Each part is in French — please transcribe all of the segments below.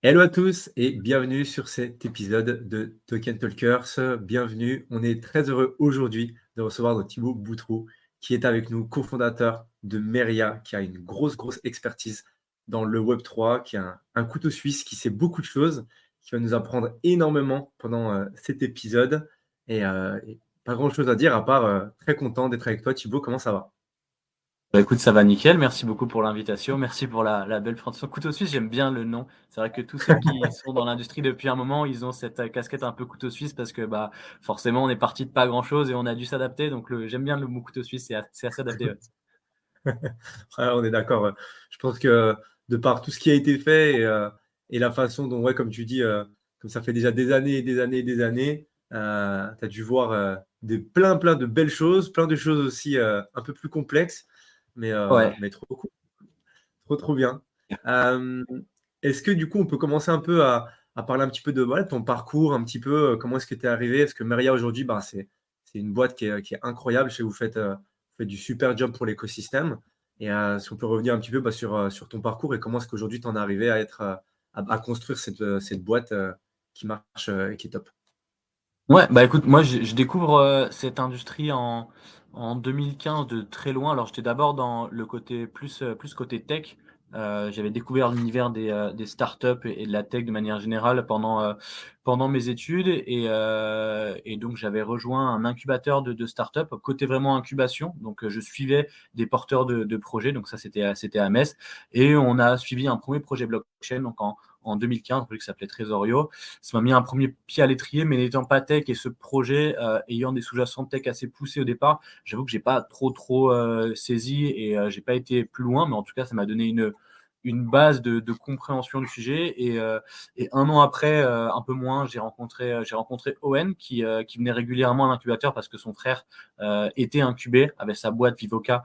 Hello à tous et bienvenue sur cet épisode de Token Talkers. Bienvenue, on est très heureux aujourd'hui de recevoir notre Thibaut Boutroux qui est avec nous, cofondateur de Meria, qui a une grosse expertise dans le Web3, qui a un couteau suisse, qui sait beaucoup de choses, qui va nous apprendre énormément pendant cet épisode. Et pas grand-chose à dire à part très content d'être avec toi. Thibaut, comment ça va? Écoute, ça va nickel. Merci beaucoup pour l'invitation. Merci pour la belle présentation. Couteau suisse, j'aime bien le nom. C'est vrai que tous ceux qui sont dans l'industrie depuis un moment, ils ont cette casquette un peu couteau suisse parce que forcément, on est parti de pas grand-chose et on a dû s'adapter. Donc, j'aime bien le mot couteau suisse, c'est assez adapté. Ouais. Ouais, on est d'accord. Je pense que de par tout ce qui a été fait et la façon dont, ouais, comme tu dis, comme ça fait déjà des années et des années et des années, tu as dû voir plein de belles choses, plein de choses aussi un peu plus complexes, Ouais. mais trop cool, trop bien. Euh, Est-ce que du coup, on peut commencer un peu à parler un petit peu de voilà, ton parcours, un petit peu, comment est-ce que tu es arrivé? Est-ce que Meria aujourd'hui, bah, c'est une boîte qui est incroyable. Je sais que vous faites du super job pour l'écosystème. Et si on peut revenir un petit peu sur ton parcours et comment est-ce qu'aujourd'hui tu en es arrivé à à construire cette boîte qui marche et qui est top. Ouais, bah écoute, moi je découvre cette industrie en 2015 de très loin. Alors j'étais d'abord dans le côté plus côté tech. J'avais découvert l'univers des startups et de la tech de manière générale pendant mes études et donc j'avais rejoint un incubateur de startups côté vraiment incubation. Donc je suivais des porteurs de projets. Donc ça c'était à Metz et on a suivi un premier projet blockchain donc en 2015, un projet qui s'appelait Tresorio. Ça m'a mis un premier pied à l'étrier, mais n'étant pas tech et ce projet ayant des sous-jacents tech assez poussés au départ, j'avoue que j'ai pas trop saisi et j'ai pas été plus loin, mais en tout cas, ça m'a donné une base de compréhension du sujet. Et un an après, un peu moins, j'ai rencontré Owen qui venait régulièrement à l'incubateur parce que son frère était incubé avec sa boîte Vivoca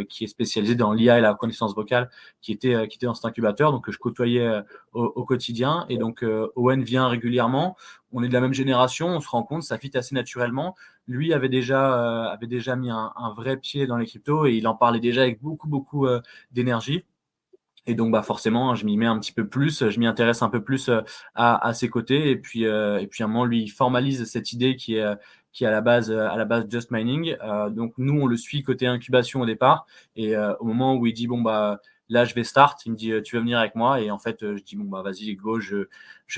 qui est spécialisée dans l'IA et la reconnaissance vocale, qui était dans cet incubateur, donc que je côtoyais au quotidien. Et donc, Owen vient régulièrement. On est de la même génération, on se rend compte, ça fit assez naturellement. Lui avait déjà mis un vrai pied dans les cryptos et il en parlait déjà avec beaucoup d'énergie. Et donc, forcément, je m'y mets un petit peu plus, je m'y intéresse un peu plus à ses côtés. Et puis, à un moment, lui, il formalise cette idée qui est à la base Just Mining. Donc, nous, on le suit côté incubation au départ. Et au moment où il dit, là, je vais start, il me dit, tu veux venir avec moi? Et en fait, je dis, vas-y, go, je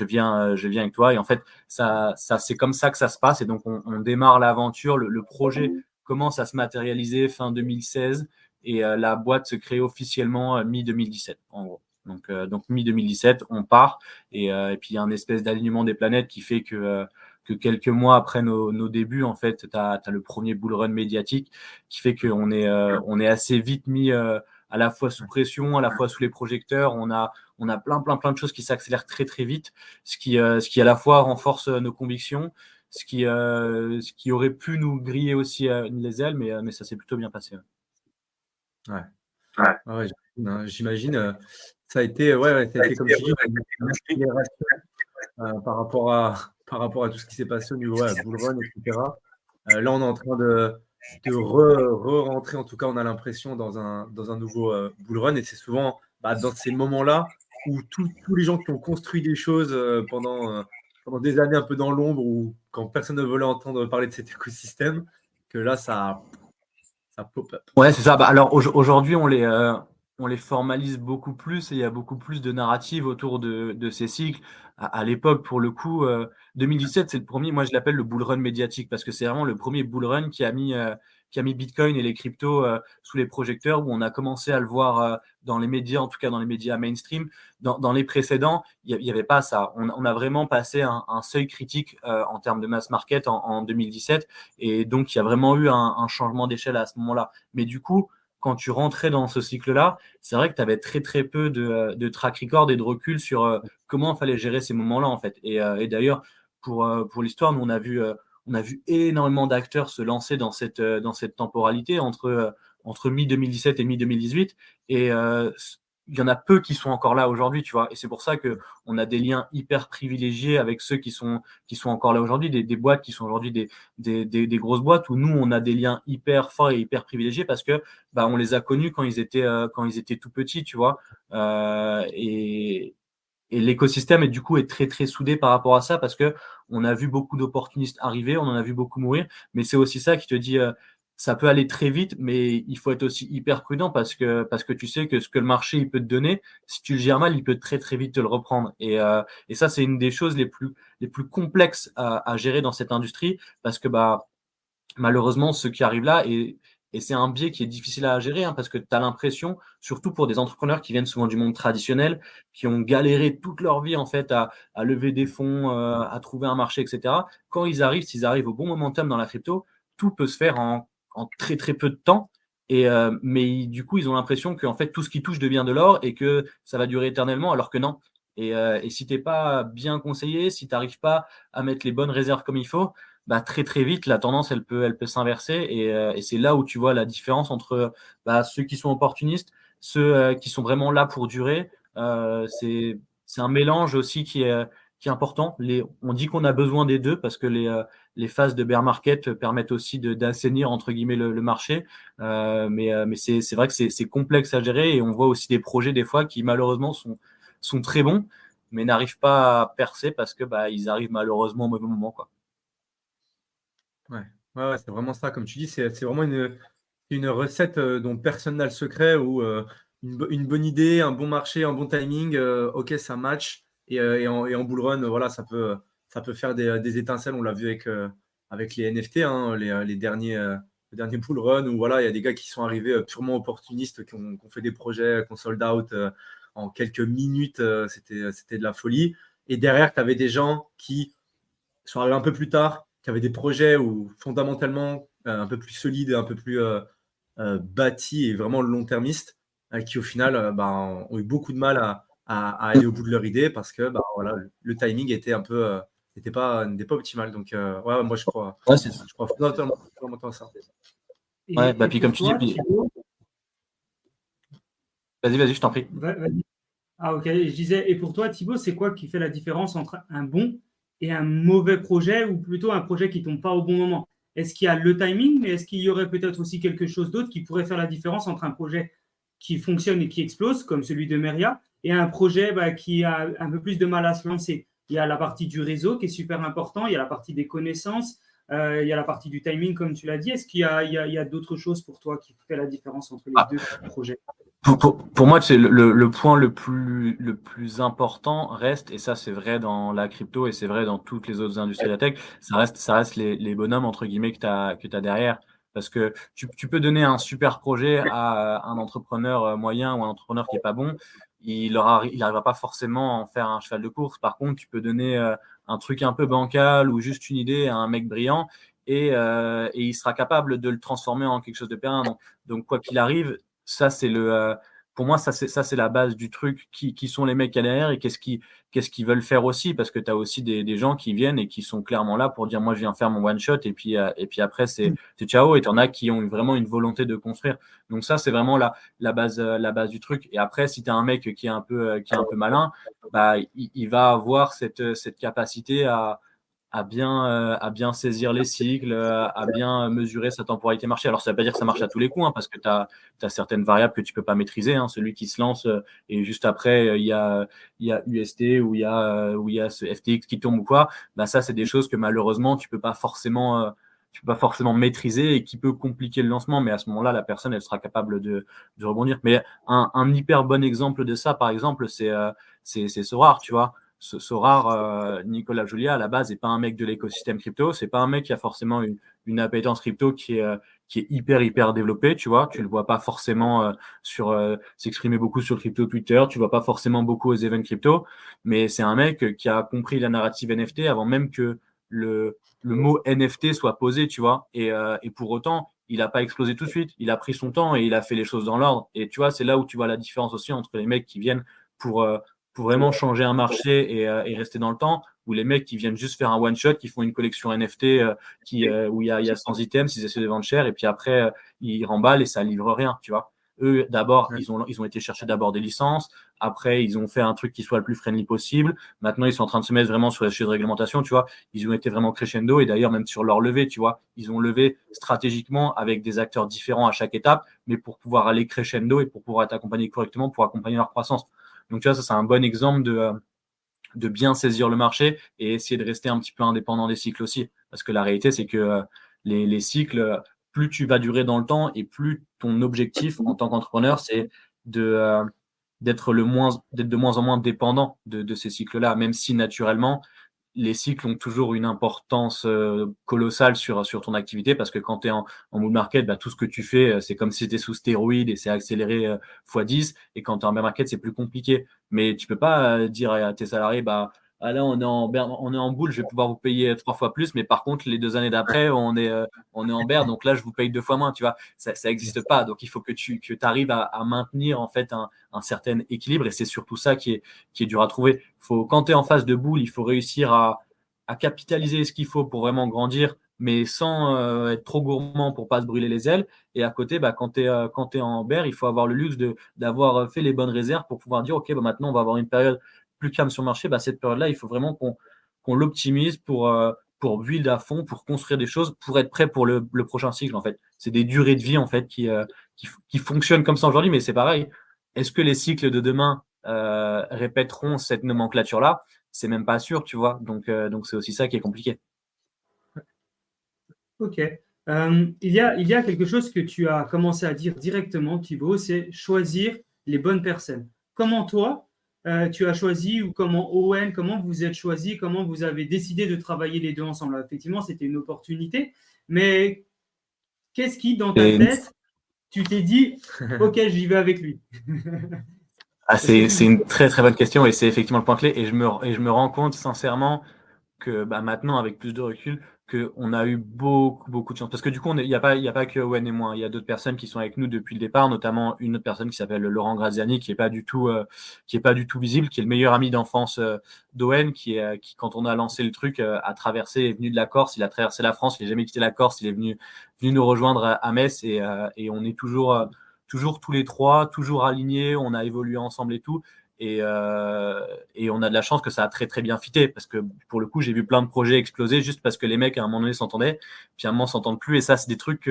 viens avec toi. Et en fait, c'est comme ça que ça se passe. Et donc, on démarre l'aventure. Le projet commence à se matérialiser fin 2016 et la boîte se crée officiellement mi-2017, en gros. Donc mi-2017, on part et puis il y a un espèce d'alignement des planètes qui fait que quelques mois après nos débuts, en fait, tu as le premier bull run médiatique qui fait on est assez vite mis à la fois sous pression, à la fois sous les projecteurs. On a plein de choses qui s'accélèrent très vite, ce qui à la fois renforce nos convictions, ce qui aurait pu nous griller aussi les ailes, mais ça s'est plutôt bien passé. Ouais. Ouais, j'imagine, hein. J'imagine, ça a été, ça a été, comme tu dis, une accélération par rapport à tout ce qui s'est passé au niveau bull run, etc. Là, on est en train de re-rentrer, en tout cas, on a l'impression, dans un nouveau bull run. Et c'est souvent dans ces moments-là où tous les gens qui ont construit des choses pendant des années un peu dans l'ombre ou quand personne ne voulait entendre parler de cet écosystème, que là, ça pop up. Ouais, c'est ça. Alors aujourd'hui, on les formalise beaucoup plus et il y a beaucoup plus de narratives autour de ces cycles. À l'époque, pour le coup, 2017, c'est le premier, moi je l'appelle le bull run médiatique parce que c'est vraiment le premier bull run qui a mis Bitcoin et les cryptos sous les projecteurs où on a commencé à le voir dans les médias, en tout cas dans les médias mainstream. Dans les précédents, il y avait pas ça. On a vraiment passé un seuil critique en termes de mass market en 2017 et donc il y a vraiment eu un changement d'échelle à ce moment-là. Mais du coup, quand tu rentrais dans ce cycle-là, c'est vrai que tu avais très peu de track record et de recul sur comment il fallait gérer ces moments-là, en fait. Et d'ailleurs, pour l'histoire, nous, on a vu énormément d'acteurs se lancer dans cette temporalité entre mi-2017 et mi-2018. Et il y en a peu qui sont encore là aujourd'hui, tu vois. Et c'est pour ça que on a des liens hyper privilégiés avec ceux qui sont encore là aujourd'hui, des boîtes qui sont aujourd'hui des grosses boîtes où nous, on a des liens hyper forts et hyper privilégiés parce que on les a connus quand ils étaient tout petits, tu vois. Et, l'écosystème est très très soudé par rapport à ça parce que on a vu beaucoup d'opportunistes arriver, on en a vu beaucoup mourir, mais c'est aussi ça qui te dit ça peut aller très vite, mais il faut être aussi hyper prudent parce que tu sais que ce que le marché il peut te donner, si tu le gères mal, il peut très très vite te le reprendre. Et ça, c'est une des choses les plus complexes à gérer dans cette industrie parce que bah malheureusement, ceux qui arrivent là, et c'est un biais qui est difficile à gérer parce que tu as l'impression, surtout pour des entrepreneurs qui viennent souvent du monde traditionnel, qui ont galéré toute leur vie en fait à lever des fonds, à trouver un marché, etc. Quand ils arrivent, s'ils arrivent au bon momentum dans la crypto, tout peut se faire en très très peu de temps. Mais du coup, ils ont l'impression que en fait, tout ce qui touche devient de l'or et que ça va durer éternellement, alors que non. Et si tu n'es pas bien conseillé, si tu n'arrives pas à mettre les bonnes réserves comme il faut, bah, très très vite, la tendance, elle peut s'inverser et c'est là où tu vois la différence entre ceux qui sont opportunistes, ceux qui sont vraiment là pour durer. C'est un mélange aussi qui est important. On dit qu'on a besoin des deux parce que les phases de bear market permettent aussi d'assainir entre guillemets le marché. Mais c'est vrai que c'est complexe à gérer et on voit aussi des projets des fois qui malheureusement sont très bons mais n'arrivent pas à percer parce que ils arrivent malheureusement au mauvais moment, quoi. Ouais, ouais, c'est vraiment ça. Comme tu dis, c'est vraiment une recette dont personne n'a le secret, où une bonne idée, un bon marché, un bon timing, ok, ça match. Et en bull run, voilà, ça peut faire des étincelles. On l'a vu avec les NFT, hein, les derniers bull run, où voilà, il y a des gars qui sont arrivés purement opportunistes, qui ont fait des projets, qui ont sold out en quelques minutes. C'était de la folie. Et derrière, tu avais des gens qui sont arrivés un peu plus tard, qui avaient des projets où fondamentalement un peu plus solides, un peu plus bâtis et vraiment long-termistes, qui au final ont eu beaucoup de mal à aller au bout de leur idée parce que voilà, le timing était un peu n'était pas optimal. Donc ouais, moi Ouais, c'est ça. je crois fondamentalement à ça. Ouais, Et puis pour comme tu dis, toi, Thibaut, vas-y, je t'en prie. vas-y. Ah, ok, je disais, et pour toi, Thibaut, c'est quoi qui fait la différence entre un bon et un mauvais projet, ou plutôt un projet qui ne tombe pas au bon moment? Est-ce qu'il y a le timing, mais est-ce qu'il y aurait peut-être aussi quelque chose d'autre qui pourrait faire la différence entre un projet qui fonctionne et qui explose, comme celui de Meria, et un projet qui a un peu plus de mal à se lancer? Il y a la partie du réseau qui est super important, il y a la partie des connaissances, il y a la partie du timing, comme tu l'as dit. Est-ce qu'il y a d'autres choses pour toi qui fait la différence entre les Ah, deux projets? pour moi, c'est le point le plus important reste, et ça c'est vrai dans la crypto et c'est vrai dans toutes les autres industries de la tech, ça reste les bonhommes entre guillemets que t'as derrière. Parce que tu peux donner un super projet à un entrepreneur moyen ou un entrepreneur qui est pas bon, il arrivera pas forcément à en faire un cheval de course. Par contre, tu peux donner un truc un peu bancal ou juste une idée à un mec brillant et il sera capable de le transformer en quelque chose de pérenne. Donc quoi qu'il arrive, ça c'est pour moi ça c'est la base du truc, qui sont les mecs à derrière et qu'est-ce qu'ils veulent faire aussi, parce que tu as aussi des gens qui viennent et qui sont clairement là pour dire moi je viens faire mon one shot et puis après c'est ciao, et tu en as qui ont vraiment une volonté de construire. Donc ça c'est vraiment la base du truc. Et après si tu as un mec qui est un peu malin, il va avoir cette capacité à bien saisir les cycles, à bien mesurer sa temporalité marché. Alors, ça ne veut pas dire que ça marche à tous les coups, parce que tu as certaines variables que tu ne peux pas maîtriser. Celui qui se lance et juste après, il y a UST ou il y a ce FTX qui tombe ou quoi. Ça, c'est des choses que malheureusement, tu peux pas forcément maîtriser et qui peut compliquer le lancement. Mais à ce moment-là, la personne, elle sera capable de rebondir. Mais un hyper bon exemple de ça, par exemple, c'est Sorare, tu vois. Sorare, Nicolas Julia, à la base, n'est pas un mec de l'écosystème crypto. C'est pas un mec qui a forcément une appétence crypto qui est hyper développée, tu vois. Tu le vois pas forcément s'exprimer beaucoup sur crypto Twitter. Tu vois pas forcément beaucoup aux events crypto. Mais c'est un mec qui a compris la narrative NFT avant même que le mot NFT soit posé, tu vois. Et pour autant, il n'a pas explosé tout de suite. Il a pris son temps et il a fait les choses dans l'ordre. Et tu vois, c'est là où tu vois la différence aussi entre les mecs qui viennent pour, euh, pour vraiment changer un marché et rester dans le temps, ou les mecs qui viennent juste faire un one-shot, qui font une collection NFT où il y a 100 items, ils essaient de vendre cher, et puis après, ils remballent et ça livre rien, tu vois. Eux, d'abord, Ouais. ils ont été chercher d'abord des licences. Après, ils ont fait un truc qui soit le plus friendly possible. Maintenant, ils sont en train de se mettre vraiment sur les sujets de réglementation, tu vois. Ils ont été vraiment crescendo, et d'ailleurs, même sur leur levée, tu vois, ils ont levé stratégiquement avec des acteurs différents à chaque étape, mais pour pouvoir aller crescendo et pour pouvoir être accompagnés correctement, pour accompagner leur croissance. Donc, tu vois, ça, c'est un bon exemple de bien saisir le marché et essayer de rester un petit peu indépendant des cycles aussi. Parce que la réalité, c'est que les cycles, plus tu vas durer dans le temps et plus ton objectif en tant qu'entrepreneur, c'est de, d'être de moins en moins dépendant de ces cycles-là, même si naturellement, les cycles ont toujours une importance colossale sur ton activité parce que quand tu es en bull market, bah, tout ce que tu fais, c'est comme si tu étais sous stéroïdes et c'est accéléré x10. Et quand tu es en bear market, c'est plus compliqué. Mais tu peux pas dire à tes salariés, bah, ah là, on est en bull, je vais pouvoir vous payer 3 fois plus. Mais par contre, les 2 années d'après, on est en bear, donc là, je vous paye 2 fois moins. Tu vois, ça n'existe pas. Donc, il faut que tu arrives à maintenir en fait un certain équilibre. Et c'est surtout ça qui est dur à trouver. Quand tu es en phase de boule, il faut réussir à capitaliser ce qu'il faut pour vraiment grandir, mais sans être trop gourmand pour pas se brûler les ailes. Et à côté, bah, quand tu es en bear, il faut avoir le luxe d'avoir fait les bonnes réserves pour pouvoir dire, OK, bah, maintenant, on va avoir une période plus calme sur le marché. Bah, cette période-là, il faut vraiment qu'on l'optimise pour build à fond, pour construire des choses, pour être prêt pour le prochain cycle, en fait. C'est des durées de vie, en fait, qui fonctionnent comme ça aujourd'hui, mais c'est pareil. Est-ce que les cycles de demain répéteront cette nomenclature-là? C'est même pas sûr, tu vois. Donc c'est aussi ça qui est compliqué. Ok. Il y a quelque chose que tu as commencé à dire directement, Thibaut, c'est choisir les bonnes personnes. Comment toi, tu as choisi ou comment Owen, comment vous êtes choisi, comment vous avez décidé de travailler les deux ensemble? Alors, effectivement, c'était une opportunité, mais qu'est-ce qui, dans ta Et, tête, tu t'es dit, ok, j'y vais avec lui? c'est une très très bonne question et c'est effectivement le point clé. Et je me rends compte sincèrement que bah, maintenant, avec plus de recul, qu'on a eu beaucoup de chance. Parce que du coup, il y a pas que Owen et moi. Il y a d'autres personnes qui sont avec nous depuis le départ, notamment une autre personne qui s'appelle Laurent Graziani, qui est pas du tout visible, qui est le meilleur ami d'enfance d'Owen, qui, quand on a lancé le truc, a traversé, est venu de la Corse, il a traversé la France, il n'a jamais quitté la Corse, il est venu nous rejoindre à Metz et on est toujours tous les trois, toujours alignés, on a évolué ensemble et tout. Et on a de la chance que ça a très très bien fité parce que pour le coup j'ai vu plein de projets exploser juste parce que les mecs à un moment donné s'entendaient puis à un moment s'entendent plus et ça c'est des trucs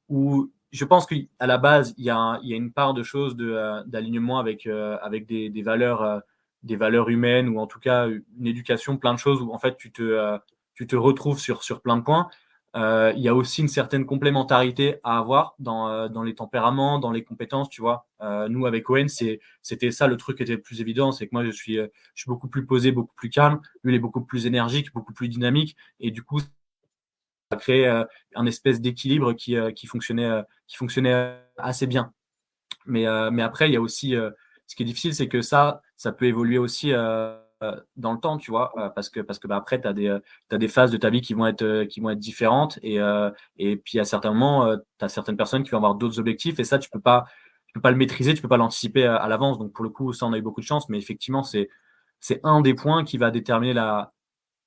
où je pense qu'à la base il y a une part de choses d'alignement avec des valeurs humaines ou en tout cas une éducation, plein de choses où en fait tu te retrouves sur plein de points. Il y a aussi une certaine complémentarité à avoir dans les tempéraments, dans les compétences, tu vois. Nous, avec Owen, c'était ça le truc qui était le plus évident, c'est que moi, je suis beaucoup plus posé, beaucoup plus calme. Lui, il est beaucoup plus énergique, beaucoup plus dynamique. Et du coup, ça a créé un espèce d'équilibre qui fonctionnait assez bien. Mais après, il y a aussi, ce qui est difficile, c'est que ça peut évoluer aussi dans le temps, tu vois, parce que bah, après, tu as des phases de ta vie qui vont être différentes. Et puis, à certains moments, tu as certaines personnes qui vont avoir d'autres objectifs. Et ça, tu peux pas le maîtriser, tu peux pas l'anticiper à l'avance. Donc, pour le coup, ça, on a eu beaucoup de chance. Mais effectivement, c'est un des points qui va déterminer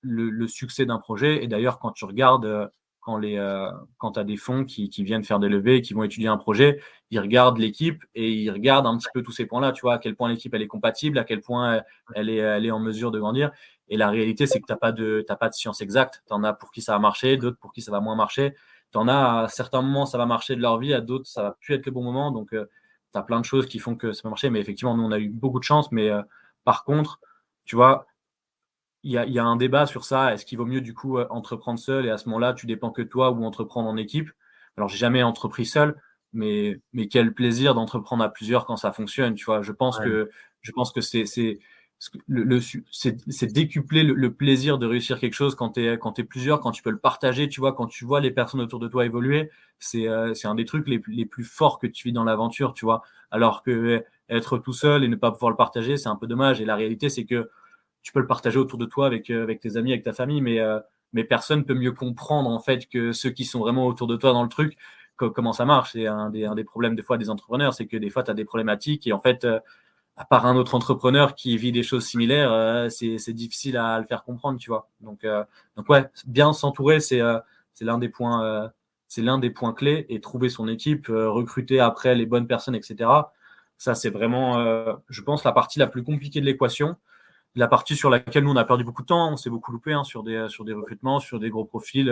le succès d'un projet. Et d'ailleurs, quand tu regardes, quand tu as des fonds qui viennent faire des levées et qui vont étudier un projet, ils regardent l'équipe et ils regardent un petit peu tous ces points-là, tu vois, à quel point l'équipe elle est compatible, à quel point elle est en mesure de grandir. Et la réalité, c'est que t'as pas de science exacte. Tu en as pour qui ça va marcher, d'autres pour qui ça va moins marcher. Tu en as à certains moments, ça va marcher de leur vie, à d'autres, ça va plus être le bon moment. Donc, tu as plein de choses qui font que ça va marcher. Mais effectivement, nous, on a eu beaucoup de chance. Mais par contre, tu vois, il y a un débat sur ça. Est-ce qu'il vaut mieux du coup entreprendre seul et à ce moment-là, tu dépends que de toi ou entreprendre en équipe? Alors, j'ai jamais entrepris seul, mais quel plaisir d'entreprendre à plusieurs quand ça fonctionne. Tu vois, Ouais. je pense que c'est décupler le plaisir de réussir quelque chose quand t'es plusieurs, quand tu peux le partager. Tu vois, quand tu vois les personnes autour de toi évoluer, c'est un des trucs les plus forts que tu vis dans l'aventure. Tu vois, alors que être tout seul et ne pas pouvoir le partager, c'est un peu dommage. Et la réalité, c'est que tu peux le partager autour de toi avec tes amis, avec ta famille, mais personne peut mieux comprendre en fait que ceux qui sont vraiment autour de toi dans le truc, comment ça marche. C'est un des problèmes des fois des entrepreneurs, c'est que des fois tu as des problématiques et en fait, à part un autre entrepreneur qui vit des choses similaires, c'est difficile à le faire comprendre, tu vois. Donc ouais, bien s'entourer, c'est l'un des points, c'est l'un des points clés et trouver son équipe, recruter après les bonnes personnes, etc. Ça, c'est vraiment, je pense, la partie la plus compliquée de l'équation, la partie sur laquelle nous on a perdu beaucoup de temps, on s'est beaucoup loupé sur des recrutements, sur des gros profils.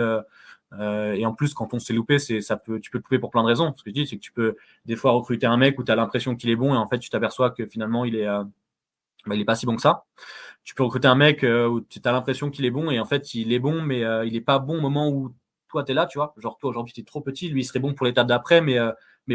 Et en plus, quand on s'est loupé, tu peux te louper pour plein de raisons. Ce que je dis, c'est que tu peux des fois recruter un mec où tu as l'impression qu'il est bon et en fait tu t'aperçois que finalement bah, il n'est pas si bon que ça. Tu peux recruter un mec où tu as l'impression qu'il est bon et en fait, il est bon, mais il n'est pas bon au moment où toi, tu es là, tu vois. Genre, toi, aujourd'hui, tu es trop petit. Lui, il serait bon pour l'étape d'après, mais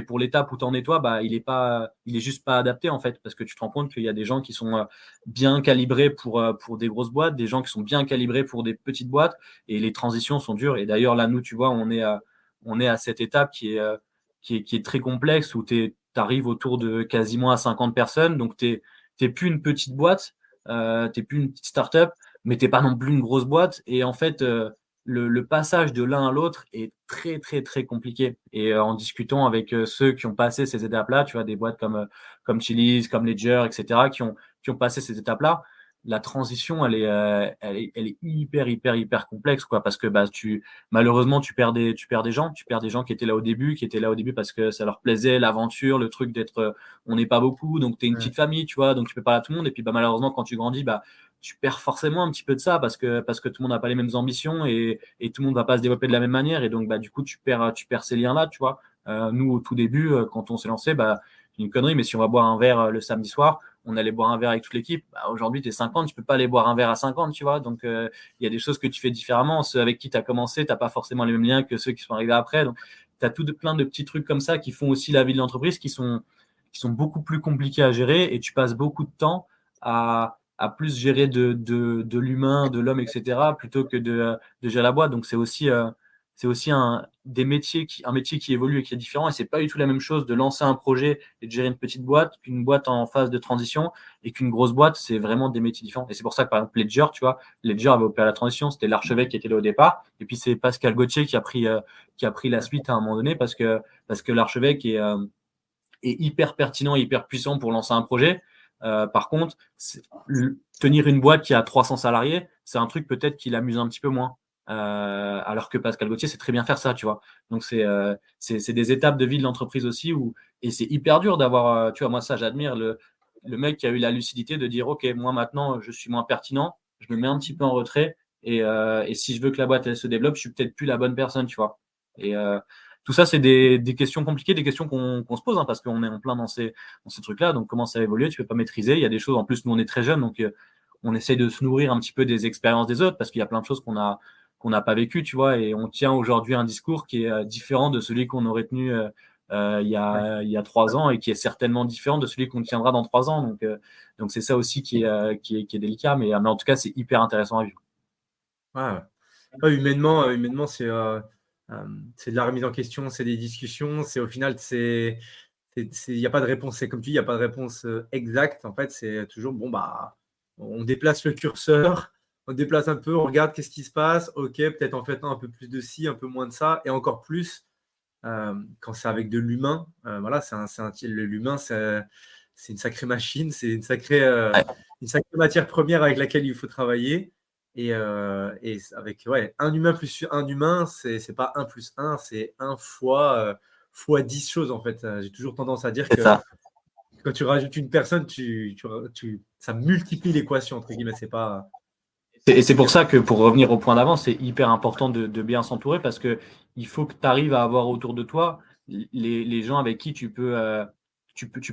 pour l'étape où tu en es toi, bah, il est juste pas adapté, en fait, parce que tu te rends compte qu'il y a des gens qui sont bien calibrés pour des grosses boîtes, des gens qui sont bien calibrés pour des petites boîtes, et les transitions sont dures. Et d'ailleurs, là, nous, tu vois, on est à cette étape qui est très complexe où tu arrives autour de quasiment à 50 personnes, donc tu n'es plus une petite boîte, t'es plus une petite startup, mais t'es pas non plus une grosse boîte. Et en fait, le passage de l'un à l'autre est très, très, très compliqué. Et en discutant avec ceux qui ont passé ces étapes-là, tu vois, des boîtes comme Chili's, comme Ledger, etc., qui ont passé ces étapes-là, la transition, elle est hyper, hyper, hyper complexe, quoi, parce que bah, malheureusement, tu perds des gens qui étaient là au début, parce que ça leur plaisait, l'aventure, le truc d'être, on n'est pas beaucoup, donc tu es une petite famille, tu vois, donc tu peux parler à tout le monde. Et puis bah, malheureusement, quand tu grandis, bah, tu perds forcément un petit peu de ça parce que tout le monde n'a pas les mêmes ambitions et tout le monde va pas se développer de la même manière. Et donc, bah, du coup, tu perds ces liens-là, tu vois. Nous, au tout début, quand on s'est lancé, bah, une connerie, mais si on va boire un verre le samedi soir, on allait boire un verre avec toute l'équipe. Bah, aujourd'hui, tu es 50, tu peux pas aller boire un verre à 50, tu vois. Donc, il y a des choses que tu fais différemment. Ceux avec qui tu as commencé, tu n'as pas forcément les mêmes liens que ceux qui sont arrivés après. Donc, tu as plein de petits trucs comme ça qui font aussi la vie de l'entreprise, qui sont beaucoup plus compliqués à gérer et tu passes beaucoup de temps à plus gérer de l'humain, de l'homme, etc., plutôt que de gérer la boîte. Donc, c'est aussi un métier qui évolue et qui est différent. Et c'est pas du tout la même chose de lancer un projet et de gérer une petite boîte qu'une boîte en phase de transition et qu'une grosse boîte. C'est vraiment des métiers différents. Et c'est pour ça que, par exemple, Ledger, tu vois, Ledger avait opéré la transition. C'était l'archevêque qui était là au départ. Et puis, c'est Pascal Gauthier qui a pris la suite à un moment donné parce que l'archevêque est hyper pertinent et hyper puissant pour lancer un projet. Par contre, tenir une boîte qui a 300 salariés, c'est un truc peut-être qui l'amuse un petit peu moins. Alors que Pascal Gauthier sait très bien faire ça, tu vois. Donc c'est des étapes de vie de l'entreprise aussi et c'est hyper dur d'avoir, tu vois, moi ça j'admire le mec qui a eu la lucidité de dire ok, moi maintenant je suis moins pertinent, je me mets un petit peu en retrait et si je veux que la boîte elle se développe, je suis peut-être plus la bonne personne, tu vois. Et tout ça, c'est des questions compliquées, des questions qu'on se pose, hein, parce qu'on est en plein dans ces trucs-là. Donc, comment ça évolue, tu ne peux pas maîtriser. Il y a des choses, en plus, nous, on est très jeunes, donc on essaye de se nourrir un petit peu des expériences des autres, parce qu'il y a plein de choses qu'on n'a pas vécues, tu vois, et on tient aujourd'hui un discours qui est différent de celui qu'on aurait tenu il y a 3 ans et qui est certainement différent de celui qu'on tiendra dans 3 ans. Donc c'est ça aussi qui est délicat, mais en tout cas, c'est hyper intéressant à vivre. Ouais. Ouais, humainement, c'est de la remise en question, c'est des discussions. C'est au final, il n'y a pas de réponse. C'est comme tu dis, il n'y a pas de réponse exacte. En fait, c'est toujours bon, bah, on déplace le curseur, on déplace un peu, on regarde qu'est-ce qui se passe. Ok, peut-être en fait un peu plus de ci, un peu moins de ça, et encore plus quand c'est avec de l'humain. Voilà, l'humain, c'est une sacrée machine, c'est Ouais. une sacrée matière première avec laquelle il faut travailler. Et avec un humain plus un humain, c'est pas 1 plus 1, c'est 1 fois 10 choses en fait. J'ai toujours tendance à dire C'est que ça. quand tu rajoutes une personne, ça multiplie l'équation entre guillemets. C'est pas. Et c'est pour ça que pour revenir au point d'avant, c'est hyper important de bien s'entourer parce que il faut que tu arrives à avoir autour de toi les gens avec qui tu peux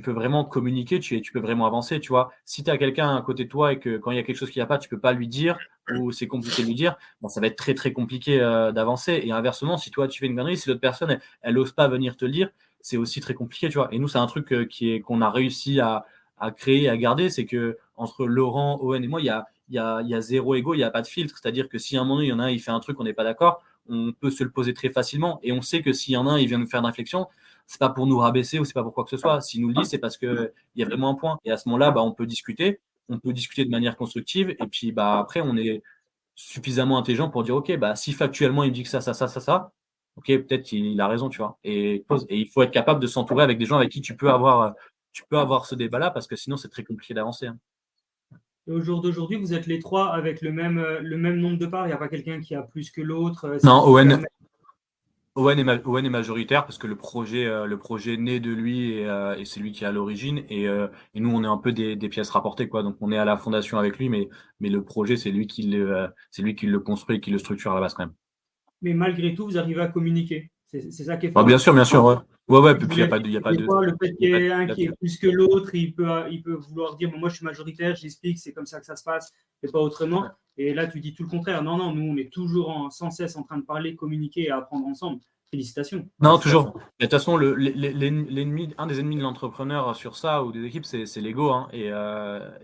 vraiment communiquer, tu peux vraiment avancer, tu vois. Si tu as quelqu'un à côté de toi et que quand il y a quelque chose qui va pas, tu peux pas lui dire ou c'est compliqué de lui dire, bon, ça va être très très compliqué d'avancer. Et inversement, si toi tu fais une connerie, si l'autre personne elle ose pas venir te le dire, c'est aussi très compliqué, tu vois. Et nous, c'est un truc qu'on a réussi à créer, à garder, c'est que entre Laurent, Owen et moi, il y a zéro ego, il n'y a pas de filtre. C'est-à-dire que si à un moment, il y en a un, il fait un truc, on n'est pas d'accord, on peut se le poser très facilement. Et on sait que s'il y en a un, il vient nous faire une réflexion, c'est pas pour nous rabaisser ou c'est pas pour quoi que ce soit. S'il nous le dit, c'est parce qu'il y a vraiment un point. Et à ce moment-là, bah, on peut discuter de manière constructive. Et puis bah, après, on est suffisamment intelligent pour dire, OK, bah, si factuellement il me dit que ça, OK, peut-être qu'il a raison, tu vois. Et il faut être capable de s'entourer avec des gens avec qui tu peux avoir ce débat-là parce que sinon, c'est très compliqué d'avancer, hein. Et au jour d'aujourd'hui, vous êtes les trois avec le même nombre de parts. Il n'y a pas quelqu'un qui a plus que l'autre. C'est Non, pour permettre. Owen est majoritaire parce que le projet naît de lui et c'est lui qui est à l'origine. Et nous, on est un peu des pièces rapportées, quoi. Donc, on est à la fondation avec lui, mais le projet, c'est lui qui le construit et qui le structure à la base, quand même. Mais malgré tout, vous arrivez à communiquer. C'est ça qui est Bah, fort. bien sûr, ouais. Ouais, Tu et puis il voulais n'y a pas de, y a pas des de, fois, le fait y qu'il a y pas de ait un qui là-dessus. est plus que l'autre, il peut vouloir dire, moi je suis majoritaire, j'explique, c'est comme ça que ça se passe, et pas autrement. Et là, tu dis tout le contraire. Non, non, nous, on est toujours sans cesse en train de parler, communiquer et apprendre ensemble. Félicitations. Non, toujours. Mais de toute façon, l'ennemi, un des ennemis de l'entrepreneur sur ça ou des équipes, c'est l'ego, hein.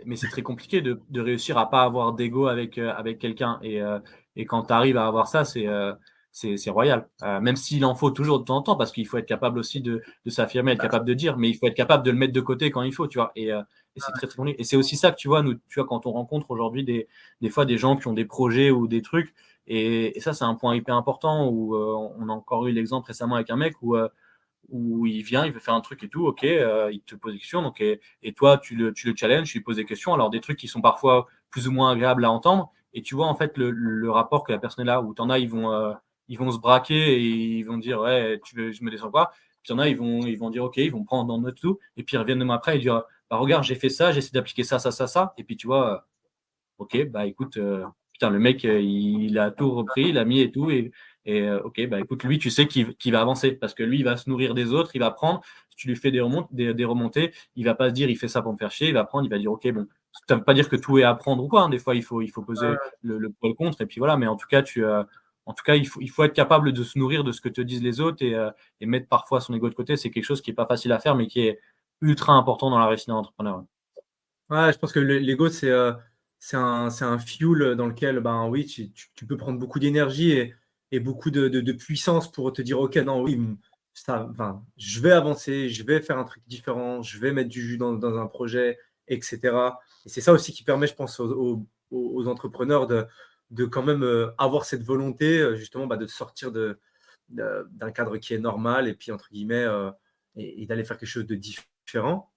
Mais c'est très compliqué de réussir à pas avoir d'ego avec quelqu'un. Et quand tu arrives à avoir ça, c'est royal. Même s'il en faut toujours de temps en temps, parce qu'il faut être capable aussi de s'affirmer, être capable de dire, mais il faut être capable de le mettre de côté quand il faut, tu vois. Et c'est très, très compliqué. Et c'est aussi ça que tu vois, nous, tu vois, quand on rencontre aujourd'hui des fois des gens qui ont des projets ou des trucs. Et ça, c'est un point hyper important où on a encore eu l'exemple récemment avec un mec où il vient, il veut faire un truc et tout, ok, il te pose des questions, donc, et toi, tu le challenges, tu lui poses des questions, alors des trucs qui sont parfois plus ou moins agréables à entendre, et tu vois en fait le rapport que la personne est là, où t'en as, ils vont se braquer et ils vont dire, ouais, tu veux, je me descends pas, puis t'en as, ils vont dire, ok, ils vont prendre dans note tout, et puis ils reviennent de moi après et dire, bah regarde, j'ai fait ça, j'essaie d'appliquer ça, et puis tu vois, ok, bah écoute, putain, le mec, il a tout repris, il a mis et tout, ok, bah écoute, lui, tu sais qu'il va avancer parce que lui, il va se nourrir des autres, il va prendre. Si tu lui fais des remontées, il va pas se dire, il fait ça pour me faire chier, il va prendre, il va dire, ok, bon, ça veut pas dire que tout est à prendre ou quoi, hein. Des fois, il faut peser le pour et le contre, et puis voilà, mais en tout cas, il faut être capable de se nourrir de ce que te disent les autres et mettre parfois son ego de côté. C'est quelque chose qui est pas facile à faire, mais qui est ultra important dans la réussite d'un entrepreneur. Ouais, je pense que l'ego, c'est un fuel dans lequel, ben oui, tu peux prendre beaucoup d'énergie et beaucoup de puissance pour te dire, OK, non, oui, ça, enfin, je vais avancer, je vais faire un truc différent, je vais mettre du jus dans un projet, etc. Et c'est ça aussi qui permet, je pense, aux entrepreneurs de quand même avoir cette volonté, justement, bah, de sortir d'un cadre qui est normal et puis, entre guillemets, et d'aller faire quelque chose de différent.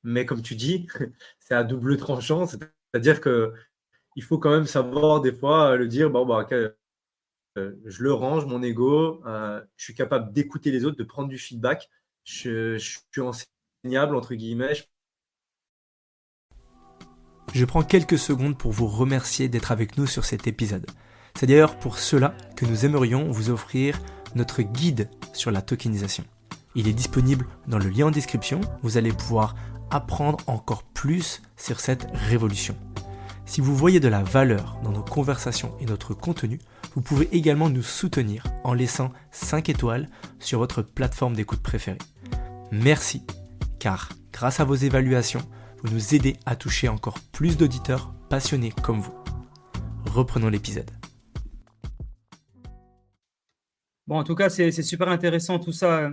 Mais comme tu dis, c'est à double tranchant, c'est-à-dire qu'il faut quand même savoir des fois le dire, bon, bah, ok, je le range, mon ego, je suis capable d'écouter les autres, de prendre du feedback, je suis enseignable, entre guillemets. Je prends quelques secondes pour vous remercier d'être avec nous sur cet épisode. C'est d'ailleurs pour cela que nous aimerions vous offrir notre guide sur la tokenisation. Il est disponible dans le lien en description, vous allez pouvoir apprendre encore plus sur cette révolution. Si vous voyez de la valeur dans nos conversations et notre contenu, vous pouvez également nous soutenir en laissant 5 étoiles sur votre plateforme d'écoute préférée. Merci, car grâce à vos évaluations, vous nous aidez à toucher encore plus d'auditeurs passionnés comme vous. Reprenons l'épisode. Bon, en tout cas, c'est super intéressant tout ça,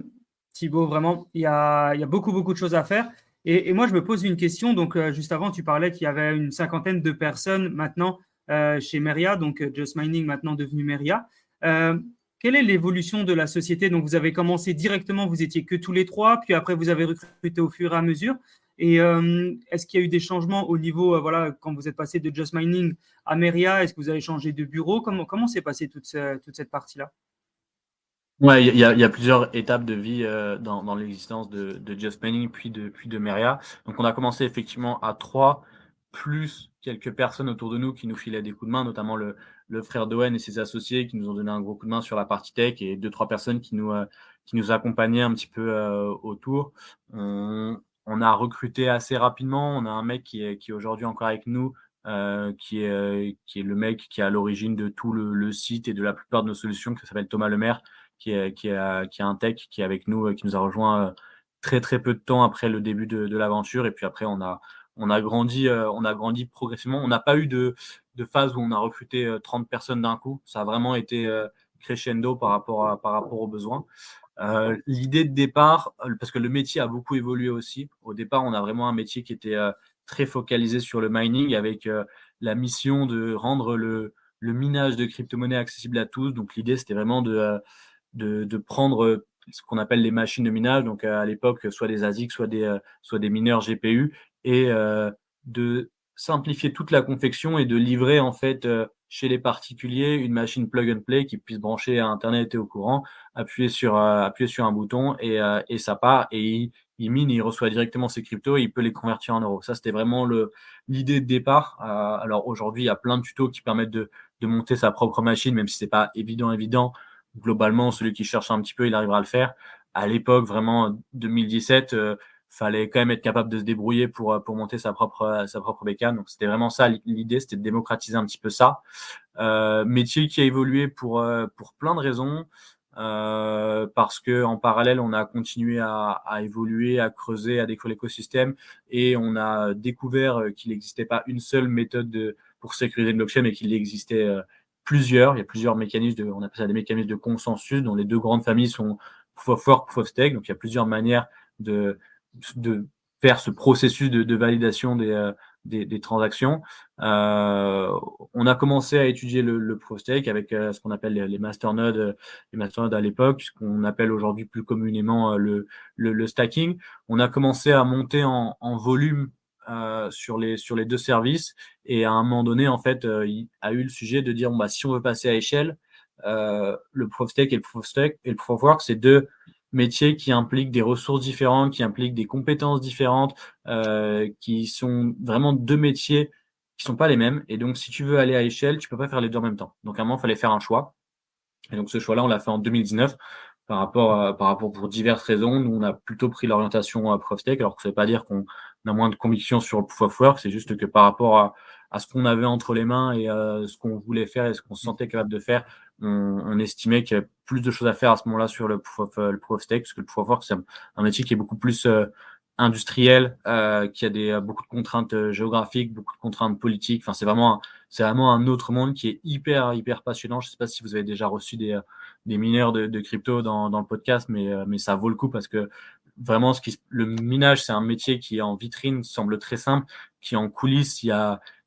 Thibaut, vraiment. Il y a beaucoup, beaucoup de choses à faire. Et moi, je me pose une question. Donc, juste avant, tu parlais qu'il y avait une cinquantaine de personnes maintenant chez Meria, donc Just Mining maintenant devenu Meria. Quelle est l'évolution de la société? Donc, vous avez commencé directement, vous étiez que tous les trois, puis après, vous avez recruté au fur et à mesure. Et est-ce qu'il y a eu des changements au niveau, voilà, quand vous êtes passé de Just Mining à Meria? Est-ce que vous avez changé de bureau? Comment s'est passée toute cette partie-là? Ouais, il y a plusieurs étapes de vie dans l'existence de Just Mining puis de Meria. Donc on a commencé effectivement à 3, plus quelques personnes autour de nous qui nous filaient des coups de main, notamment le frère d'Owen et ses associés qui nous ont donné un gros coup de main sur la partie tech et 2, 3 personnes qui nous accompagnaient un petit peu autour. On a recruté assez rapidement. On a un mec qui est aujourd'hui encore avec nous, qui est le mec qui est à l'origine de tout le site et de la plupart de nos solutions, qui s'appelle Thomas Lemaire, qui est un tech qui est avec nous, qui nous a rejoint très très peu de temps après le début de l'aventure. Et puis après, on a grandi progressivement. On n'a pas eu de phase où on a recruté 30 personnes d'un coup. Ça a vraiment été crescendo par rapport aux besoins. L'idée de départ, parce que le métier a beaucoup évolué aussi. Au départ, on a vraiment un métier qui était très focalisé sur le mining avec la mission de rendre le minage de crypto-monnaies accessible à tous. Donc l'idée, c'était vraiment de prendre ce qu'on appelle les machines de minage, donc à l'époque, soit des ASIC, soit des mineurs GPU, et de simplifier toute la confection et de livrer en fait chez les particuliers une machine plug and play qui puisse brancher à Internet et au courant, appuyer sur un bouton et ça part et il mine, il reçoit directement ses cryptos et il peut les convertir en euros. Ça, c'était vraiment l'idée de départ. Alors aujourd'hui, il y a plein de tutos qui permettent de monter sa propre machine, même si c'est pas évident globalement, celui qui cherche un petit peu, il arrivera à le faire. À l'époque, vraiment, 2017, fallait quand même être capable de se débrouiller pour monter sa propre bécane. Donc, c'était vraiment ça l'idée, c'était de démocratiser un petit peu ça. Métier qui a évolué pour plein de raisons. Parce que en parallèle, on a continué à évoluer, à creuser, à découvrir l'écosystème, et on a découvert qu'il n'existait pas une seule méthode pour sécuriser une blockchain, mais qu'il existait plusieurs. Il y a plusieurs mécanismes on appelle ça des mécanismes de consensus, dont les deux grandes familles sont Proof of Work, Proof of Stake. Donc il y a plusieurs manières de faire ce processus de validation des transactions. On a commencé à étudier le Proof of Stake avec ce qu'on appelle les masternodes à l'époque, ce qu'on appelle aujourd'hui plus communément le stacking. On a commencé à monter en volume sur les deux services, et à un moment donné, en fait, il a eu le sujet de dire, bon, bah, si on veut passer à échelle, le Proof of Stake et le Proof of Stake et le Proof of Work, c'est deux métiers qui impliquent des ressources différentes, qui impliquent des compétences différentes, qui sont vraiment deux métiers qui sont pas les mêmes. Et donc, si tu veux aller à échelle, tu peux pas faire les deux en même temps. Donc, à un moment, il fallait faire un choix. Et donc, ce choix-là, on l'a fait en 2019 par rapport pour diverses raisons. Nous, on a plutôt pris l'orientation Proof of Stake, alors que ça veut pas dire qu'on a moins de conviction sur le Proof of Work. C'est juste que par rapport à ce qu'on avait entre les mains et ce qu'on voulait faire et ce qu'on se sentait capable de faire, on estimait qu'il y avait plus de choses à faire à ce moment-là sur le Proof of Stake, parce que le Proof of Work, c'est un métier qui est beaucoup plus industriel, qui a beaucoup de contraintes géographiques, beaucoup de contraintes politiques. Enfin, c'est vraiment un autre monde qui est hyper passionnant. Je sais pas si vous avez déjà reçu des mineurs de crypto dans le podcast, mais ça vaut le coup, parce que vraiment, le minage, c'est un métier qui en vitrine semble très simple, qui en coulisses,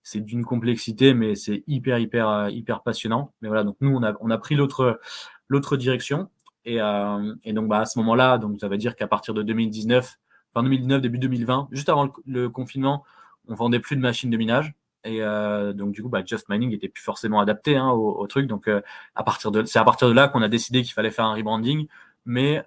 c'est d'une complexité, mais c'est hyper passionnant. Mais voilà, donc nous, on a pris l'autre direction. Et donc, bah, à ce moment-là, donc ça veut dire qu'à partir de 2019, fin 2019, début 2020, juste avant le confinement, on vendait plus de machines de minage. Et donc, du coup, bah, Just Mining était plus forcément adapté au truc. Donc, c'est à partir de là qu'on a décidé qu'il fallait faire un rebranding. Mais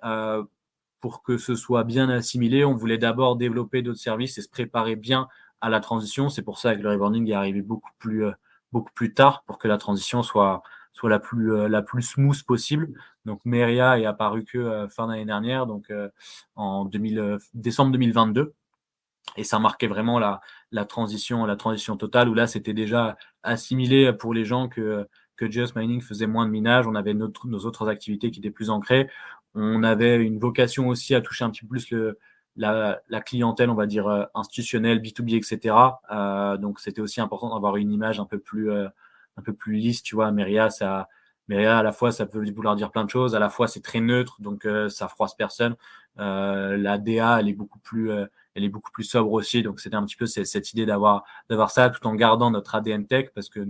pour que ce soit bien assimilé, on voulait d'abord développer d'autres services et se préparer bien à la transition. C'est pour ça que le rebranding est arrivé beaucoup plus tard, pour que la transition soit la plus smooth possible. Donc, Meria est apparu que fin d'année dernière, donc en décembre 2022. Et ça marquait vraiment la transition totale, où là, c'était déjà assimilé pour les gens que Just Mining faisait moins de minage. On avait nos autres activités qui étaient plus ancrées. On avait une vocation aussi à toucher un petit peu plus la clientèle, on va dire, institutionnelle, B2B, etc. Donc, c'était aussi important d'avoir une image un peu plus lisse, tu vois. Meria, à la fois, ça peut vouloir dire plein de choses. À la fois, c'est très neutre, donc ça froisse personne. La DA, elle est beaucoup plus sobre aussi. Donc, c'était un petit peu cette idée d'avoir ça, tout en gardant notre ADN tech, parce que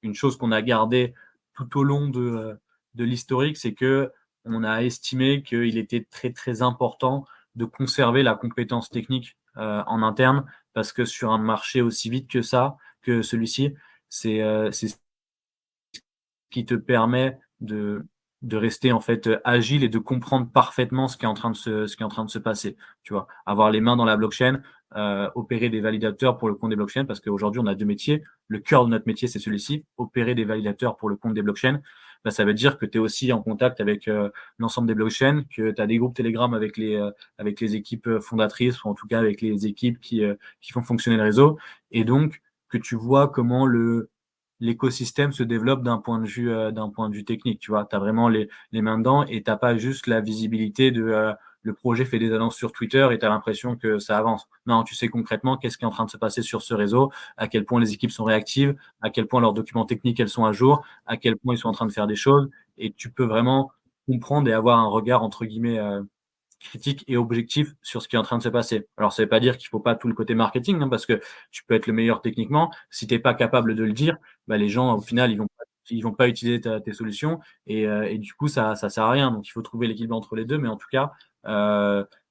une chose qu'on a gardée tout au long de l'historique, c'est que on a estimé qu'il était très important de conserver la compétence technique en interne, parce que sur un marché aussi vite que celui-ci, c'est ce qui te permet de rester en fait agile et de comprendre parfaitement ce qui est en train de se passer. Tu vois, avoir les mains dans la blockchain, opérer des validateurs pour le compte des blockchains, parce qu'aujourd'hui on a deux métiers. Le cœur de notre métier, c'est celui-ci, opérer des validateurs pour le compte des blockchains. Bah, ça veut dire que tu es aussi en contact avec l'ensemble des blockchains, que tu as des groupes Telegram avec les équipes fondatrices, ou en tout cas avec les équipes qui font fonctionner le réseau, et donc que tu vois comment l'écosystème se développe d'un point de vue technique. Tu vois, tu as vraiment les mains dedans, et t'as pas juste la visibilité de le projet fait des annonces sur Twitter et tu as l'impression que ça avance. Non, tu sais concrètement qu'est-ce qui est en train de se passer sur ce réseau, à quel point les équipes sont réactives, à quel point leurs documents techniques elles sont à jour, à quel point ils sont en train de faire des choses, et tu peux vraiment comprendre et avoir un regard entre guillemets critique et objectif sur ce qui est en train de se passer. Alors, ça ne veut pas dire qu'il ne faut pas tout le côté marketing, hein, parce que tu peux être le meilleur techniquement. Si tu n'es pas capable de le dire, bah, les gens, au final, ils vont pas utiliser tes solutions, et du coup, ça sert à rien. Donc, il faut trouver l'équilibre entre les deux. Mais en tout cas,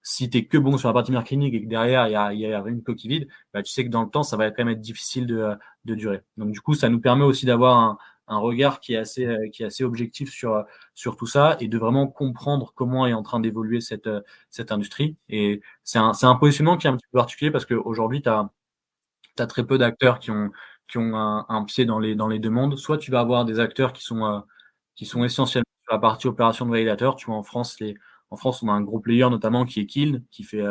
si tu es que bon sur la partie marketing et que derrière, il y a une coquille vide, bah, tu sais que dans le temps, ça va quand même être difficile de durer. Donc, du coup, ça nous permet aussi d'avoir un regard qui est assez objectif sur tout ça, et de vraiment comprendre comment est en train d'évoluer cette industrie. Et c'est un positionnement qui est un petit peu particulier, parce qu'aujourd'hui, tu as très peu d'acteurs qui ont un pied dans les deux mondes. Soit tu vas avoir des acteurs qui sont essentiellement la partie opération de validateur, tu vois, en France, on a un gros player notamment qui est Kill, qui fait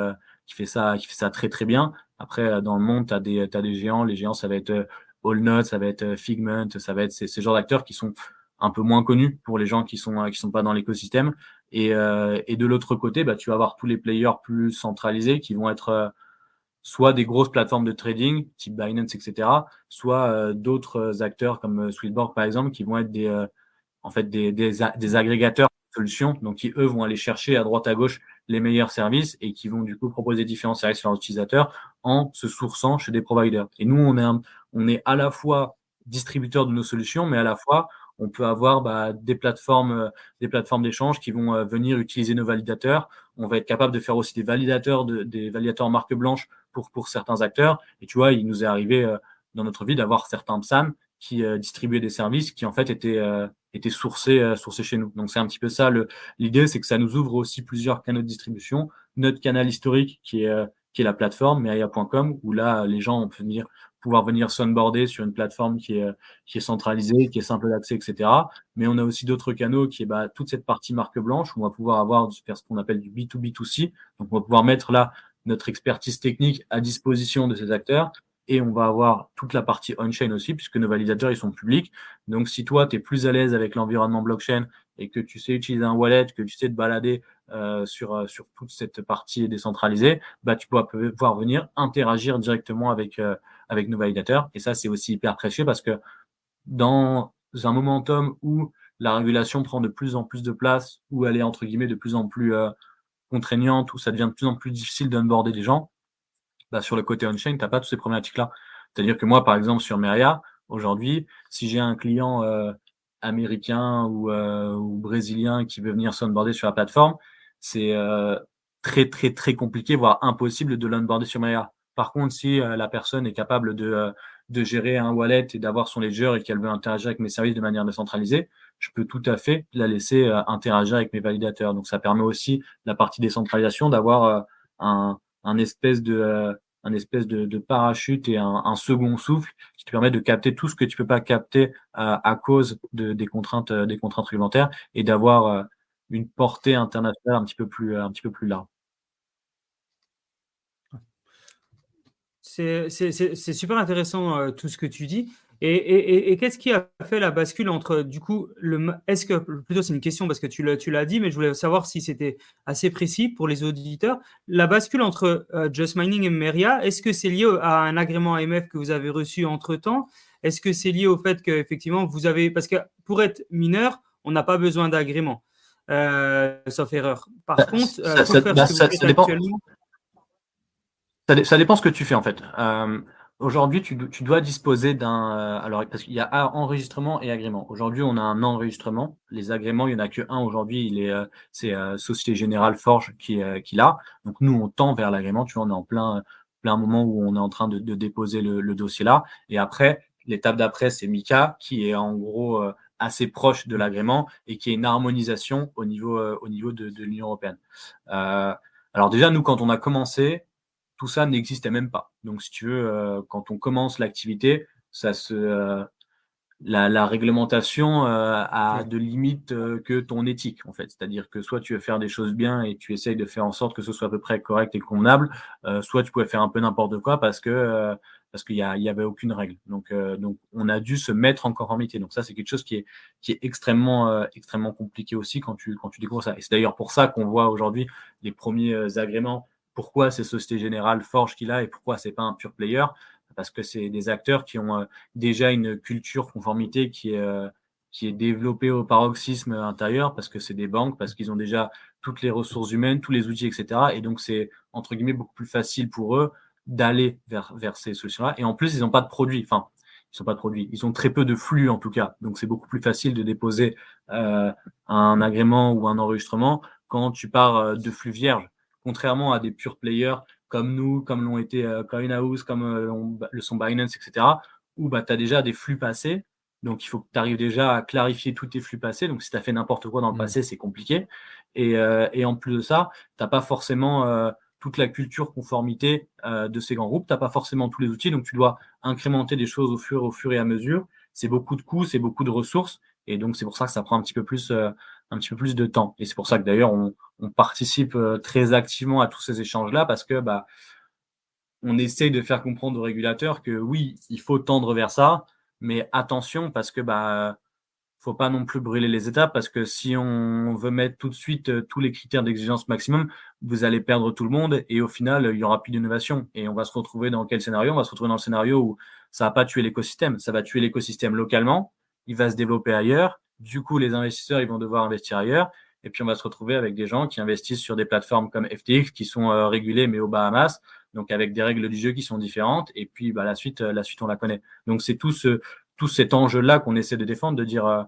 ça très très bien. Après, dans le monde, t'as des géants. Les géants, ça va être Allnut, ça va être Figment, ça va être ces genres d'acteurs qui sont un peu moins connus pour les gens qui sont pas dans l'écosystème. Et de l'autre côté, bah, tu vas avoir tous les players plus centralisés qui vont être soit des grosses plateformes de trading, type Binance, etc., soit d'autres acteurs comme Swedborg, par exemple, qui vont être en fait des agrégateurs de solutions, donc qui, eux, vont aller chercher à droite à gauche les meilleurs services et qui vont du coup proposer différents services à leurs utilisateurs en se sourçant chez des providers. Et nous, on est à la fois distributeur de nos solutions, mais à la fois, on peut avoir des plateformes d'échange qui vont venir utiliser nos validateurs. On va être capable de faire aussi des validateurs marque blanche pour certains acteurs. Et tu vois, il nous est arrivé dans notre vie d'avoir certains PSAN qui distribuaient des services qui en fait étaient sourcés chez nous. Donc c'est un petit peu ça. L'idée, c'est que ça nous ouvre aussi plusieurs canaux de distribution. Notre canal historique qui est la plateforme Meria.com, où là les gens vont pouvoir venir s'onboarder sur une plateforme qui est centralisée, qui est simple d'accès, etc. Mais on a aussi d'autres canaux qui est toute cette partie marque blanche où on va pouvoir faire ce qu'on appelle du B2B2C. Donc on va pouvoir mettre là notre expertise technique à disposition de ces acteurs. Et on va avoir toute la partie on-chain aussi, puisque nos validateurs, ils sont publics. Donc, si toi, tu es plus à l'aise avec l'environnement blockchain et que tu sais utiliser un wallet, que tu sais te balader sur toute cette partie décentralisée, tu vas pouvoir venir interagir directement avec nos validateurs. Et ça, c'est aussi hyper précieux parce que dans un momentum où la régulation prend de plus en plus de place, où elle est, entre guillemets, de plus en plus contraignante, où ça devient de plus en plus difficile d'onboarder des gens, sur le côté on-chain, tu n'as pas toutes ces problématiques-là. C'est-à-dire que moi, par exemple, sur Meria, aujourd'hui, si j'ai un client américain ou brésilien qui veut venir s'onboarder sur la plateforme, c'est très, très, très compliqué, voire impossible de l'onboarder sur Meria. Par contre, si la personne est capable de gérer un wallet et d'avoir son ledger et qu'elle veut interagir avec mes services de manière décentralisée, je peux tout à fait la laisser interagir avec mes validateurs. Donc, ça permet aussi la partie décentralisation d'avoir un espèce de parachute et un second souffle qui te permet de capter tout ce que tu peux pas capter à cause des contraintes réglementaires et d'avoir une portée internationale un petit peu plus large. C'est super intéressant tout ce que tu dis. Et qu'est-ce qui a fait la bascule entre, du coup, est-ce que, plutôt c'est une question parce que tu l'as dit, mais je voulais savoir si c'était assez précis pour les auditeurs. La bascule entre Just Mining et Meria, est-ce que c'est lié à un agrément AMF que vous avez reçu entre-temps? Est-ce que c'est lié au fait qu'effectivement, parce que pour être mineur, on n'a pas besoin d'agrément, sauf erreur. Par contre, pour faire ce que vous faites actuellement… Ça dépend ce que tu fais en fait. Aujourd'hui, tu dois disposer d'un… alors, parce qu'il y a enregistrement et agrément. Aujourd'hui, on a un enregistrement. Les agréments, il n'y en a qu'un aujourd'hui. C'est Société Générale Forge qui l'a. Donc, nous, on tend vers l'agrément. Tu vois, on est en plein moment où on est en train de déposer le dossier là. Et après, l'étape d'après, c'est Mika qui est en gros assez proche de l'agrément et qui est une harmonisation au niveau de l'Union européenne. Alors déjà, nous, quand on a commencé, tout ça n'existait même pas. Donc, si tu veux, quand on commence l'activité, la réglementation a de limites que ton éthique, en fait. C'est-à-dire que soit tu veux faire des choses bien et tu essayes de faire en sorte que ce soit à peu près correct et convenable, soit tu pouvais faire un peu n'importe quoi parce qu'il y avait aucune règle. Donc, on a dû se mettre en conformité. Donc, ça, c'est quelque chose qui est extrêmement compliqué aussi quand tu découvres ça. Et c'est d'ailleurs pour ça qu'on voit aujourd'hui les premiers agréments. Pourquoi c'est Société Générale Forge qu'il a et pourquoi c'est pas un pure player? Parce que c'est des acteurs qui ont déjà une culture conformité qui est développée au paroxysme intérieur, parce que c'est des banques, parce qu'ils ont déjà toutes les ressources humaines, tous les outils, etc. Et donc, c'est, entre guillemets, beaucoup plus facile pour eux d'aller vers ces solutions-là. Et en plus, ils n'ont pas de produits. Enfin, ils n'ont pas de produits. Ils ont très peu de flux, en tout cas. Donc, c'est beaucoup plus facile de déposer un agrément ou un enregistrement quand tu pars de flux vierges. Contrairement à des pure players comme nous, comme l'ont été CoinHouse, comme le sont Binance, etc., où tu as déjà des flux passés. Donc, il faut que tu arrives déjà à clarifier tous tes flux passés. Donc, si tu as fait n'importe quoi dans le passé, c'est compliqué. Et en plus de ça, tu n'as pas forcément toute la culture conformité de ces grands groupes. Tu n'as pas forcément tous les outils. Donc, tu dois incrémenter des choses au fur et à mesure. c'est beaucoup de coûts, c'est beaucoup de ressources. Et donc, c'est pour ça que ça prend un petit peu plus de temps. Et c'est pour ça que d'ailleurs, on participe très activement à tous ces échanges-là parce que on essaye de faire comprendre aux régulateurs que oui, il faut tendre vers ça, mais attention parce que faut pas non plus brûler les étapes parce que si on veut mettre tout de suite tous les critères d'exigence maximum, vous allez perdre tout le monde et au final, il y aura plus d'innovation. Et on va se retrouver dans quel scénario? On va se retrouver dans le scénario où ça va pas tuer l'écosystème, ça va tuer l'écosystème localement, il va se développer ailleurs. Du coup, les investisseurs, ils vont devoir investir ailleurs. Et puis, on va se retrouver avec des gens qui investissent sur des plateformes comme FTX qui sont régulées, mais aux Bahamas, donc avec des règles du jeu qui sont différentes. Et puis, la suite, on la connaît. Donc, c'est tout cet enjeu-là qu'on essaie de défendre, de dire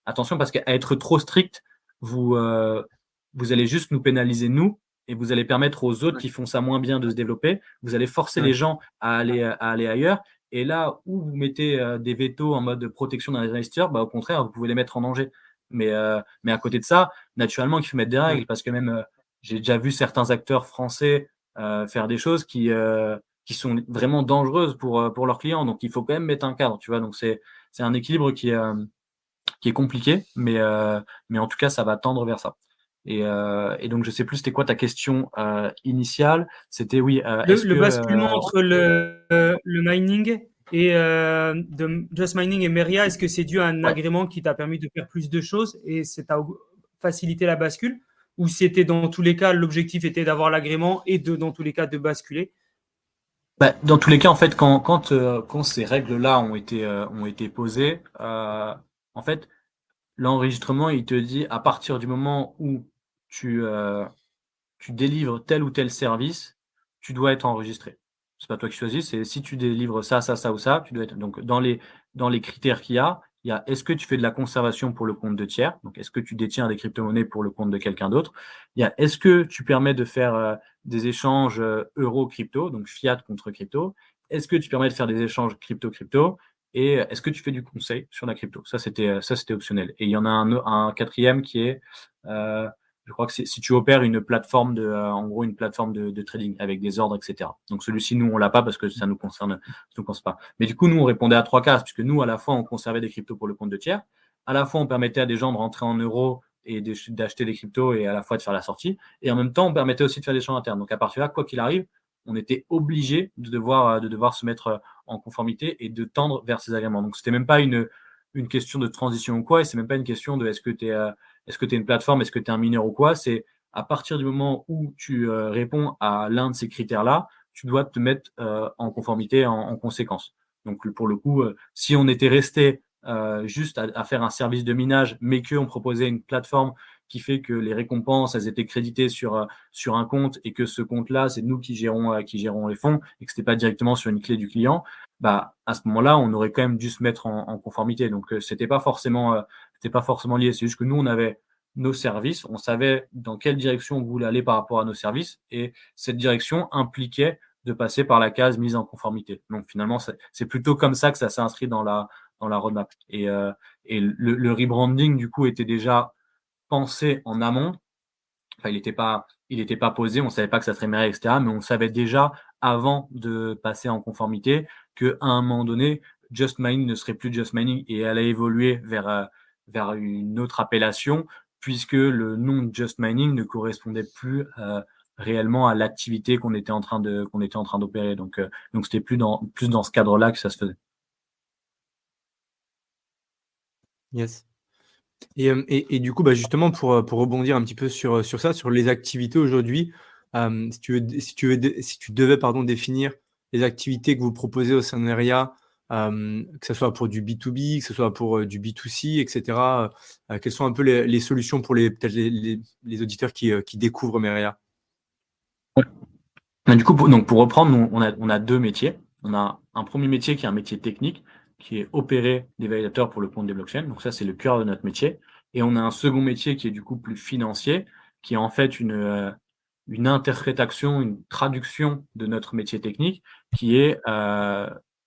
attention, parce qu'à être trop strict, vous allez juste nous pénaliser, nous, et vous allez permettre aux autres qui font ça moins bien de se développer. Vous allez forcer les gens à aller ailleurs. Et là où vous mettez des vétos en mode de protection d'un investisseur, au contraire, vous pouvez les mettre en danger. Mais à côté de ça, naturellement, il faut mettre des règles parce que même j'ai déjà vu certains acteurs français faire des choses qui sont vraiment dangereuses pour leurs clients. Donc, il faut quand même mettre un cadre, tu vois. Donc, c'est un équilibre qui est compliqué, mais en tout cas, ça va tendre vers ça. Et donc, je sais plus, c'était quoi ta question initiale? C'était oui. Le basculement entre le mining et de Just Mining et Meria, est-ce que c'est dû à un agrément qui t'a permis de faire plus de choses et ça t'a facilité la bascule? Ou c'était dans tous les cas, l'objectif était d'avoir l'agrément et dans tous les cas de basculer? Dans tous les cas, en fait, quand ces règles-là ont été posées, en fait, l'enregistrement, il te dit à partir du moment où tu délivres tel ou tel service, tu dois être enregistré. C'est pas toi qui choisis, c'est si tu délivres ça, ça, ça ou ça, tu dois être. Donc, dans les critères qu'il y a est-ce que tu fais de la conservation pour le compte de tiers? Donc, est-ce que tu détiens des crypto-monnaies pour le compte de quelqu'un d'autre? Il y a est-ce que tu permets de faire des échanges euro-crypto, donc fiat contre crypto? Est-ce que tu permets de faire des échanges crypto-crypto? Et est-ce que tu fais du conseil sur la crypto? Ça, c'était optionnel. Et il y en a un quatrième qui est je crois que c'est si tu opères une plateforme en gros une plateforme de trading avec des ordres, etc. Donc celui-ci, nous, on l'a pas parce que ça nous concerne pas. Mais du coup, nous, on répondait à 3 cases puisque nous, à la fois, on conservait des cryptos pour le compte de tiers, à la fois, on permettait à des gens de rentrer en euros et d'acheter des cryptos et à la fois de faire la sortie. Et en même temps, on permettait aussi de faire des échanges internes. Donc à partir de là, quoi qu'il arrive, on était obligé de devoir se mettre en conformité et de tendre vers ces agréments. Donc c'était même pas une question de transition ou quoi, et c'est même pas une question de est-ce que tu es une plateforme, est-ce que tu es un mineur ou quoi, c'est à partir du moment où tu réponds à l'un de ces critères-là, tu dois te mettre en conformité en conséquence. Donc pour le coup, si on était resté juste à faire un service de minage, mais qu'on proposait une plateforme qui fait que les récompenses, elles étaient créditées sur un compte et que ce compte-là, c'est nous qui gérons les fonds et que c'était pas directement sur une clé du client, à ce moment-là, on aurait quand même dû se mettre en conformité. Donc c'était pas forcément lié. C'est juste que nous, on avait nos services, on savait dans quelle direction on voulait aller par rapport à nos services et cette direction impliquait de passer par la case mise en conformité. Donc finalement, c'est plutôt comme ça que ça s'est inscrit dans la roadmap. Et le rebranding, du coup, était déjà pensé en amont. Enfin, il n'était pas posé, on savait pas que ça serait Meria, etc. Mais on savait déjà, avant de passer en conformité, qu'à un moment donné, Just Mining ne serait plus Just Mining et allait évoluer vers une autre appellation, puisque le nom de Just Mining ne correspondait plus réellement à l'activité qu'on était en train d'opérer. Donc c'était plus dans ce cadre-là que ça se faisait. Yes. Et du coup, justement, pour rebondir un petit peu sur ça, sur les activités aujourd'hui, si tu devais définir les activités que vous proposez au sein de Meria, que ce soit pour du B2B, que ce soit pour du B2C, etc., quelles sont un peu les solutions pour peut-être les auditeurs qui découvrent Meria? Du coup, pour reprendre, nous, on a 2 métiers. On a un premier métier qui est un métier technique, qui est opérer des validateurs pour le compte des blockchains. Donc ça, c'est le cœur de notre métier. Et on a un second métier qui est du coup plus financier, qui est en fait une interprétation, une traduction de notre métier technique, qui est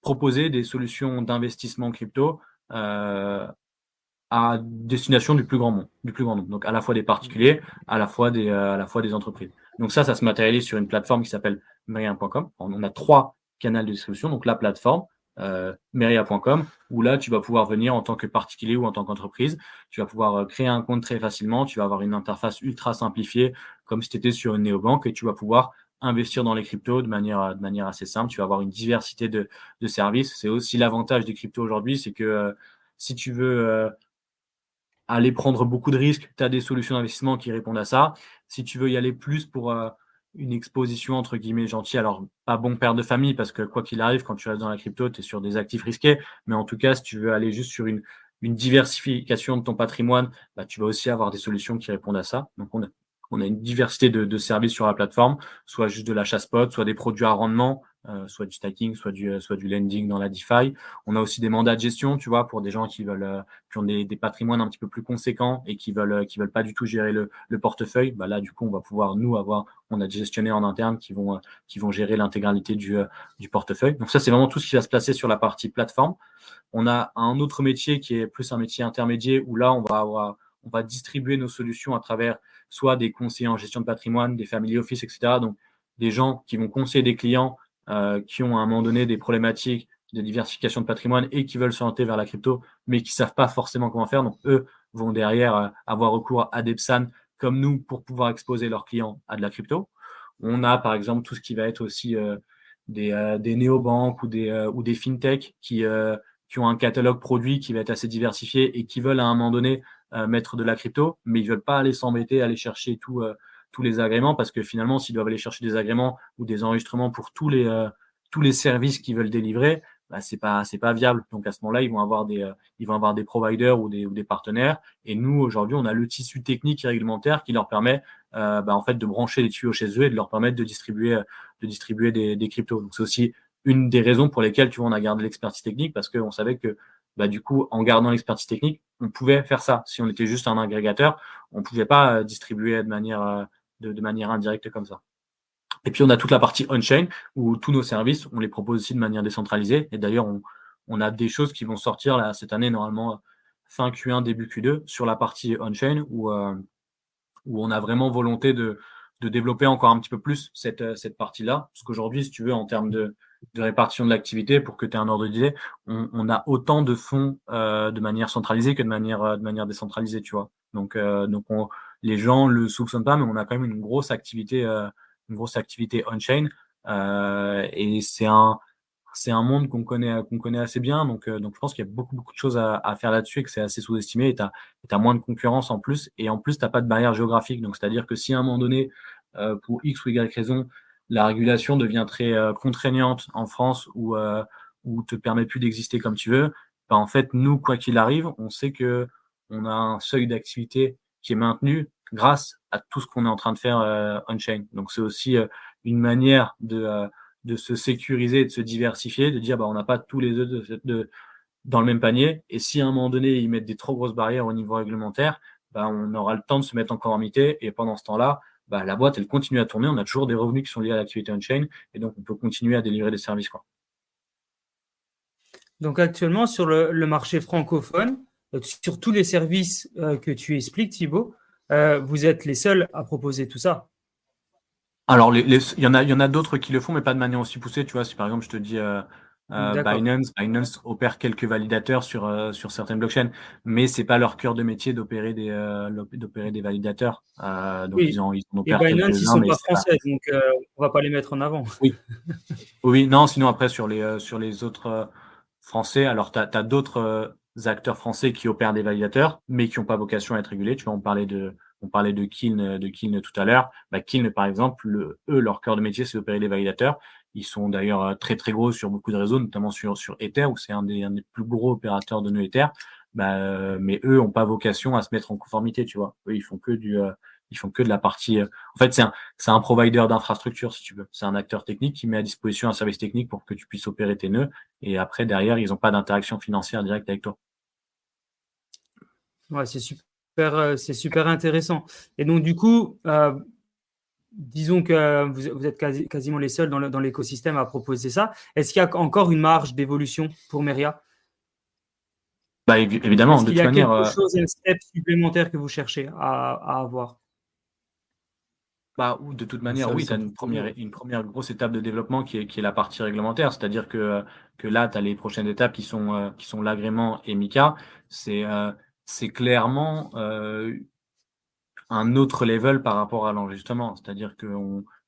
proposer des solutions d'investissement crypto à destination du plus grand nombre. Donc à la fois des particuliers, à la fois des entreprises. Donc ça se matérialise sur une plateforme qui s'appelle Meria.com. On a 3 canaux de distribution. Donc la plateforme, Meria.com, où là, tu vas pouvoir venir en tant que particulier ou en tant qu'entreprise. Tu vas pouvoir créer un compte très facilement. Tu vas avoir une interface ultra simplifiée, comme si tu étais sur une néobanque, et tu vas pouvoir investir dans les cryptos de manière assez simple. Tu vas avoir une diversité de services. C'est aussi l'avantage des cryptos aujourd'hui, c'est que si tu veux aller prendre beaucoup de risques, tu as des solutions d'investissement qui répondent à ça. Si tu veux y aller plus pour une exposition entre guillemets gentille, alors pas bon père de famille, parce que quoi qu'il arrive, quand tu restes dans la crypto, tu es sur des actifs risqués. Mais en tout cas, si tu veux aller juste sur une diversification de ton patrimoine, bah, tu vas aussi avoir des solutions qui répondent à ça. Donc on a une diversité de services sur la plateforme, soit juste de l'achat spot, soit des produits à rendement, soit du stacking, soit du lending dans la DeFi. On a aussi des mandats de gestion, tu vois, pour des gens qui ont des patrimoines un petit peu plus conséquents et qui veulent pas du tout gérer le portefeuille. Bah là, du coup, on va pouvoir on a des gestionnaires en interne qui vont gérer l'intégralité du portefeuille. Donc ça, c'est vraiment tout ce qui va se placer sur la partie plateforme. On a un autre métier qui est plus un métier intermédiaire, où là, on va distribuer nos solutions à travers soit des conseillers en gestion de patrimoine, des family office, etc. Donc, des gens qui vont conseiller des clients qui ont à un moment donné des problématiques de diversification de patrimoine et qui veulent s'orienter vers la crypto, mais qui savent pas forcément comment faire. Donc, eux vont derrière avoir recours à des PSAN comme nous pour pouvoir exposer leurs clients à de la crypto. On a, par exemple, tout ce qui va être aussi des néobanques ou des fintech qui ont un catalogue produit qui va être assez diversifié et qui veulent à un moment donné mettre de la crypto, mais ils veulent pas aller s'embêter, aller chercher tous les agréments, parce que finalement, s'ils doivent aller chercher des agréments ou des enregistrements pour tous les services qu'ils veulent délivrer, bah, c'est pas viable. Donc à ce moment-là, ils vont avoir des providers ou des partenaires. Et nous, aujourd'hui, on a le tissu technique et réglementaire qui leur permet en fait de brancher les tuyaux chez eux et de leur permettre de distribuer des cryptos. Donc c'est aussi une des raisons pour lesquelles, tu vois, on a gardé l'expertise technique, parce qu'on savait que bah, du coup, en gardant l'expertise technique, on pouvait faire ça. Si on était juste un agrégateur, on pouvait pas distribuer de manière indirecte comme ça. Et puis, on a toute la partie on-chain, où tous nos services, on les propose aussi de manière décentralisée. Et d'ailleurs, on a des choses qui vont sortir là cette année, normalement fin Q1, début Q2, sur la partie on-chain, où on a vraiment volonté de développer encore un petit peu plus cette partie-là. Parce qu'aujourd'hui, si tu veux, en termes de répartition de l'activité, pour que tu aies un ordre d'idée, on a autant de fonds de manière centralisée que de manière décentralisée, tu vois. Donc les gens le soupçonnent pas, mais on a quand même une grosse activité on-chain. Et c'est un monde qu'on connaît assez bien. Donc je pense qu'il y a beaucoup de choses à faire là-dessus et que c'est assez sous-estimé. Et tu as moins de concurrence en plus. Et en plus, tu n'as pas de barrière géographique. Donc, c'est-à-dire que si à un moment donné, pour X ou Y raison, la régulation devient très contraignante en France, ou te permet plus d'exister comme tu veux, bah, en fait, nous, quoi qu'il arrive, on sait que on a un seuil d'activité qui est maintenu grâce à tout ce qu'on est en train de faire on-chain. Donc, c'est aussi une manière de se sécuriser, de se diversifier, de dire bah, on n'a pas tous les œufs dans le même panier. Et si à un moment donné, ils mettent des trop grosses barrières au niveau réglementaire, bah, on aura le temps de se mettre en conformité. Et pendant ce temps-là, bah, la boîte, elle continue à tourner. On a toujours des revenus qui sont liés à l'activité on-chain. Et donc, on peut continuer à délivrer des services, quoi. Donc actuellement, sur le marché francophone, sur tous les services que tu expliques, Thibaut, vous êtes les seuls à proposer tout ça. Alors, il y en a d'autres qui le font, mais pas de manière aussi poussée. Tu vois, si par exemple, je te dis D'accord. Binance opère quelques validateurs sur certaines blockchains, mais c'est pas leur cœur de métier d'opérer des validateurs. Donc, Oui. ils en Et opèrent Binance, ils quelques-uns, sont mais pas c'est pas. français, donc on va pas les mettre en avant. Oui, oui, non, sinon après sur les autres français, alors tu as d'autres acteurs français qui opèrent des validateurs, mais qui n'ont pas vocation à être régulés. Tu vois, on parlait de Kin tout à l'heure. Bah, Kin, par exemple, eux, leur cœur de métier, c'est d'opérer des validateurs. Ils sont d'ailleurs très très gros sur beaucoup de réseaux, notamment sur Ether, où c'est un des plus gros opérateurs de nœuds Ether. Bah, mais eux n'ont pas vocation à se mettre en conformité, tu vois. Eux, ils font que de la partie. En fait, c'est un provider d'infrastructure, si tu veux. C'est un acteur technique qui met à disposition un service technique pour que tu puisses opérer tes nœuds. Et après, derrière, ils n'ont pas d'interaction financière directe avec toi. Ouais, c'est super intéressant. Et donc, du coup, disons que vous êtes quasiment les seuls dans l'écosystème à proposer ça. Est-ce qu'il y a encore une marge d'évolution pour Meria? Bah, évidemment, Est-ce de qu'il y toute a manière, quelque chose, un step supplémentaire que vous cherchez à avoir? Ou de toute Un manière, oui, service tu as un peu plus lourd. une première grosse étape de développement qui est la partie réglementaire. C'est-à-dire que là, tu as les prochaines étapes qui sont l'agrément et MiCA. C'est clairement un autre level par rapport à l'enregistrement. C'est-à-dire que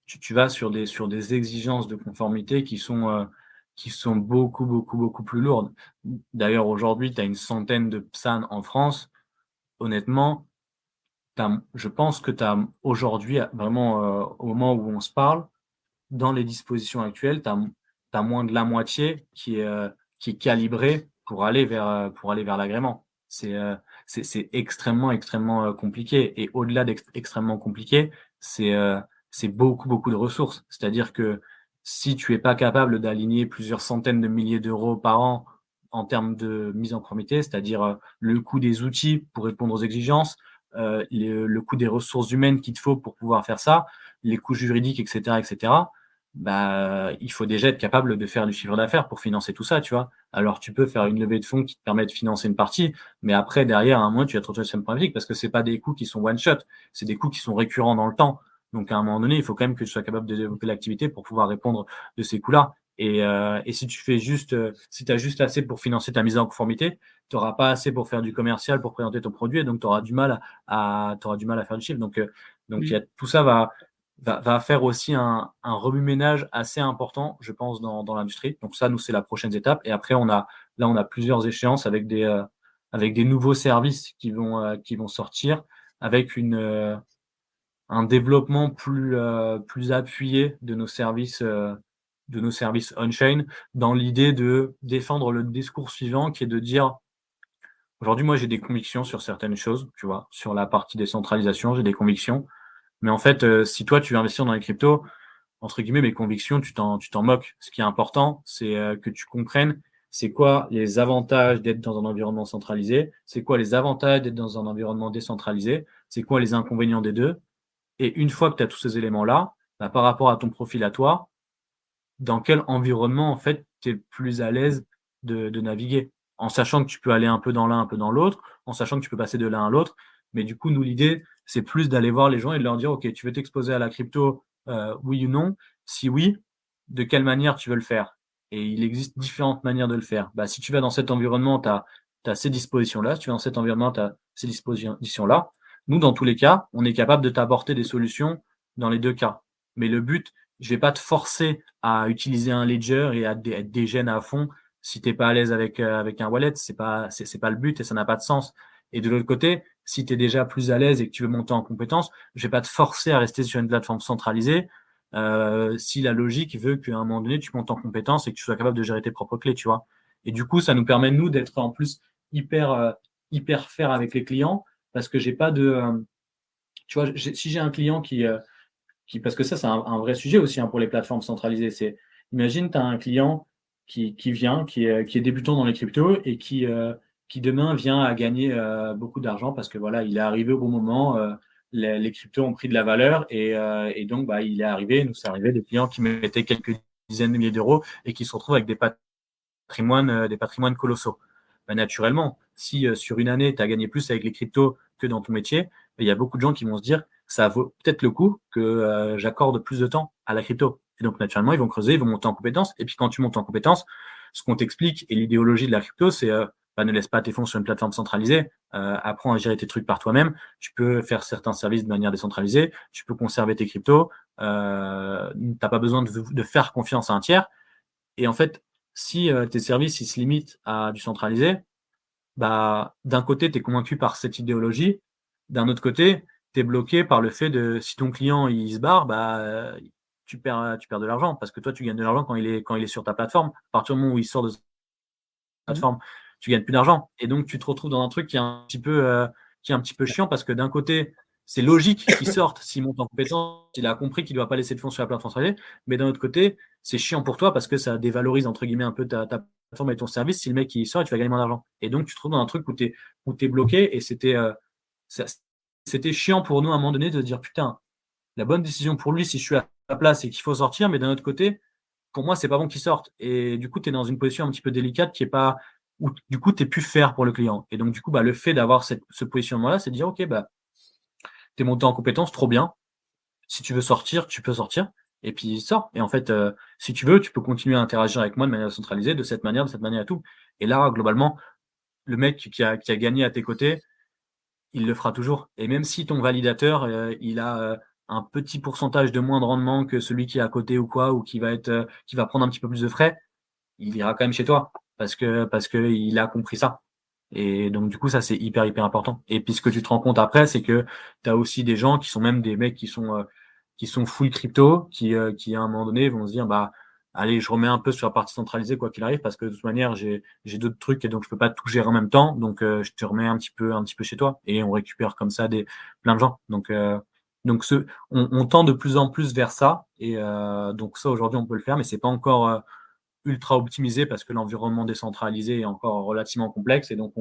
tu vas sur des exigences de conformité qui sont beaucoup, beaucoup, beaucoup plus lourdes. D'ailleurs, aujourd'hui, tu as une centaine de PSAN en France. Honnêtement, je pense que tu as aujourd'hui, vraiment, au moment où on se parle, dans les dispositions actuelles, tu as moins de la moitié qui est calibrée pour aller vers l'agrément. C'est extrêmement, extrêmement, compliqué et au-delà extrêmement compliqué, c'est beaucoup, beaucoup de ressources. C'est-à-dire que si tu es pas capable d'aligner plusieurs centaines de milliers d'euros par an en termes de mise en conformité, c'est-à-dire, le coût des outils pour répondre aux exigences, le coût des ressources humaines qu'il te faut pour pouvoir faire ça, les coûts juridiques et cetera et cetera, il faut déjà être capable de faire du chiffre d'affaires pour financer tout ça, tu vois? Alors tu peux faire une levée de fonds qui te permet de financer une partie, mais après derrière, à un moment, tu vas te retrouver sur une problématique parce que c'est pas des coûts qui sont one shot, c'est des coûts qui sont récurrents dans le temps. Donc à un moment donné, il faut quand même que tu sois capable de développer l'activité pour pouvoir répondre de ces coûts-là. Et si tu fais juste, si tu as juste assez pour financer ta mise en conformité, tu auras pas assez pour faire du commercial, pour présenter ton produit et donc tu auras du mal à faire du chiffre. Donc il y a tout ça va faire aussi un remue-ménage assez important, je pense, dans l'industrie. Donc ça, nous, c'est la prochaine étape. Et après, on a plusieurs échéances avec des nouveaux services qui vont sortir, avec un développement plus appuyé de nos services on-chain, dans l'idée de défendre le discours suivant, qui est de dire, aujourd'hui, moi, j'ai des convictions sur certaines choses, tu vois, sur la partie décentralisation, j'ai des convictions. Mais en fait, si toi, tu veux investir dans les cryptos, entre guillemets, mes convictions, tu t'en moques. Ce qui est important, c'est que tu comprennes c'est quoi les avantages d'être dans un environnement centralisé, c'est quoi les avantages d'être dans un environnement décentralisé, c'est quoi les inconvénients des deux. Et une fois que tu as tous ces éléments-là, par rapport à ton profil à toi, dans quel environnement, en fait, tu es le plus à l'aise de naviguer. En sachant que tu peux aller un peu dans l'un, un peu dans l'autre, en sachant que tu peux passer de l'un à l'autre. Mais du coup, nous, l'idée, c'est plus d'aller voir les gens et de leur dire, OK, tu veux t'exposer à la crypto, oui ou non? Si oui, de quelle manière tu veux le faire? Et il existe différentes manières de le faire. Si tu vas dans cet environnement, tu as ces dispositions-là. Si tu vas dans cet environnement, tu as ces dispositions-là. Nous, dans tous les cas, on est capable de t'apporter des solutions dans les deux cas. Mais le but, je vais pas te forcer à utiliser un ledger et à être dégène à fond si tu es pas à l'aise avec un wallet. C'est pas le but et ça n'a pas de sens. Et de l'autre côté, si tu es déjà plus à l'aise et que tu veux monter en compétence, je vais pas te forcer à rester sur une plateforme centralisée, si la logique veut qu'à un moment donné, tu montes en compétence et que tu sois capable de gérer tes propres clés, tu vois? Et du coup, ça nous permet, nous, d'être en plus hyper fair avec les clients parce que j'ai pas de, tu vois, si j'ai un client parce que ça, c'est un vrai sujet aussi, hein, pour les plateformes centralisées. Imagine, tu as un client qui vient, qui est débutant dans les cryptos et qui demain vient à gagner beaucoup d'argent parce que voilà, il est arrivé au bon moment, les cryptos ont pris de la valeur et donc il est arrivé, nous c'est arrivé des clients qui mettaient quelques dizaines de milliers d'euros et qui se retrouvent avec des patrimoines colossaux. Naturellement, si sur une année, tu as gagné plus avec les cryptos que dans ton métier, il y a beaucoup de gens qui vont se dire ça vaut peut-être le coup que j'accorde plus de temps à la crypto. Et donc, naturellement, ils vont creuser, ils vont monter en compétences. Et puis, quand tu montes en compétences, ce qu'on t'explique et l'idéologie de la crypto, c'est ne laisse pas tes fonds sur une plateforme centralisée. Apprends à gérer tes trucs par toi-même. Tu peux faire certains services de manière décentralisée. Tu peux conserver tes cryptos. Tu n'as pas besoin de faire confiance à un tiers. Et en fait, si tes services ils se limitent à du centralisé, d'un côté, tu es convaincu par cette idéologie, d'un autre côté, tu es bloqué par le fait de si ton client il se barre, tu perds de l'argent parce que toi, tu gagnes de l'argent quand il est sur ta plateforme. À partir du moment où il sort de cette plateforme, tu gagnes plus d'argent. Et donc, tu te retrouves dans un truc qui est un petit peu chiant parce que d'un côté, c'est logique qu'il sorte s'il monte en compétence, il a compris qu'il ne doit pas laisser de fonds sur la plateforme centralisée, mais d'un autre côté, c'est chiant pour toi parce que ça dévalorise entre guillemets un peu ta plateforme et ton service si le mec il sort et tu vas gagner moins d'argent. Et donc, tu te retrouves dans un truc où tu es bloqué et c'était chiant pour nous à un moment donné de dire putain, la bonne décision pour lui si je suis à la place et qu'il faut sortir, mais d'un autre côté, pour moi, c'est pas bon qu'il sorte. Et du coup, tu es dans une position un petit peu délicate qui est pas où du coup, tu es plus fair pour le client. Et donc, du coup, le fait d'avoir ce positionnement-là, c'est de dire OK, tu es monté en compétence, trop bien. si tu veux sortir, tu peux sortir et puis sors. Et en fait, si tu veux, tu peux continuer à interagir avec moi de manière centralisée, de cette manière et tout. Et là, globalement, le mec qui a gagné à tes côtés, il le fera toujours. Et même si ton validateur, il a, un petit pourcentage de moins de rendement que celui qui est à côté ou quoi, ou qui va prendre un petit peu plus de frais, il ira quand même chez toi parce que il a compris ça. Et donc du coup, ça, c'est hyper, hyper important. Et puis ce que tu te rends compte après, c'est que tu as aussi des gens qui sont même des mecs qui sont full crypto, qui à un moment donné vont se dire, bah, allez, je remets un peu sur la partie centralisée quoi qu'il arrive, parce que de toute manière, j'ai d'autres trucs et donc je peux pas tout gérer en même temps. Donc je te remets un petit peu chez toi et on récupère comme ça plein de gens. Donc on tend de plus en plus vers ça et donc ça aujourd'hui on peut le faire, mais c'est pas encore ultra optimisé parce que l'environnement décentralisé est encore relativement complexe et donc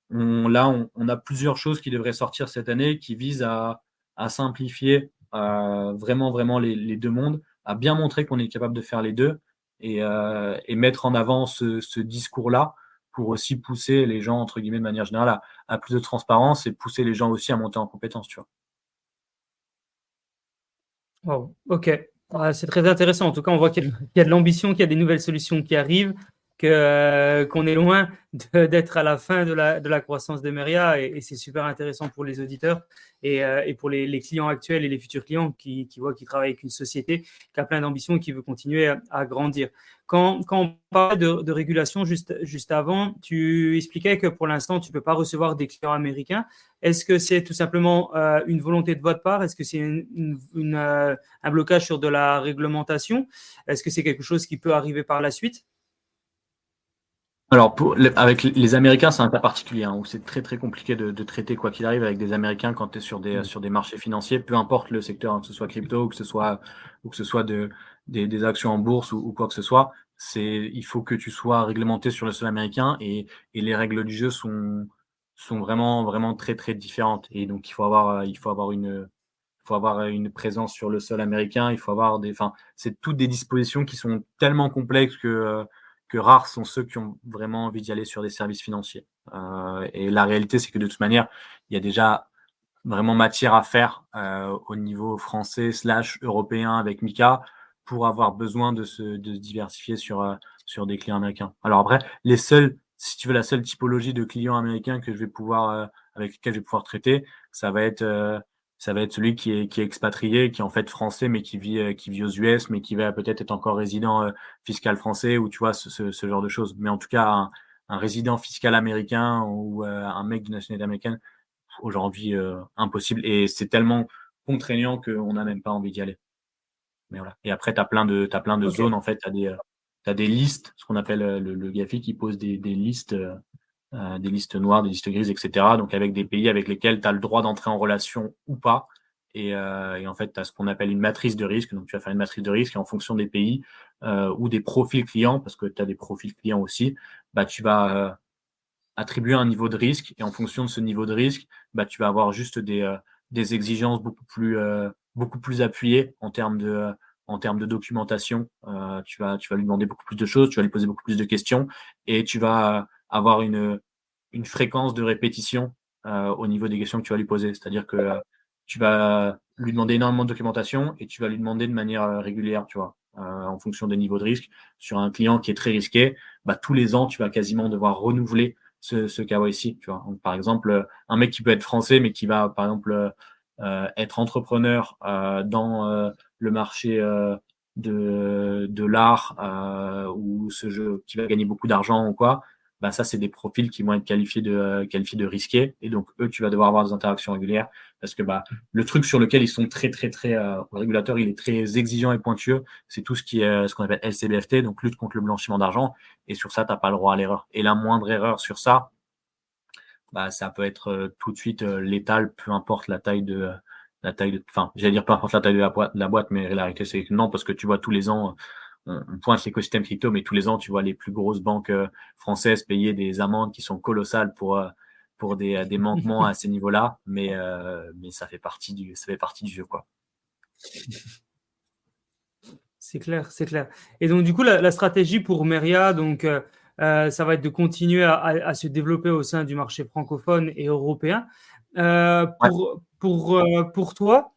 on a plusieurs choses qui devraient sortir cette année qui visent à simplifier vraiment, vraiment les deux mondes, à bien montrer qu'on est capable de faire les deux et mettre en avant ce discours-là pour aussi pousser les gens, entre guillemets, de manière générale, à plus de transparence et pousser les gens aussi à monter en compétences, tu vois. Wow, ok. C'est très intéressant. En tout cas, on voit qu'il y a de l'ambition, qu'il y a des nouvelles solutions qui arrivent, qu'on est loin d'être à la fin de la croissance de Meria et c'est super intéressant pour les auditeurs et pour les clients actuels et les futurs clients qui voient qu'ils travaillent avec une société qui a plein d'ambition et qui veut continuer à grandir. Quand on parle de régulation juste avant, tu expliquais que pour l'instant, tu ne peux pas recevoir des clients américains. Est-ce que c'est tout simplement une volonté de votre part? Est-ce que c'est un blocage sur de la réglementation? Est-ce que c'est quelque chose qui peut arriver par la suite? Alors, avec les Américains, c'est un cas particulier, hein, où c'est très très compliqué de traiter quoi qu'il arrive avec des Américains quand tu es sur des marchés financiers, peu importe le secteur, hein, que ce soit crypto ou que ce soit des actions en bourse ou quoi que ce soit. Il faut que tu sois réglementé sur le sol américain et les règles du jeu sont vraiment, vraiment très très différentes. Et donc, il faut avoir une présence sur le sol américain, il faut avoir enfin, c'est toutes des dispositions qui sont tellement complexes que rares sont ceux qui ont vraiment envie d'y aller sur des services financiers. Et la réalité, c'est que de toute manière, il y a déjà vraiment matière à faire au niveau français / européen avec Mika pour avoir besoin de se diversifier sur des clients américains. Alors après, si tu veux, la seule typologie de clients américains que je vais pouvoir, avec lesquels je vais pouvoir traiter, ça va être celui qui est expatrié, qui est en fait français, mais qui vit aux US, mais qui va peut-être être encore résident fiscal français ou tu vois, ce genre de choses. Mais en tout cas, un résident fiscal américain ou un mec de nationalité américaine, aujourd'hui, impossible. Et c'est tellement contraignant qu'on n'a même pas envie d'y aller. Mais voilà. Et après, tu as plein de Ok. zones, en fait. Tu as des listes, ce qu'on appelle le GAFI, qui pose des listes noires, des listes grises, etc. Donc avec des pays avec lesquels tu as le droit d'entrer en relation ou pas. Et en fait, tu as ce qu'on appelle une matrice de risque. Donc tu vas faire une matrice de risque et en fonction des pays ou des profils clients, parce que tu as des profils clients aussi, bah, tu vas attribuer un niveau de risque. Et en fonction de ce niveau de risque, bah, tu vas avoir juste des exigences beaucoup plus appuyées en termes de documentation. Tu vas lui demander beaucoup plus de choses, tu vas lui poser beaucoup plus de questions et tu vas avoir une fréquence de répétition au niveau des questions que tu vas lui poser. C'est-à-dire que tu vas lui demander énormément de documentation et tu vas lui demander de manière régulière, tu vois, en fonction des niveaux de risque. Sur un client qui est très risqué, bah, tous les ans, tu vas quasiment devoir renouveler ce KYC, tu vois. Donc, par exemple, un mec qui peut être français, mais qui va, par exemple, être entrepreneur dans le marché de l'art ou ce jeu qui va gagner beaucoup d'argent ou quoi, bah ça, c'est des profils qui vont être qualifiés de risqués. Et donc, eux, tu vas devoir avoir des interactions régulières parce que bah, le truc sur lequel ils sont très, très, très, le régulateur, il est très exigeant et pointueux. C'est tout ce qui est ce qu'on appelle LCBFT, donc lutte contre le blanchiment d'argent. Et sur ça, tu n'as pas le droit à l'erreur. Et la moindre erreur sur ça, bah, ça peut être tout de suite létal, peu importe enfin, j'allais dire peu importe la taille de la boîte, mais la réalité, c'est que non, parce que tu vois, tous les ans, on pointe l'écosystème crypto, mais tous les ans, tu vois les plus grosses banques françaises payer des amendes qui sont colossales pour des manquements à ces niveaux-là, mais ça fait partie du jeu, quoi. C'est clair, c'est clair. Et donc, du coup, la stratégie pour Meria, donc, ça va être de continuer à se développer au sein du marché francophone et européen. Ouais. Pour toi,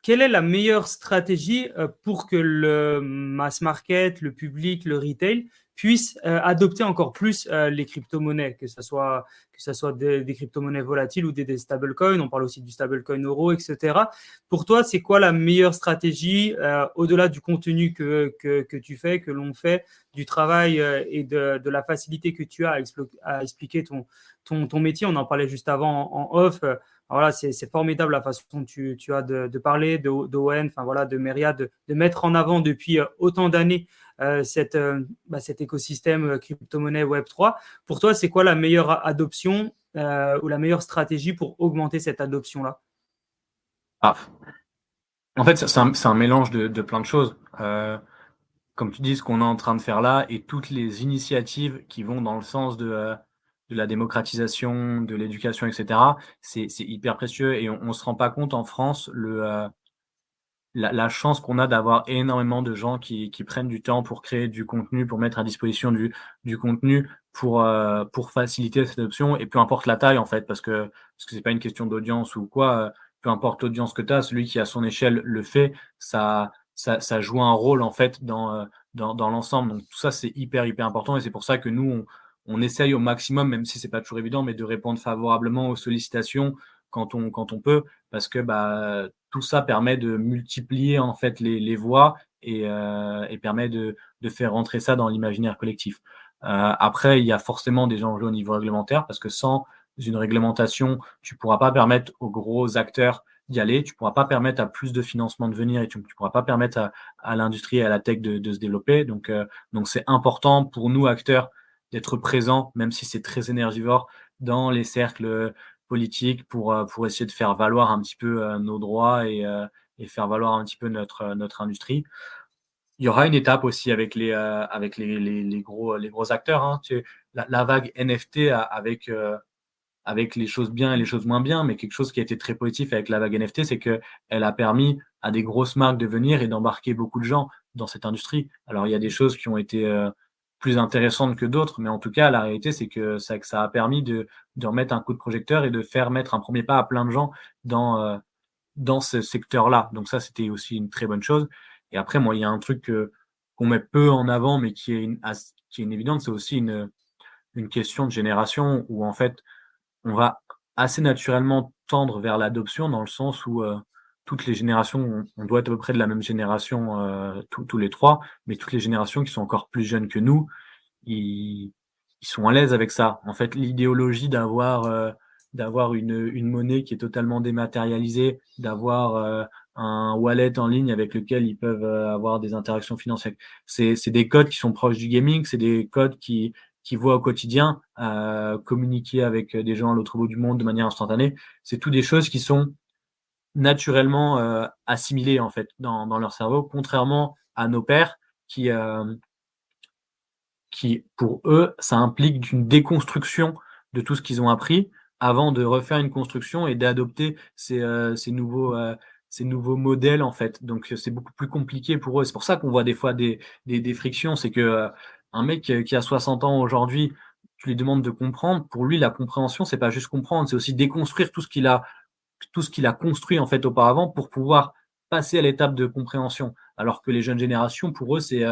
quelle est la meilleure stratégie pour que le mass market, le public, le retail puisse adopter encore plus les crypto-monnaies, que ce soit des crypto-monnaies volatiles ou des stablecoins, on parle aussi du stablecoin euro, etc. Pour toi, c'est quoi la meilleure stratégie au-delà du contenu que tu fais, que l'on fait, du travail et de la facilité que tu as à expliquer ton métier? On en parlait juste avant en off. Voilà, c'est formidable la façon dont tu as de parler d'Owen, enfin voilà, de Meria, de mettre en avant depuis autant d'années cet écosystème crypto-monnaie Web3. Pour toi, c'est quoi la meilleure adoption ou la meilleure stratégie pour augmenter cette adoption-là? Ah, en fait, c'est un mélange de plein de choses. Comme tu dis, ce qu'on est en train de faire là et toutes les initiatives qui vont dans le sens de la démocratisation, de l'éducation, etc., c'est hyper précieux et on se rend pas compte en France la chance qu'on a d'avoir énormément de gens qui prennent du temps pour créer du contenu, pour mettre à disposition du contenu pour faciliter cette adoption et peu importe la taille en fait, parce que c'est pas une question d'audience ou quoi, peu importe l'audience que tu as, celui qui à son échelle le fait, ça joue un rôle en fait dans l'ensemble. Donc tout ça, c'est hyper important et c'est pour ça que nous, on essaye au maximum, même si c'est pas toujours évident, mais de répondre favorablement aux sollicitations quand on peut, parce que tout ça permet de multiplier en fait les voix et permet de faire rentrer ça dans l'imaginaire collectif. Après, il y a forcément des enjeux au niveau réglementaire, parce que sans une réglementation, tu pourras pas permettre aux gros acteurs d'y aller, tu pourras pas permettre à plus de financement de venir et tu pourras pas permettre à l'industrie et à la tech de se développer. Donc c'est important pour nous, acteurs, d'être présents, même si c'est très énergivore, dans les cercles politiques pour essayer de faire valoir un petit peu nos droits et faire valoir un petit peu notre industrie. Il y aura une étape aussi avec les gros acteurs, hein. La vague NFT avec les choses bien et les choses moins bien, mais quelque chose qui a été très positif avec la vague NFT, c'est qu'elle a permis à des grosses marques de venir et d'embarquer beaucoup de gens dans cette industrie. Alors, il y a des choses qui ont été plus intéressantes que d'autres, mais en tout cas, la réalité, c'est que ça a permis de remettre un coup de projecteur et de faire mettre un premier pas à plein de gens dans ce secteur-là. Donc ça, c'était aussi une très bonne chose. Et après, moi, il y a un truc qu'on met peu en avant, mais qui est une évidence, c'est aussi une question de génération où, en fait, on va assez naturellement tendre vers l'adoption dans le sens où toutes les générations, on doit être à peu près de la même génération tous les trois, mais toutes les générations qui sont encore plus jeunes que nous, ils sont à l'aise avec ça. En fait, l'idéologie d'avoir une monnaie qui est totalement dématérialisée, d'avoir un wallet en ligne avec lequel ils peuvent avoir des interactions financières. C'est des codes qui sont proches du gaming, c'est des codes qui voient au quotidien communiquer avec des gens à l'autre bout du monde de manière instantanée. C'est tout des choses qui sont naturellement assimilées en fait dans leur cerveau, contrairement à nos pères qui, pour eux, ça implique une déconstruction de tout ce qu'ils ont appris avant de refaire une construction et d'adopter ces nouveaux modèles, en fait. Donc, c'est beaucoup plus compliqué pour eux. C'est pour ça qu'on voit des fois des frictions. C'est que un mec qui a 60 ans aujourd'hui, tu lui demandes de comprendre. Pour lui, la compréhension, c'est pas juste comprendre, c'est aussi déconstruire tout ce qu'il a construit en fait auparavant pour pouvoir passer à l'étape de compréhension. Alors que les jeunes générations, pour eux, c'est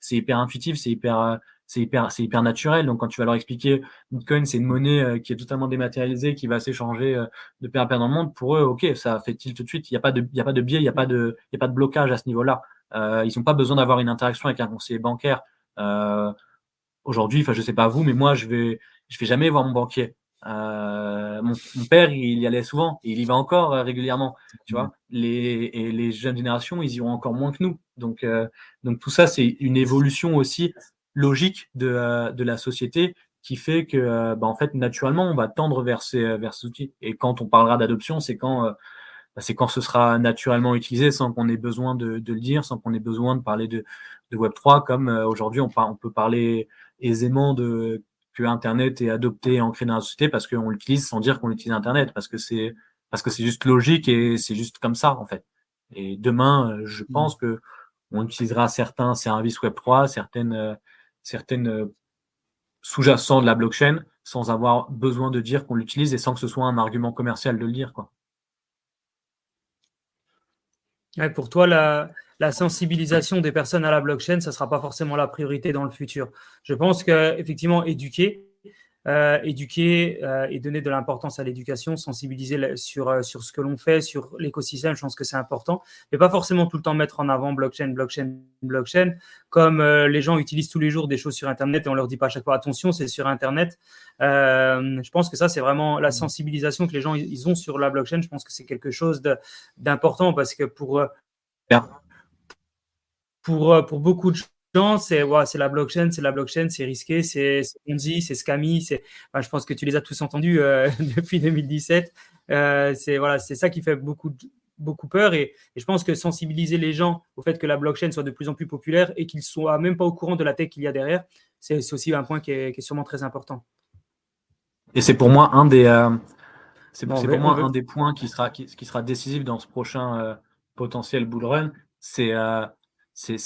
hyper intuitif, c'est hyper naturel. Donc, quand tu vas leur expliquer Bitcoin, c'est une monnaie qui est totalement dématérialisée, qui va s'échanger de pair à pair dans le monde, pour eux, ok, ça fait tilt tout de suite. Il n'y a pas de biais, il n'y a pas de blocage à ce niveau-là. Ils n'ont pas besoin d'avoir une interaction avec un conseiller bancaire. Aujourd'hui, enfin, je sais pas vous, mais moi, je vais jamais voir mon banquier. Mon père, il y allait souvent, et il y va encore régulièrement, tu vois. Les jeunes générations, ils iront encore moins que nous. Donc tout ça, c'est une évolution aussi logique de la société qui fait que, en fait, naturellement, on va tendre vers ces outils. Et quand on parlera d'adoption, c'est quand ce sera naturellement utilisé, sans qu'on ait besoin de le dire, sans qu'on ait besoin de parler de Web3, comme aujourd'hui, on peut parler aisément que Internet est adopté et ancré dans la société parce qu'on l'utilise sans dire qu'on utilise Internet, parce que c'est juste logique et c'est juste comme ça, en fait. Et demain, je pense que on utilisera certains services Web3, certaines sous-jacents de la blockchain, sans avoir besoin de dire qu'on l'utilise et sans que ce soit un argument commercial de le dire, quoi. Ouais, pour toi, la sensibilisation des personnes à la blockchain, ça ne sera pas forcément la priorité dans le futur. Je pense qu'effectivement, éduquer et donner de l'importance à l'éducation, sensibiliser sur ce que l'on fait, sur l'écosystème, je pense que c'est important. Mais pas forcément tout le temps mettre en avant blockchain. Comme les gens utilisent tous les jours des choses sur Internet et on leur dit pas à chaque fois attention, c'est sur Internet. Je pense que ça, c'est vraiment la sensibilisation que les gens ils ont sur la blockchain. Je pense que c'est quelque chose d'important parce que pour beaucoup de gens, c'est la blockchain, c'est risqué, c'est Ponzi, c'est scammy. Je pense que tu les as tous entendus depuis 2017. C'est ça qui fait beaucoup peur. Et je pense que sensibiliser les gens au fait que la blockchain soit de plus en plus populaire et qu'ils ne soient même pas au courant de la tech qu'il y a derrière, c'est aussi un point qui est sûrement très important. Et c'est pour moi un des, Bon, des points qui sera décisif dans ce prochain potentiel bull run, c'est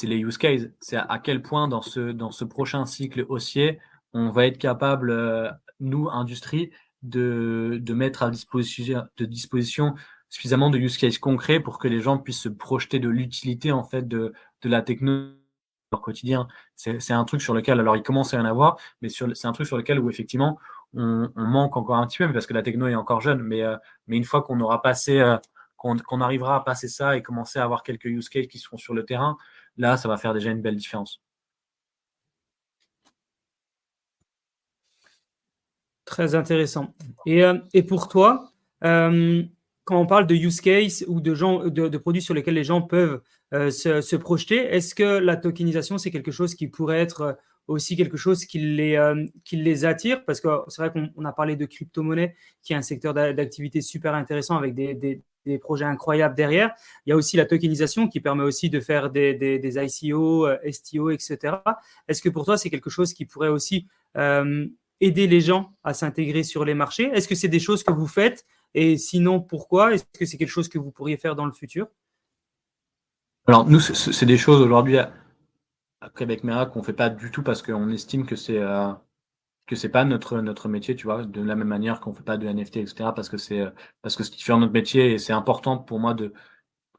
les use cases. C'est à quel point dans ce prochain cycle haussier, on va être capable, nous, industrie, de mettre à disposition suffisamment de use cases concrets pour que les gens puissent se projeter de l'utilité en fait de la technologie dans leur quotidien. C'est un truc sur lequel, alors il commence à y en avoir, mais c'est un truc sur lequel où effectivement on manque encore un petit peu, parce que la techno est encore jeune, mais une fois qu'on aura passé, qu'on arrivera à passer ça et commencer à avoir quelques use cases qui seront sur le terrain, là, ça va faire déjà une belle différence. Très intéressant. Et pour toi, quand on parle de use case ou de produits sur lesquels les gens peuvent se projeter, est-ce que la tokenisation, c'est quelque chose qui pourrait être aussi quelque chose qui les attire? Parce que c'est vrai qu'on a parlé de crypto-monnaie, qui est un secteur d'activité super intéressant avec des projets incroyables derrière. Il y a aussi la tokenisation qui permet aussi de faire des ICO, STO, etc. Est-ce que pour toi, c'est quelque chose qui pourrait aussi aider les gens à s'intégrer sur les marchés? Est-ce que c'est des choses que vous faites? Et sinon, pourquoi? Est-ce que c'est quelque chose que vous pourriez faire dans le futur? Alors, nous, c'est des choses aujourd'hui à Québec Mera qu'on ne fait pas du tout parce qu'on estime que c'est pas notre métier, tu vois, de la même manière qu'on ne fait pas de NFT, etc. Parce que ce qui fait notre métier et c'est important pour moi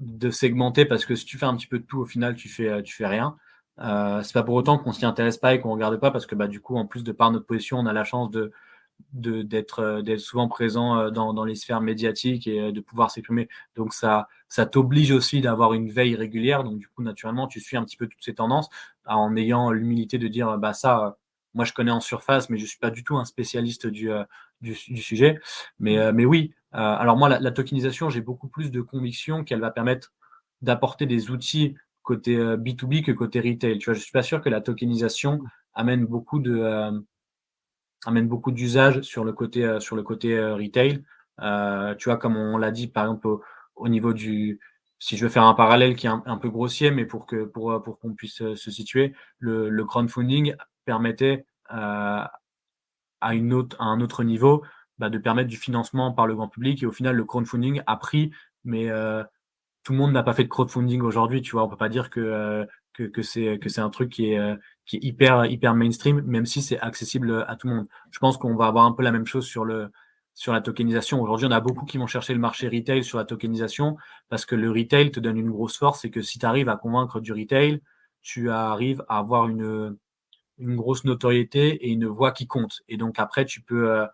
de segmenter parce que si tu fais un petit peu de tout, au final, tu fais rien. C'est pas pour autant qu'on s'y intéresse pas et qu'on regarde pas parce que du coup, en plus de par notre position, on a la chance d'être souvent présent dans les sphères médiatiques et de pouvoir s'exprimer. Donc ça t'oblige aussi d'avoir une veille régulière. Donc du coup, naturellement, tu suis un petit peu toutes ces tendances en ayant l'humilité de dire ça, moi je connais en surface, mais je suis pas du tout un spécialiste du sujet. Mais oui, alors moi la tokenisation, j'ai beaucoup plus de conviction qu'elle va permettre d'apporter des outils côté B2B que côté retail. Tu vois, je suis pas sûr que la tokenisation amène beaucoup d'usages sur le côté retail. Tu vois, comme on l'a dit, par exemple, au niveau si je veux faire un parallèle qui est un peu grossier, mais pour qu'on puisse se situer, le crowdfunding permettait à un autre niveau de permettre du financement par le grand public. Et au final, le crowdfunding a pris, mais tout le monde n'a pas fait de crowdfunding aujourd'hui, tu vois. On peut pas dire que c'est un truc qui est hyper mainstream, même si c'est accessible à tout le monde. Je pense qu'on va avoir un peu la même chose sur la tokenisation. Aujourd'hui, on a beaucoup qui vont chercher le marché retail sur la tokenisation parce que le retail te donne une grosse force, c'est que si tu arrives à convaincre du retail, tu arrives à avoir une grosse notoriété et une voix qui compte. Et donc après, tu peux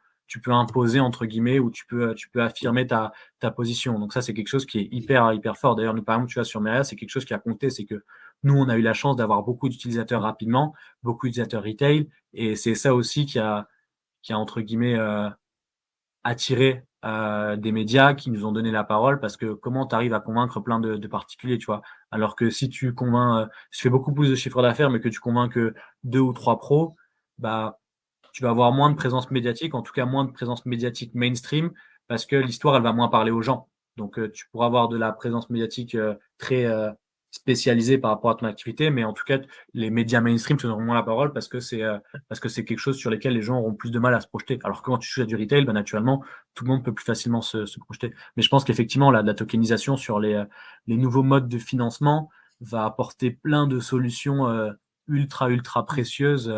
imposer entre guillemets ou tu peux affirmer ta position. Donc ça, c'est quelque chose qui est hyper fort. D'ailleurs, nous, par exemple, tu vois, sur Meria, c'est quelque chose qui a compté, c'est que nous, on a eu la chance d'avoir beaucoup d'utilisateurs rapidement, beaucoup d'utilisateurs retail, et c'est ça aussi qui a entre guillemets attiré des médias qui nous ont donné la parole, parce que comment tu arrives à convaincre plein de particuliers, tu vois, alors que si tu convaincs, si tu fais beaucoup plus de chiffre d'affaires, mais que tu convaincs que 2 ou 3 pros, tu vas avoir moins de présence médiatique, en tout cas moins de présence médiatique mainstream, parce que l'histoire, elle va moins parler aux gens. Donc, tu pourras avoir de la présence médiatique très spécialisée par rapport à ton activité, mais en tout cas, les médias mainstream te donneront moins la parole parce que c'est quelque chose sur lequel les gens auront plus de mal à se projeter. Alors que quand tu touches à du retail, naturellement, tout le monde peut plus facilement se projeter. Mais je pense qu'effectivement, la tokenisation sur les nouveaux modes de financement va apporter plein de solutions ultra précieuses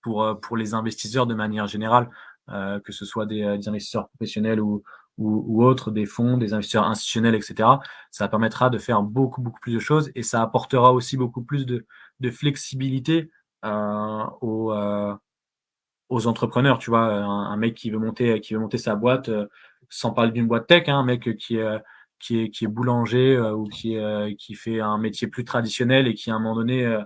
pour les investisseurs de manière générale, que ce soit des investisseurs professionnels ou ou autres, des fonds, des investisseurs institutionnels, etc. Ça permettra de faire beaucoup, beaucoup plus de choses et ça apportera aussi beaucoup plus de flexibilité aux entrepreneurs. Tu vois, un mec qui veut monter sa boîte, sans parler d'une boîte tech, hein, un mec qui est boulanger ou qui fait un métier plus traditionnel et qui, à un moment donné,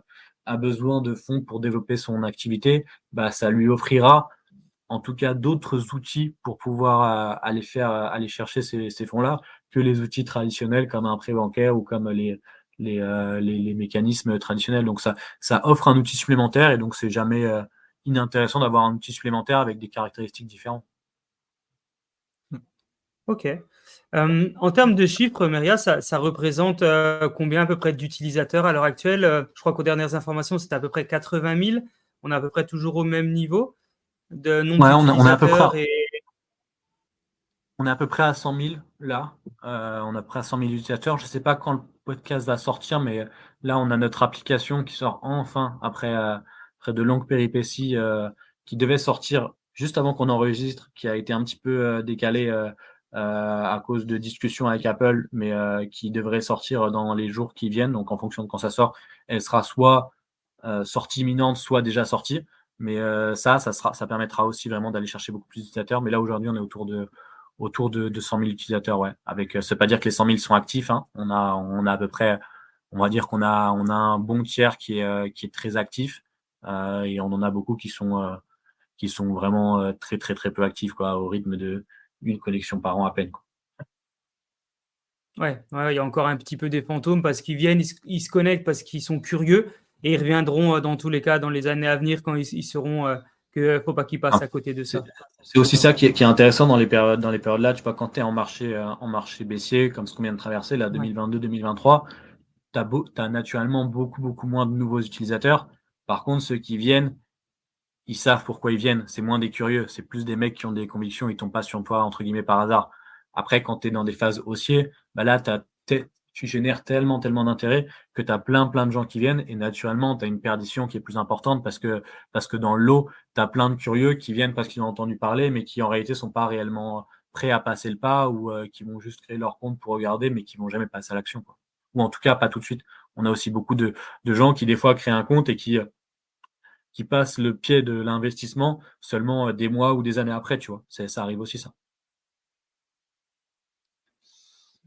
a besoin de fonds pour développer son activité, bah, ça lui offrira en tout cas d'autres outils pour pouvoir aller chercher ces fonds-là que les outils traditionnels comme un prêt bancaire ou comme les mécanismes traditionnels. Donc ça offre un outil supplémentaire et donc c'est jamais inintéressant d'avoir un outil supplémentaire avec des caractéristiques différentes. Ok. En termes de chiffres, Meria, ça représente combien à peu près d'utilisateurs à l'heure actuelle? Je crois qu'aux dernières informations, c'était à peu près 80 000. On est à peu près toujours au même niveau de nombre Ouais, on est à peu près d'utilisateurs. on est à peu près à 100 000 là. On est à peu près à 100 000 utilisateurs. Je ne sais pas quand le podcast va sortir, mais là, on a notre application qui sort enfin après de longues péripéties qui devait sortir juste avant qu'on enregistre, qui a été un petit peu décalée à cause de discussions avec Apple, mais qui devrait sortir dans les jours qui viennent. Donc, en fonction de quand ça sort, elle sera soit sortie imminente, soit déjà sortie. Mais ça permettra aussi vraiment d'aller chercher beaucoup plus d'utilisateurs. Mais là, aujourd'hui, on est autour de 100 000 utilisateurs, ouais. Avec, ça veut pas dire que les 100 000 sont actifs, hein. On a à peu près, on va dire qu'on a un bon tiers qui est très actif, et on en a beaucoup qui sont vraiment très, très, très peu actifs, quoi, au rythme de une connexion par an à peine, quoi. Ouais, il y a encore un petit peu des fantômes parce qu'ils viennent, ils se connectent parce qu'ils sont curieux et ils reviendront dans tous les cas dans les années à venir quand ils sauront qu'il ne faut pas qu'ils passent à côté de ça. C'est aussi ça qui est intéressant dans les périodes là. Tu vois, quand tu es en marché baissier, comme ce qu'on vient de traverser, là, 2022-2023, tu as naturellement beaucoup, beaucoup moins de nouveaux utilisateurs. Par contre, ceux qui viennent, ils savent pourquoi ils viennent. C'est moins des curieux. C'est plus des mecs qui ont des convictions. Ils tombent pas sur toi, entre guillemets, par hasard. Après, quand tu es dans des phases haussiers, bah là, tu génères tellement, tellement d'intérêt que tu as plein, plein de gens qui viennent. Et naturellement, tu as une perdition qui est plus importante parce que dans le lot, tu as plein de curieux qui viennent parce qu'ils ont entendu parler, mais qui en réalité sont pas réellement prêts à passer le pas ou qui vont juste créer leur compte pour regarder, mais qui vont jamais passer à l'action, quoi. Ou en tout cas, pas tout de suite. On a aussi beaucoup de gens qui, des fois, créent un compte et qui passent le pied de l'investissement seulement des mois ou des années après, tu vois. Ça arrive aussi, ça.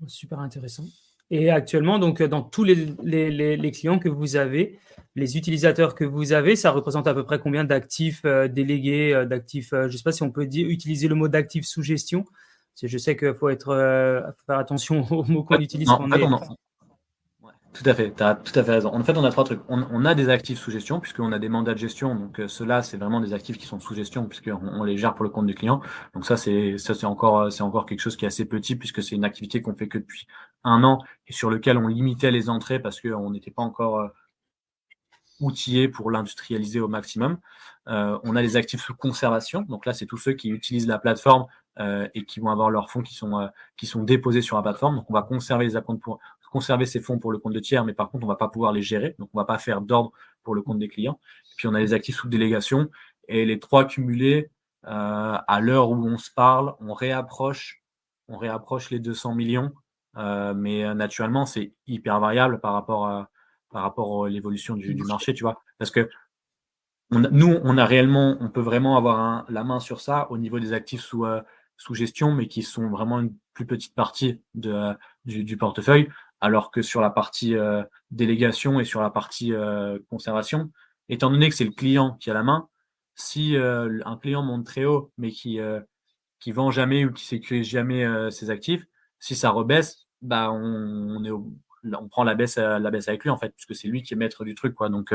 Super intéressant. Et actuellement, donc, dans tous les clients que vous avez, les utilisateurs que vous avez, ça représente à peu près combien d'actifs délégués, d'actifs, je ne sais pas si on peut utiliser le mot d'actifs sous gestion. Parce que je sais qu'il faut faire attention aux mots qu'on utilise Non, quand en on fait, est. Ouais, tout à fait, tu as tout à fait raison. En fait, on a trois trucs. On a des actifs sous gestion, puisqu'on a des mandats de gestion. Donc, ceux-là, c'est vraiment des actifs qui sont sous gestion, puisqu'on les gère pour le compte du client. Donc, c'est encore quelque chose qui est assez petit, puisque c'est une activité qu'on fait que depuis 1 an et sur lequel on limitait les entrées parce qu'on n'était pas encore outillé pour l'industrialiser au maximum. On a les actifs sous conservation. Donc là, c'est tous ceux qui utilisent la plateforme et qui vont avoir leurs fonds qui sont déposés sur la plateforme. Donc, on va conserver les acomptes pour conserver ces fonds pour le compte de tiers, mais par contre, on ne va pas pouvoir les gérer. Donc, on ne va pas faire d'ordre pour le compte des clients. Et puis, on a les actifs sous délégation. Et les trois cumulés, à l'heure où on se parle, on réapproche les 200 millions. Mais naturellement, c'est hyper variable par rapport à l'évolution du marché, tu vois. Parce que on peut vraiment avoir la main sur ça au niveau des actifs sous gestion, mais qui sont vraiment une plus petite partie du portefeuille, alors que sur la partie délégation et sur la partie conservation, étant donné que c'est le client qui a la main, si un client monte très haut, mais qui vend jamais ou qui sécurise jamais ses actifs, si ça rebaisse, bah on prend la baisse avec lui, en fait, puisque c'est lui qui est maître du truc, quoi. Donc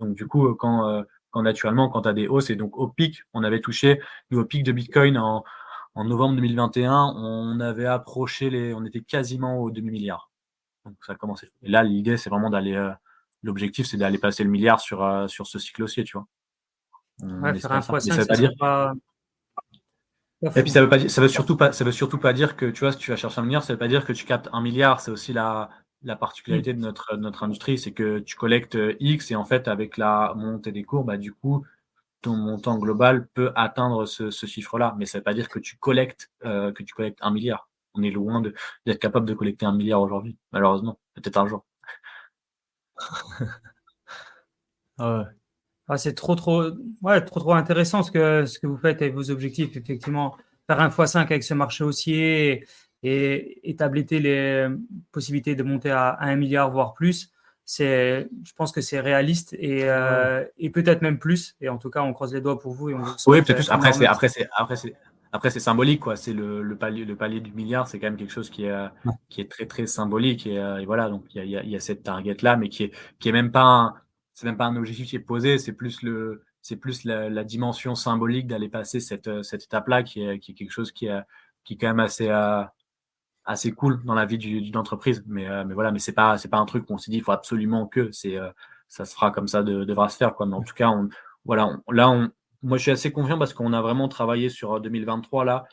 du coup, quand naturellement, quand tu as des hausses, et donc au pic, on avait touché, nous, au pic de Bitcoin en novembre 2021, on avait on était quasiment au demi-milliard. Donc ça a commencé. Et là, l'idée, c'est vraiment l'objectif, c'est d'aller passer le milliard sur ce cycle haussier, tu vois. Ouais, faire un ça. Mais x5, ça veut ça pas dire. sera pas Et puis fou. ça veut surtout pas dire que, tu vois, si tu vas chercher 1 milliard, ça veut pas dire que tu captes 1 milliard. C'est aussi la particularité de notre industrie, c'est que tu collectes X et en fait, avec la montée des cours, bah, du coup, ton montant global peut atteindre ce chiffre-là. Mais ça ne veut pas dire que tu collectes 1 milliard. On est loin d'être capable de collecter 1 milliard aujourd'hui, malheureusement. Peut-être un jour. C'est trop intéressant ce que vous faites et vos objectifs. Effectivement, faire un x5 avec ce marché haussier et établir les possibilités de monter à 1 milliard, voire plus, je pense que c'est réaliste et peut-être même plus. Et en tout cas, on croise les doigts pour vous et on vous Oui, souhaite peut-être plus. énormément. Après, c'est symbolique, quoi. C'est le palier du milliard, c'est quand même quelque chose qui est très, très symbolique. Et voilà, donc il y a cette target-là, mais qui est même pas c'est même pas un objectif qui est posé, c'est plus la dimension symbolique d'aller passer cette étape-là qui est quelque chose qui est quand même assez cool dans la vie d'une entreprise. Mais voilà, mais c'est pas un truc où on s'est dit, il faut absolument que ça se fera comme ça, devra se faire, quoi. Mais en tout cas, moi, je suis assez confiant parce qu'on a vraiment travaillé sur 2023 là,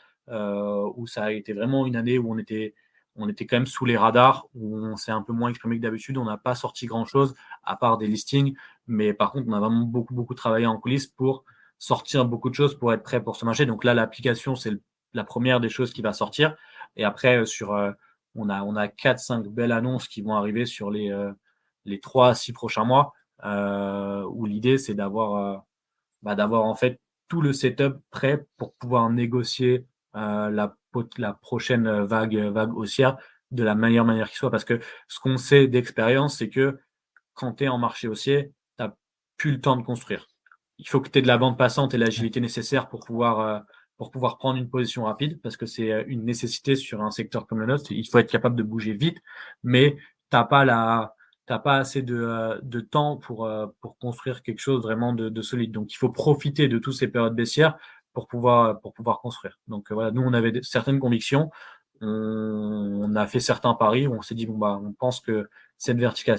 où ça a été vraiment une année où on était quand même sous les radars, où on s'est un peu moins exprimé que d'habitude. On n'a pas sorti grand-chose à part des listings, mais par contre, on a vraiment beaucoup, beaucoup travaillé en coulisses pour sortir beaucoup de choses pour être prêt pour ce marché. Donc là, l'application, c'est la première des choses qui va sortir. Et après, on a 4-5 belles annonces qui vont arriver sur les 3 à 6 prochains mois, où l'idée, c'est d'avoir en fait tout le setup prêt pour pouvoir négocier la prochaine vague haussière de la meilleure manière qui soit. Parce que ce qu'on sait d'expérience, c'est que quand tu es en marché haussier, tu n'as plus le temps de construire. Il faut que tu aies de la bande passante et l'agilité nécessaire pour pouvoir prendre une position rapide, parce que c'est une nécessité sur un secteur comme le nôtre. Il faut être capable de bouger vite, mais t'as pas assez de temps pour construire quelque chose vraiment de solide. Donc, il faut profiter de toutes ces périodes baissières pour pouvoir construire. Donc, voilà, nous, on avait certaines convictions. On a fait certains paris où on s'est dit, on pense que cette verticale,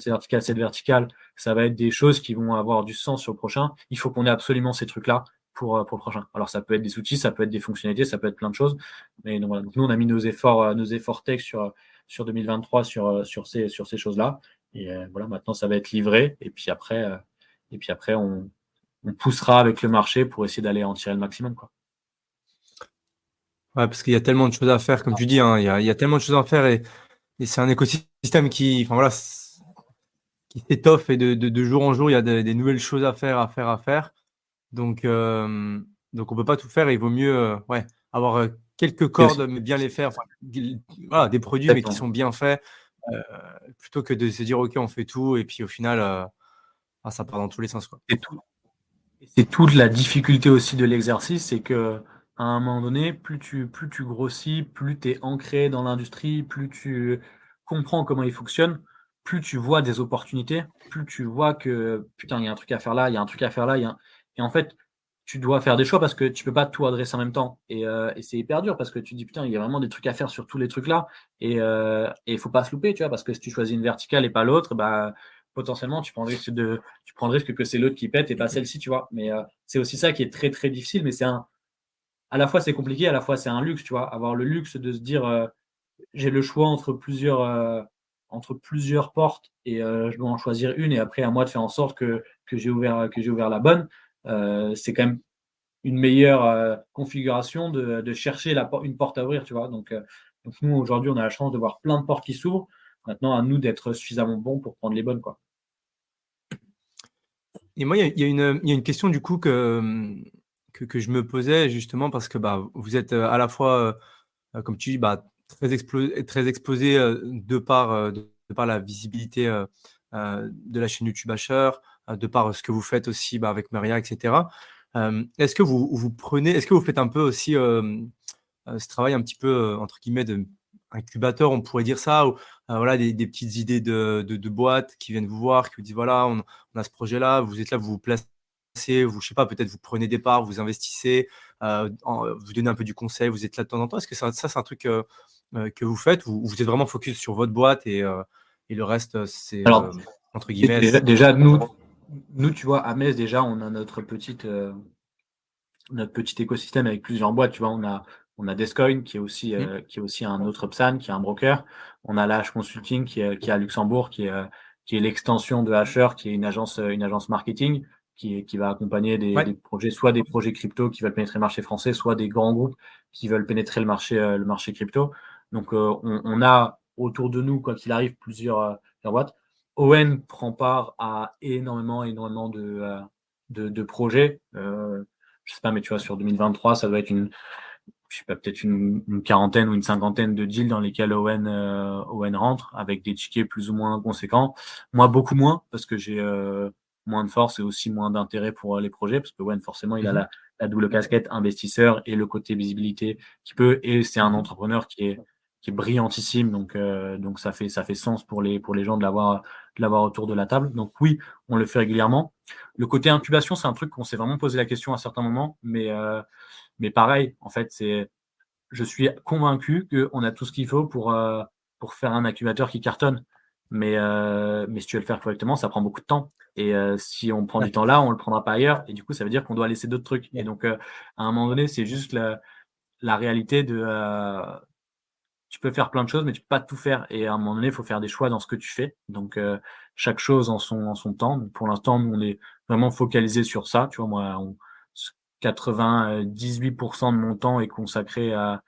ça va être des choses qui vont avoir du sens sur le prochain. Il faut qu'on ait absolument ces trucs-là pour le prochain. Alors, ça peut être des outils, ça peut être des fonctionnalités, ça peut être plein de choses. Mais donc, voilà. Donc, nous, on a mis nos efforts tech sur 2023 sur ces choses-là. Et voilà, maintenant, ça va être livré. Et puis après, on poussera avec le marché pour essayer d'aller en tirer le maximum, quoi. Ouais, parce qu'il y a tellement de choses à faire, comme tu dis, hein, il y a tellement de choses à faire et c'est un écosystème qui s'étoffe et de jour en jour, il y a des nouvelles choses à faire. Donc on peut pas tout faire et il vaut mieux avoir quelques cordes, mais bien les faire. Voilà, des produits, mais qui sont bien faits, plutôt que de se dire, OK, on fait tout et puis au final, ça part dans tous les sens, quoi. C'est toute la difficulté aussi de l'exercice, c'est que à un moment donné, plus tu grossis, plus tu es ancré dans l'industrie, plus tu comprends comment il fonctionne, plus tu vois des opportunités, plus tu vois que putain, il y a un truc à faire là, il y a un truc à faire là, et en fait, tu dois faire des choix parce que tu peux pas tout adresser en même temps. Et c'est hyper dur parce que tu dis putain, il y a vraiment des trucs à faire sur tous les trucs là, et il faut pas se louper, tu vois, parce que si tu choisis une verticale et pas l'autre, potentiellement tu prends le risque que c'est l'autre qui pète et pas celle-ci, tu vois. Mais c'est aussi ça qui est très très difficile, mais à la fois c'est compliqué, à la fois c'est un luxe, tu vois. Avoir le luxe de se dire j'ai le choix entre plusieurs portes et je dois en choisir une, et après à moi de faire en sorte que j'ai ouvert la bonne. C'est quand même une meilleure configuration de chercher une porte à ouvrir, tu vois. Donc nous aujourd'hui on a la chance de voir plein de portes qui s'ouvrent. Maintenant à nous d'être suffisamment bons pour prendre les bonnes, quoi. Et moi, il y a une question du coup que je me posais justement parce que vous êtes à la fois, comme tu dis, très exposé de par la visibilité de la chaîne YouTube Asher, de par ce que vous faites aussi avec Maria, etc. Est-ce que est-ce que vous faites un peu aussi ce travail un petit peu entre guillemets de incubateur, on pourrait dire ça, ou voilà, des petites idées de boîtes qui viennent vous voir, qui vous disent voilà, on a ce projet-là, vous êtes là, vous vous placez, je sais pas, peut-être vous prenez des parts, vous investissez, vous donnez un peu du conseil, vous êtes là de temps en temps. Est-ce que ça c'est un truc que vous faites, ou vous êtes vraiment focus sur votre boîte et le reste, c'est Alors, entre guillemets déjà nous, tu vois, à Metz, déjà, on a notre petit écosystème avec plusieurs boîtes, tu vois. On a Descoin, qui est aussi un autre PSAN, qui est un broker. On a l'H Consulting, qui est à Luxembourg, qui est l'extension de Asher, qui est une agence marketing. qui va accompagner Ouais. des projets, soit des projets crypto qui veulent pénétrer le marché français, soit des grands groupes qui veulent pénétrer le marché crypto. Donc, on a autour de nous, quoi qu'il arrive, plusieurs boîtes. Owen prend part à énormément de projets. Je sais pas, mais tu vois, sur 2023, ça doit être je sais pas, peut-être une quarantaine ou une cinquantaine de deals dans lesquels Owen rentre, avec des tickets plus ou moins conséquents. Moi, beaucoup moins, parce que j'ai moins de force et aussi moins d'intérêt pour les projets, parce que Owen, forcément, il a la double casquette investisseur et le côté visibilité et c'est un entrepreneur qui est brillantissime, donc ça fait sens pour les gens de l'avoir autour de la table. Donc oui, on le fait régulièrement. Le côté incubation, c'est un truc qu'on s'est vraiment posé la question à certains moments, mais pareil, en fait, je suis convaincu qu'on a tout ce qu'il faut pour faire un incubateur qui cartonne. Mais si tu veux le faire correctement, ça prend beaucoup de temps. Et si on prend du temps là, on le prendra pas ailleurs. Et du coup, ça veut dire qu'on doit laisser d'autres trucs. Et donc, à un moment donné, c'est juste la réalité tu peux faire plein de choses, mais tu peux pas tout faire. Et à un moment donné, il faut faire des choix dans ce que tu fais. Donc, chaque chose en son temps. Pour l'instant, nous, on est vraiment focalisé sur ça. Tu vois, moi, 98% de mon temps est consacré à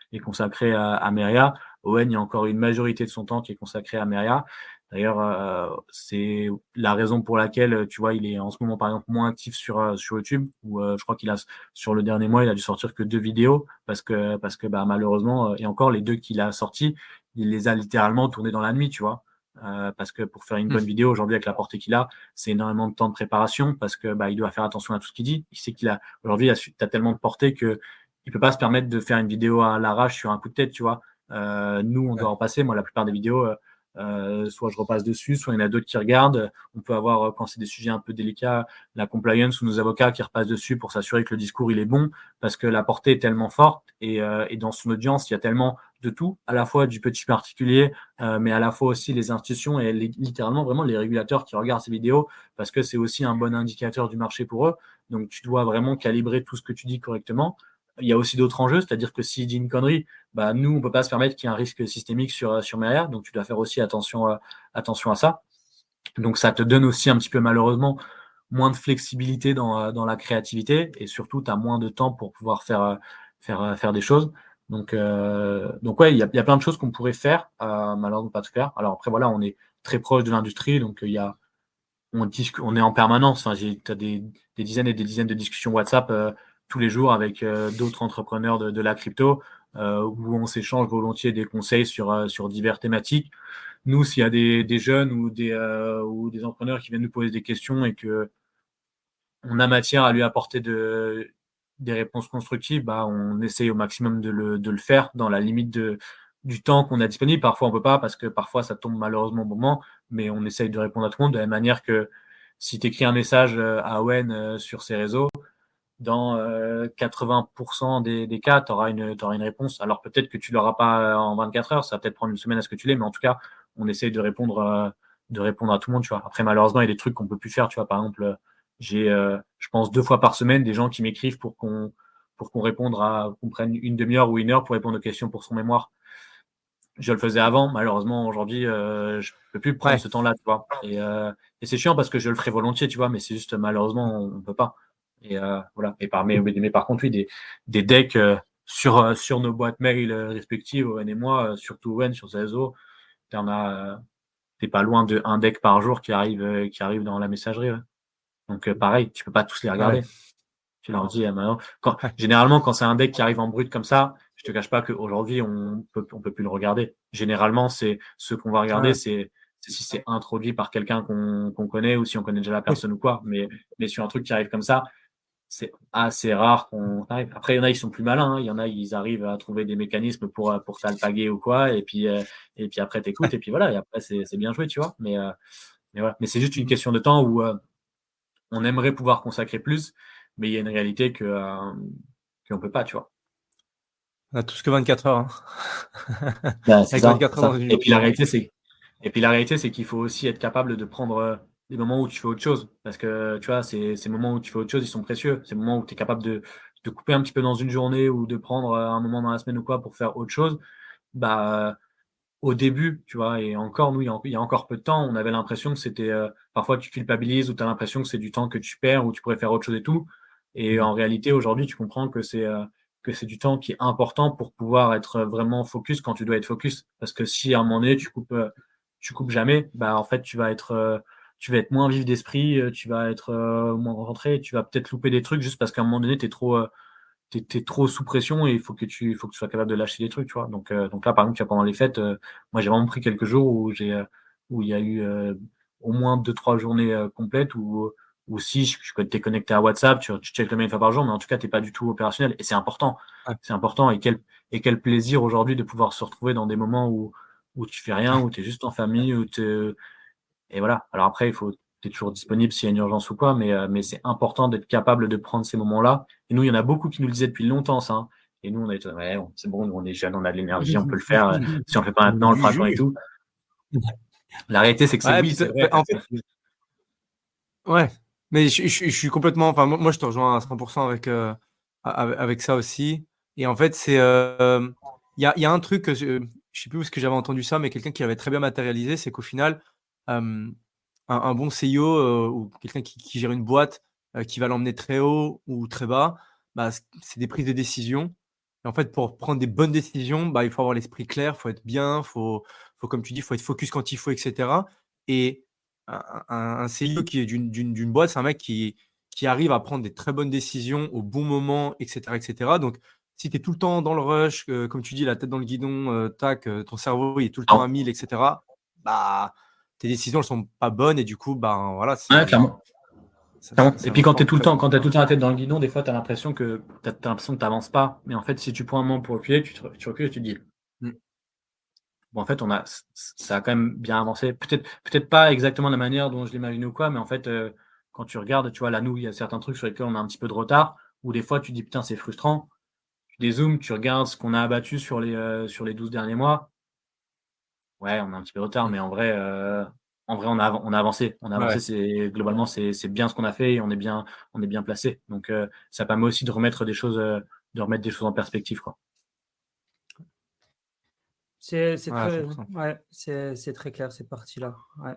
Meria. Owen, il y a encore une majorité de son temps qui est consacré à Meria. D'ailleurs, c'est la raison pour laquelle, tu vois, il est en ce moment, par exemple, moins actif sur YouTube, où je crois sur le dernier mois, il a dû sortir que 2 vidéos, parce que bah, malheureusement, et encore, les 2 qu'il a sortis, il les a littéralement tournés dans la nuit, tu vois. Parce que pour faire une bonne vidéo, aujourd'hui, avec la portée qu'il a, c'est énormément de temps de préparation, parce que bah, il doit faire attention à tout ce qu'il dit. Il sait aujourd'hui, t'as tellement de portée que il peut pas se permettre de faire une vidéo à l'arrache sur un coup de tête, tu vois. Nous, on doit en passer. Moi, la plupart des vidéos, soit je repasse dessus, soit il y en a d'autres qui regardent. On peut avoir, quand c'est des sujets un peu délicats, la compliance ou nos avocats qui repassent dessus pour s'assurer que le discours il est bon, parce que la portée est tellement forte et dans son audience, il y a tellement de tout, à la fois du petit particulier, mais à la fois aussi les institutions et littéralement vraiment les régulateurs qui regardent ces vidéos, parce que c'est aussi un bon indicateur du marché pour eux. Donc tu dois vraiment calibrer tout ce que tu dis correctement. Il y a aussi d'autres enjeux, c'est-à-dire que s'il dit une connerie, bah, nous, on peut pas se permettre qu'il y ait un risque systémique sur Meria, donc tu dois faire aussi attention à ça. Donc ça te donne aussi un petit peu malheureusement moins de flexibilité dans la créativité, et surtout tu as moins de temps pour pouvoir faire des choses. Donc ouais, il y a plein de choses qu'on pourrait faire, malheureusement pas tout faire. Alors après voilà, on est très proche de l'industrie, donc on est en permanence. Enfin, tu as des dizaines et des dizaines de discussions WhatsApp tous les jours avec d'autres entrepreneurs de la crypto, où on s'échange volontiers des conseils sur diverses thématiques. Nous, s'il y a des jeunes ou des entrepreneurs qui viennent nous poser des questions et que on a matière à lui apporter des réponses constructives, bah, on essaye au maximum de le faire dans la limite du temps qu'on a disponible. Parfois, on peut pas, parce que parfois, ça tombe malheureusement au moment, mais on essaye de répondre à tout le monde de la même manière que si tu écris un message à Owen sur ses réseaux, dans 80% des cas, tu auras une réponse. Alors peut-être que tu l'auras pas en 24 heures, ça va peut-être prendre une semaine à ce que tu l'aies, mais en tout cas, on essaye de répondre à tout le monde, tu vois. Après, malheureusement, il y a des trucs qu'on peut plus faire, tu vois. Par exemple, j'ai, je pense, 2 fois par semaine des gens qui m'écrivent pour qu'on qu'on prenne une demi-heure ou une heure pour répondre aux questions pour son mémoire. Je le faisais avant, malheureusement, aujourd'hui, je peux plus prendre ce temps-là, tu vois. Et c'est chiant parce que je le ferais volontiers, tu vois, mais c'est juste, malheureusement, on peut pas. Et voilà. Mais par contre, oui, des decks sur nos boîtes mail respectives, Owen et moi, surtout Owen sur ses réseaux, t'es pas loin de un deck par jour qui arrive dans la messagerie. Ouais. Donc pareil, tu peux pas tous les regarder. Tu leur dis maintenant. Généralement, quand c'est un deck qui arrive en brut comme ça, je te cache pas qu'aujourd'hui, on peut plus le regarder. Généralement, c'est ce qu'on va regarder, c'est si c'est introduit par quelqu'un qu'on connaît ou si on connaît déjà la personne ou quoi. Mais sur un truc qui arrive comme ça, c'est assez rare qu'on arrive. Après, il y en a, ils sont plus malins. Hein. Il y en a, ils arrivent à trouver des mécanismes pour t'alpaguer ou quoi. Et puis après, t'écoutes. Et puis voilà. Et après, c'est bien joué, tu vois. Mais voilà. Mais c'est juste une question de temps où on aimerait pouvoir consacrer plus, mais il y a une réalité qu'on peut pas, tu vois. On a tous que 24 heures. Hein. Ben, c'est Avec ça, 24 heures dans une Et puis la journée. réalité, c'est qu'il faut aussi être capable de prendre des moments où tu fais autre chose. Parce que, tu vois, ces moments où tu fais autre chose, ils sont précieux. Ces moments où tu es capable de couper un petit peu dans une journée ou de prendre un moment dans la semaine ou quoi pour faire autre chose. Bah, au début, tu vois, et encore, nous, il y a encore peu de temps, on avait l'impression que c'était, parfois tu culpabilises ou tu as l'impression que c'est du temps que tu perds ou tu pourrais faire autre chose et tout. Et en réalité, aujourd'hui, tu comprends que c'est du temps qui est important pour pouvoir être vraiment focus quand tu dois être focus. Parce que si à un moment donné, tu coupes jamais, bah, en fait, tu vas être moins vif d'esprit, tu vas être moins rentré, tu vas peut-être louper des trucs juste parce qu'à un moment donné, t'es trop sous pression et il faut que tu sois capable de lâcher des trucs, tu vois. Donc là, par exemple, tu vois, pendant les fêtes, moi, j'ai vraiment pris quelques jours où il y a eu au moins 2-3 journées complètes où si t'es connecté à WhatsApp, tu checkes le mail une fois par jour, mais en tout cas, t'es pas du tout opérationnel. Et c'est important. Ouais. C'est important. Et quel plaisir aujourd'hui de pouvoir se retrouver dans des moments où tu fais rien, où tu es juste en famille, et voilà. Alors après, tu es toujours disponible s'il y a une urgence ou quoi, mais c'est important d'être capable de prendre ces moments-là. Et nous, il y en a beaucoup qui nous le disaient depuis longtemps, ça, hein. Et nous, on a été, ouais, c'est bon, nous, on est jeunes, on a de l'énergie, on peut le faire. Si on le fait pas maintenant, on le fera quand et tout. La réalité, c'est que Ouais, oui, puis c'est vrai. en fait, ouais, mais je suis complètement, enfin, moi, je te rejoins à 100% avec ça aussi. Et en fait, il y a un truc que je sais plus où est-ce que j'avais entendu ça, mais quelqu'un qui avait très bien matérialisé, c'est qu'au final, euh, un bon CEO ou quelqu'un qui gère une boîte qui va l'emmener très haut ou très bas, bah, c'est des prises de décision. Et en fait, pour prendre des bonnes décisions, bah, il faut avoir l'esprit clair, il faut être bien, faut, comme tu dis, il faut être focus quand il faut, etc. Et un CEO qui est d'une boîte, c'est un mec qui arrive à prendre des très bonnes décisions au bon moment, etc. etc. Donc, si tu es tout le temps dans le rush, comme tu dis, la tête dans le guidon, tac, ton cerveau il est tout le temps à 1000, etc., bah, tes décisions ne sont pas bonnes et du coup, ben, voilà, Ouais, clairement. ça Et va puis quand fort tu es tout le très temps, fort. quand tu as tout le temps la tête dans le guidon, des fois, tu as l'impression que tu n'avances pas. Mais en fait, si tu prends un moment pour reculer, tu recules et tu te dis, Mmh. bon, en fait, ça a quand même bien avancé. Peut-être pas exactement de la manière dont je l'imaginais ou quoi, mais en fait, quand tu regardes, tu vois, là, nous, il y a certains trucs sur lesquels on a un petit peu de retard, où des fois, tu dis, putain, c'est frustrant. Tu dézoomes, tu regardes ce qu'on a abattu sur les 12 derniers mois. Ouais, on a un petit peu de retard, mais Mmh. en vrai, on a avancé. On a Ouais, avancé, globalement, c'est bien ce qu'on a fait et on est bien placé. Donc, ça permet aussi de remettre des choses en perspective, quoi. C'est ouais, très, 100%. ouais, c'est très clair cette partie-là. Ouais.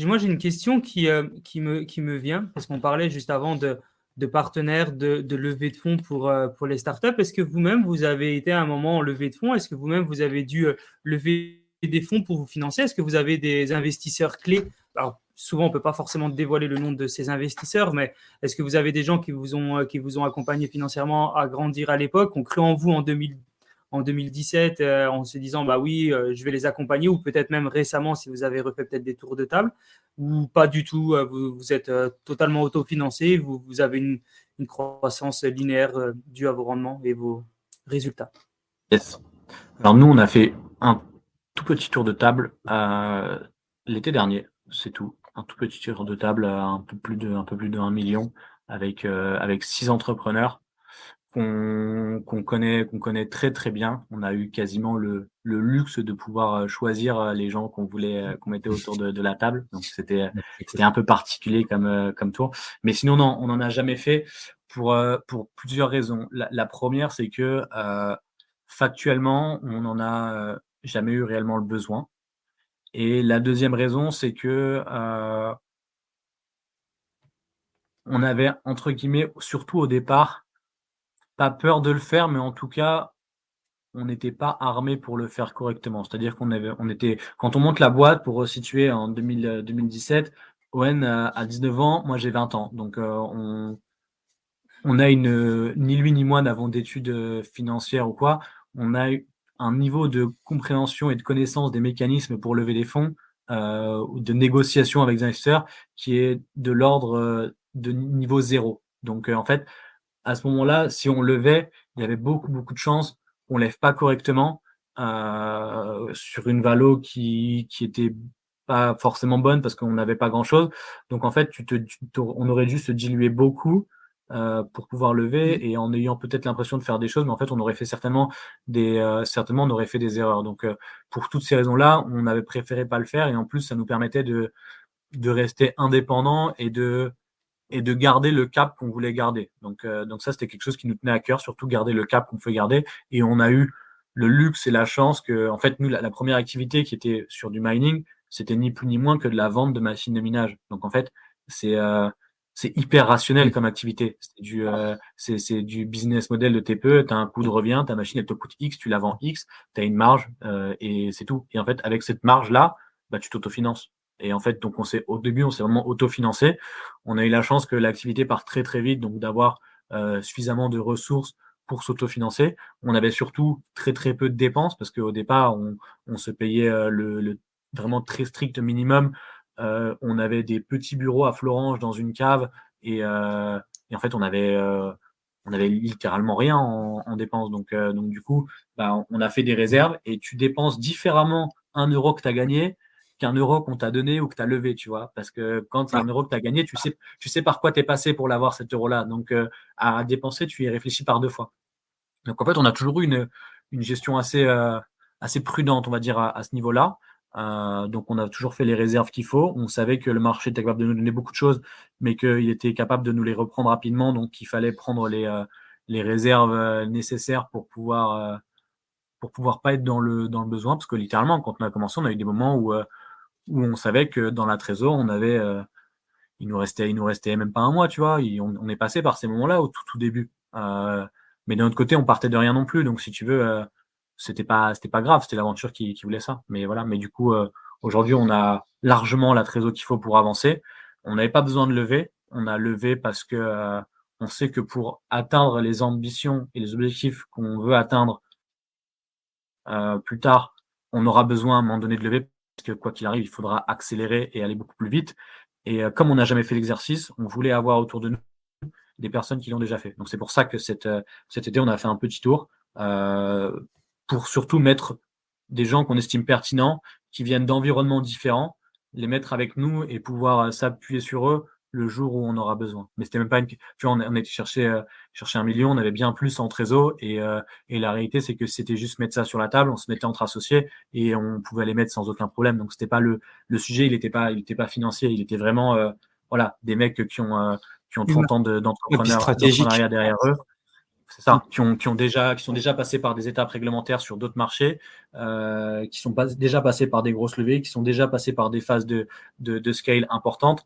Moi, j'ai une question qui me vient, parce qu'on parlait juste avant de partenaires, de levée de fonds pour les startups. Est-ce que vous-même, vous avez été à un moment en levée de fonds? Est-ce que vous-même, vous avez dû lever des fonds pour vous financer? Est-ce que vous avez des investisseurs clés? Alors, souvent, on ne peut pas forcément dévoiler le nom de ces investisseurs, mais est-ce que vous avez des gens qui vous ont accompagné financièrement à grandir à l'époque, ont cru en vous en 2017 en se disant bah oui, je vais les accompagner, ou peut-être même récemment si vous avez refait peut-être des tours de table, ou pas du tout, vous êtes totalement autofinancé, vous avez une croissance linéaire due à vos rendements et vos résultats. Yes. Alors, nous, on a fait un tout petit tour de table l'été dernier, c'est tout. Un tout petit tour de table à un peu plus de 1 million avec 6 entrepreneurs qu'on connaît très, très bien. On a eu quasiment le luxe de pouvoir choisir les gens qu'on mettait autour de la table. Donc, C'est cool. c'était un peu particulier comme tour. Mais sinon, non, on n'en a jamais fait pour plusieurs raisons. La première, c'est que factuellement, on n'en a jamais eu réellement le besoin. Et la deuxième raison, c'est que on avait, entre guillemets, surtout au départ, pas peur de le faire, mais en tout cas, on n'était pas armé pour le faire correctement. C'est-à-dire on était, quand on monte la boîte, pour resituer en 2017, Owen a 19 ans, moi j'ai 20 ans. Donc on a ni lui ni moi n'avons d'études financières ou quoi. On a eu un niveau de compréhension et de connaissance des mécanismes pour lever des fonds, ou de négociation avec des investisseurs qui est de l'ordre de niveau zéro. Donc en fait, à ce moment-là, si on levait, il y avait beaucoup, beaucoup de chances qu'on lève pas correctement sur une valo qui était pas forcément bonne parce qu'on n'avait pas grand-chose. Donc en fait, on aurait dû se diluer beaucoup pour pouvoir Mmh. lever, et en ayant peut-être l'impression de faire des choses, mais en fait, on aurait fait certainement on aurait fait des erreurs. Donc pour toutes ces raisons-là, on avait préféré pas le faire, et en plus, ça nous permettait de rester indépendant et de garder le cap qu'on voulait garder. Donc ça, c'était quelque chose qui nous tenait à cœur, surtout garder le cap qu'on pouvait garder. Et on a eu le luxe et la chance que, en fait, nous, la première activité qui était sur du mining, c'était ni plus ni moins que de la vente de machines de minage. Donc, en fait, c'est hyper rationnel comme activité. C'est du business model de TPE. Tu as un coût de revient, ta machine, elle te coûte X, tu la vends X, tu as une marge et c'est tout. Et en fait, avec cette marge-là, bah, tu t'autofinances. Et en fait, donc, au début, on s'est vraiment autofinancé. On a eu la chance que l'activité part très, très vite, donc d'avoir suffisamment de ressources pour s'autofinancer. On avait surtout très, très peu de dépenses parce qu'au départ, on se payait le vraiment très strict minimum. On avait des petits bureaux à Florange dans une cave et en fait, on avait littéralement rien en dépenses. Donc du coup, bah, on a fait des réserves et tu dépenses différemment 1 euro que tu as gagné qu'un euro qu'on t'a donné ou que tu as levé, tu vois. Parce que quand c'est 1 euro que tu as gagné, tu sais par quoi tu es passé pour l'avoir, cet euro-là. Donc, à dépenser, tu y réfléchis par 2 fois. Donc, en fait, on a toujours eu une gestion assez prudente, on va dire, à ce niveau-là. Donc, on a toujours fait les réserves qu'il faut. On savait que le marché était capable de nous donner beaucoup de choses, mais qu'il était capable de nous les reprendre rapidement. Donc, il fallait prendre les réserves nécessaires pour pouvoir pas être dans le besoin. Parce que littéralement, quand on a commencé, on a eu des moments où on savait que dans la trésor, il nous restait même pas un mois, tu vois. On est passé par ces moments-là au tout début. Mais d'un autre côté, on partait de rien non plus. Donc, si tu veux, c'était pas grave. C'était l'aventure qui voulait ça. Mais voilà. Mais du coup, aujourd'hui, on a largement la trésor qu'il faut pour avancer. On n'avait pas besoin de lever. On a levé parce que on sait que pour atteindre les ambitions et les objectifs qu'on veut atteindre plus tard, on aura besoin à un moment donné de lever parce que quoi qu'il arrive, il faudra accélérer et aller beaucoup plus vite. Et comme on n'a jamais fait l'exercice, on voulait avoir autour de nous des personnes qui l'ont déjà fait. Donc c'est pour ça que cet été, on a fait un petit tour pour surtout mettre des gens qu'on estime pertinents, qui viennent d'environnements différents, les mettre avec nous et pouvoir s'appuyer sur eux le jour où on aura besoin. Mais c'était même pas tu vois, on a été chercher 1 million, on avait bien plus en trésor et la réalité, c'est que c'était juste mettre ça sur la table, on se mettait entre associés et on pouvait les mettre sans aucun problème. Donc c'était pas le sujet, il était pas financier, il était vraiment voilà, des mecs qui ont 30 ans stratégique. d'entrepreneuriat derrière eux. C'est ça, qui sont déjà passés par des étapes réglementaires sur d'autres marchés, qui sont déjà passés par des grosses levées, qui sont déjà passés par des phases de scale importantes.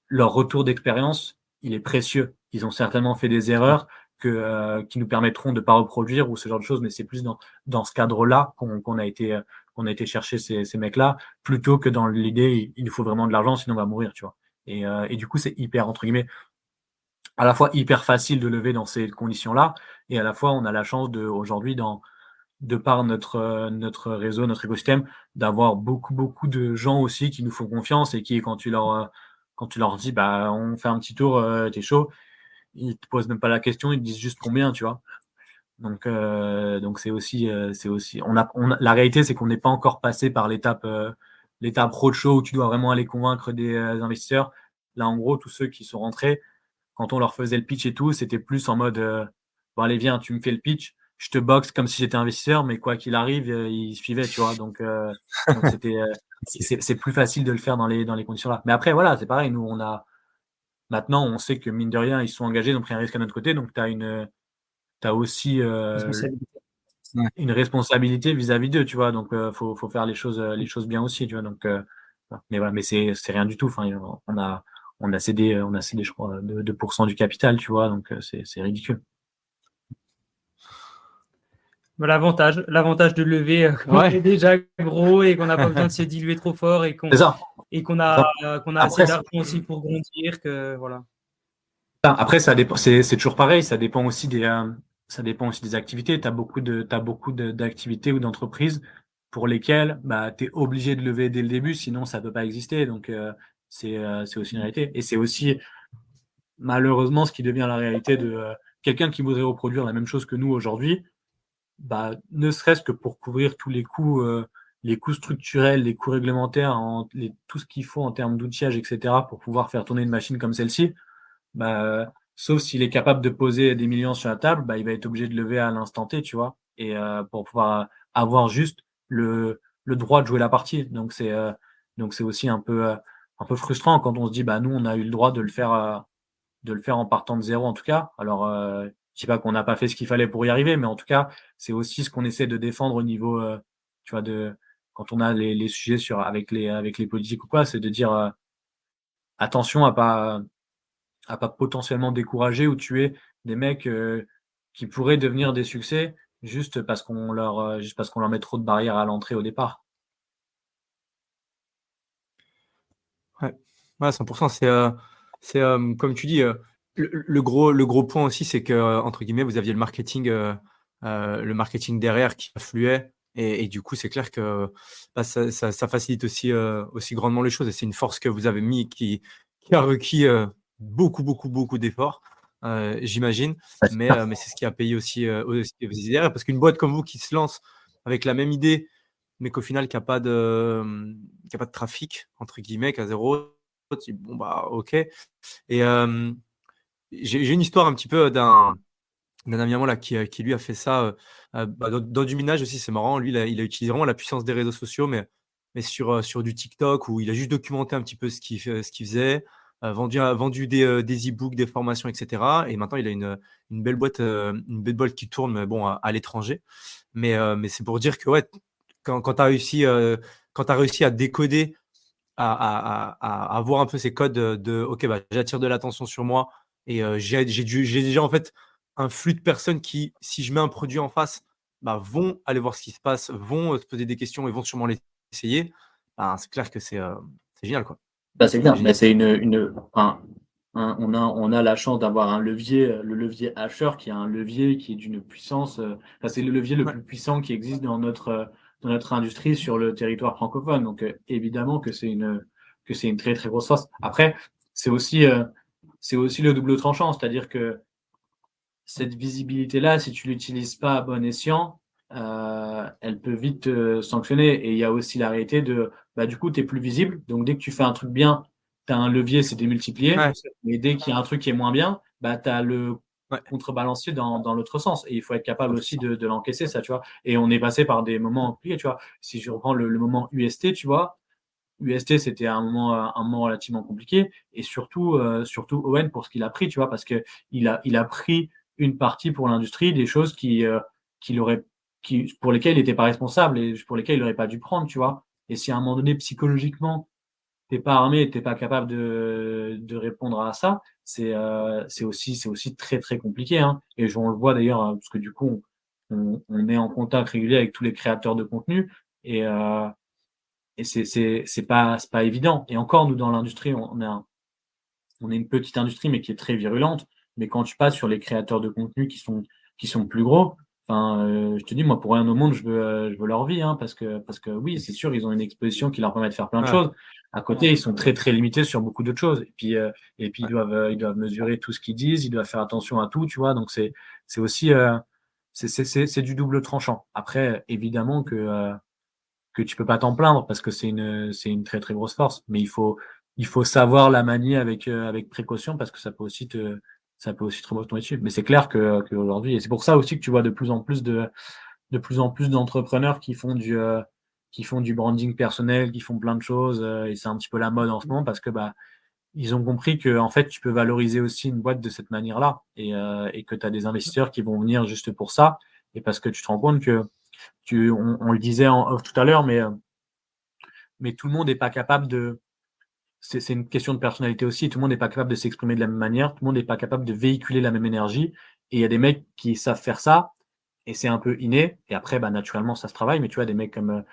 Leur retour d'expérience, il est précieux. Ils ont certainement fait des erreurs qui nous permettront de ne pas reproduire ou ce genre de choses, mais c'est plus dans ce cadre-là qu'on a été chercher ces mecs-là, plutôt que dans l'idée, il nous faut vraiment de l'argent, sinon on va mourir, tu vois. Et du coup, c'est hyper, entre guillemets, à la fois hyper facile de lever dans ces conditions-là, et à la fois, on a la chance aujourd'hui, de par notre réseau, notre écosystème, d'avoir beaucoup de gens aussi qui nous font confiance et qui, quand tu leur dis, bah, on fait un petit tour, t'es chaud, ils te posent même pas la question, ils te disent juste combien, tu vois. Donc c'est aussi, la réalité, c'est qu'on n'est pas encore passé par l'étape roadshow où tu dois vraiment aller convaincre des investisseurs. Là, en gros, tous ceux qui sont rentrés, quand on leur faisait le pitch et tout, c'était plus en mode bon, allez, viens, tu me fais le pitch, je te boxe comme si j'étais investisseur, mais quoi qu'il arrive, ils suivaient, tu vois. Donc c'était c'est plus facile de le faire dans les conditions là. Mais après, voilà, c'est pareil, nous maintenant, on sait que mine de rien, ils sont engagés, ils ont pris un risque à notre côté, donc tu as aussi Ouais. une responsabilité vis-à-vis d'eux, tu vois. Donc faut faire les choses bien aussi, tu vois. Donc mais voilà, mais c'est rien du tout. Enfin, on a cédé, je crois, 2% du capital, tu vois, donc c'est ridicule. L'avantage de lever quand on est déjà gros et qu'on n'a pas besoin de se diluer trop fort et qu'on C'est ça. a Après, assez d'argent aussi pour grandir. Voilà. Après, ça dépend, c'est toujours pareil, ça dépend aussi des activités. Tu as beaucoup d'activités ou d'entreprises pour lesquelles bah, tu es obligé de lever dès le début, sinon ça ne peut pas exister. Donc, c'est aussi une réalité. Et c'est aussi, malheureusement, ce qui devient la réalité de quelqu'un qui voudrait reproduire la même chose que nous aujourd'hui, bah, ne serait-ce que pour couvrir tous les coûts structurels, les coûts réglementaires, tout ce qu'il faut en termes d'outillage, etc., pour pouvoir faire tourner une machine comme celle-ci, bah, sauf s'il est capable de poser des millions sur la table, bah, il va être obligé de lever à l'instant T, tu vois, et pour pouvoir avoir juste le droit de jouer la partie. Donc c'est aussi un peu frustrant quand on se dit, bah, nous, on a eu le droit de le faire en partant de zéro, en tout cas. Alors, Je dis pas qu'on n'a pas fait ce qu'il fallait pour y arriver, mais en tout cas, c'est aussi ce qu'on essaie de défendre au niveau, tu vois, quand on a les sujets avec les politiques ou quoi, c'est de dire, attention à pas potentiellement décourager ou tuer des mecs, qui pourraient devenir des succès juste parce qu'on leur met trop de barrières à l'entrée au départ. Ouais, ouais, 100. Comme tu dis, le gros point aussi, c'est que, entre guillemets, vous aviez le marketing derrière qui affluait et du coup, c'est clair que, bah, ça facilite aussi grandement les choses et c'est une force que vous avez mis qui a requis, beaucoup, beaucoup, beaucoup d'efforts, j'imagine. Ouais, c'est ça. Mais c'est ce qui a payé aussi derrière parce qu'une boîte comme vous qui se lance avec la même idée mais qu'au final, qui a pas de «trafic» entre guillemets, qui a 0, tu dis: «Bon, bah, OK». Et j'ai une histoire un petit peu d'un ami à moi là qui lui a fait ça, bah, dans du minage aussi, c'est marrant. Lui, il a utilisé vraiment la puissance des réseaux sociaux, mais sur du TikTok où il a juste documenté un petit peu ce qu'il faisait, vendu des e-books, des formations et cetera et maintenant il a une belle boîte qui tourne, mais bon, à l'étranger. Mais c'est pour dire que ouais, quand tu as réussi à décoder, à avoir un peu ces codes de OK, bah, j'attire de l'attention sur moi et j'ai déjà en fait un flux de personnes qui, si je mets un produit en face, bah, vont aller voir ce qui se passe, vont, se poser des questions et vont sûrement l'essayer. Ben, c'est clair que c'est génial, quoi. Bah, c'est C'est clair, mais génial. c'est on a la chance d'avoir un levier, le levier Asher qui est un levier qui est d'une puissance, enfin, c'est le levier le Ouais, plus puissant qui existe dans notre industrie sur le territoire francophone. Donc, évidemment que c'est une très, très grosse force. Après, c'est aussi, heu, c'est aussi le double tranchant, c'est-à-dire que cette visibilité-là, si tu l'utilises pas à bon escient, elle peut vite te sanctionner et il y a aussi la réalité de, bah, du coup, tu es plus visible, donc dès que tu fais un truc bien, tu as un levier, c'est démultiplié, ouais, mais dès qu'il y a un truc qui est moins bien, bah, tu as le ouais, contrebalancier dans l'autre sens et il faut être capable aussi 100. de l'encaisser ça, tu vois? Et on est passé par des moments compliqués, tu vois? Si je reprends le moment UST, tu vois? UST, c'était un moment relativement compliqué et surtout Owen pour ce qu'il a pris, tu vois? Parce qu'il a pris une partie pour l'industrie des choses qu'il aurait pour lesquelles il était pas responsable et pour lesquelles il aurait pas dû prendre, tu vois? Et si à un moment donné, psychologiquement, t'es pas armé et tu pas capable de répondre à ça, c'est aussi très, très compliqué, hein. Et on le voit d'ailleurs, parce que du coup, on est en contact régulier avec tous les créateurs de contenu et c'est pas évident et encore nous dans l'industrie, on est une petite industrie mais qui est très virulente. Mais quand tu passes sur les créateurs de contenu qui sont plus gros, enfin, je te dis moi pour rien au monde je veux leur vie, hein, parce que oui, c'est sûr, ils ont une exposition qui leur permet de faire plein de Ouais, choses. À côté, ils sont très, très limités sur beaucoup d'autres choses et puis ouais, ils doivent mesurer tout ce qu'ils disent, ils doivent faire attention à tout, tu vois? Donc c'est aussi, c'est du double tranchant. Après évidemment que tu peux pas t'en plaindre parce que c'est une très, très grosse force. Mais il faut savoir la manier avec précaution parce que ça peut aussi te retomber dessus. Mais c'est clair qu'aujourd'hui et c'est pour ça aussi que tu vois de plus en plus d'entrepreneurs qui font du branding personnel, qui font plein de choses, et c'est un petit peu la mode en ce moment parce que, bah, ils ont compris que en fait, tu peux valoriser aussi une boîte de cette manière-là et que tu as des investisseurs qui vont venir juste pour ça et parce que tu te rends compte que on le disait en off tout à l'heure, mais tout le monde n'est pas capable de. C'est une question de personnalité aussi. Tout le monde n'est pas capable de s'exprimer de la même manière. Tout le monde n'est pas capable de véhiculer la même énergie. Et il y a des mecs qui savent faire ça et c'est un peu inné. Et après, bah, naturellement, ça se travaille. Mais tu vois, des mecs comme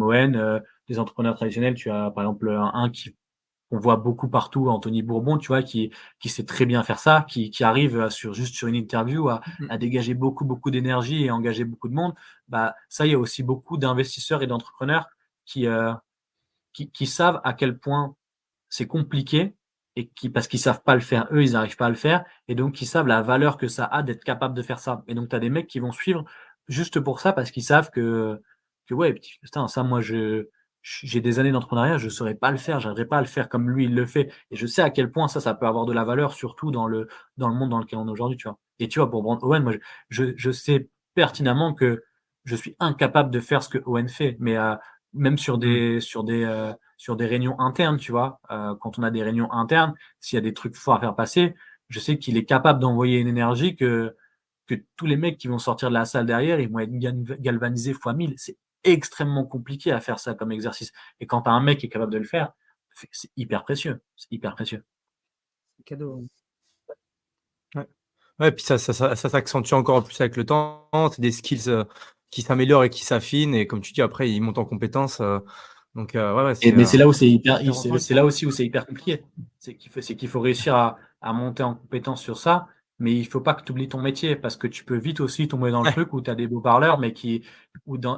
Owen, des entrepreneurs traditionnels, tu as par exemple un qui on voit beaucoup partout, Anthony Bourbon, tu vois, qui sait très bien faire ça, qui arrive juste sur une interview mmh à dégager beaucoup, beaucoup d'énergie et engager beaucoup de monde. Bah, ça, il y a aussi beaucoup d'investisseurs et d'entrepreneurs qui, euh, qui savent à quel point c'est compliqué et parce qu'ils savent pas le faire, eux, ils n'arrivent pas à le faire et donc qui savent la valeur que ça a d'être capable de faire ça. Et donc tu as des mecs qui vont suivre juste pour ça parce qu'ils savent que ouais, putain, ça moi j'ai des années d'entrepreneuriat, je ne saurais pas le faire, j'arriverais pas à le faire comme lui il le fait et je sais à quel point ça peut avoir de la valeur surtout dans le monde dans lequel on est aujourd'hui, tu vois? Et tu vois pour Brand Owen, moi je sais pertinemment que je suis incapable de faire ce que Owen fait, mais même mh. sur des réunions internes, tu vois? Quand on a des réunions internes, s'il y a des trucs forts à faire passer, je sais qu'il est capable d'envoyer une énergie que tous les mecs qui vont sortir de la salle derrière, ils vont être galvanisés fois 1000. C'est extrêmement compliqué à faire ça comme exercice. Et quand tu as un mec qui est capable de le faire, c'est hyper précieux. C'est hyper précieux. C'est cadeau. Ouais, puis ça s'accentue encore plus avec le temps. C'est des skills qui s'améliorent et qui s'affinent. Et comme tu dis, après, ils montent en compétences. Donc, Mais c'est là où c'est hyper, intéressant. c'est là aussi où c'est hyper compliqué. C'est qu'il faut réussir à monter en compétence sur ça, mais il faut pas que tu oublies ton métier parce que tu peux vite aussi tomber dans le Ouais. truc où tu as des beaux parleurs, mais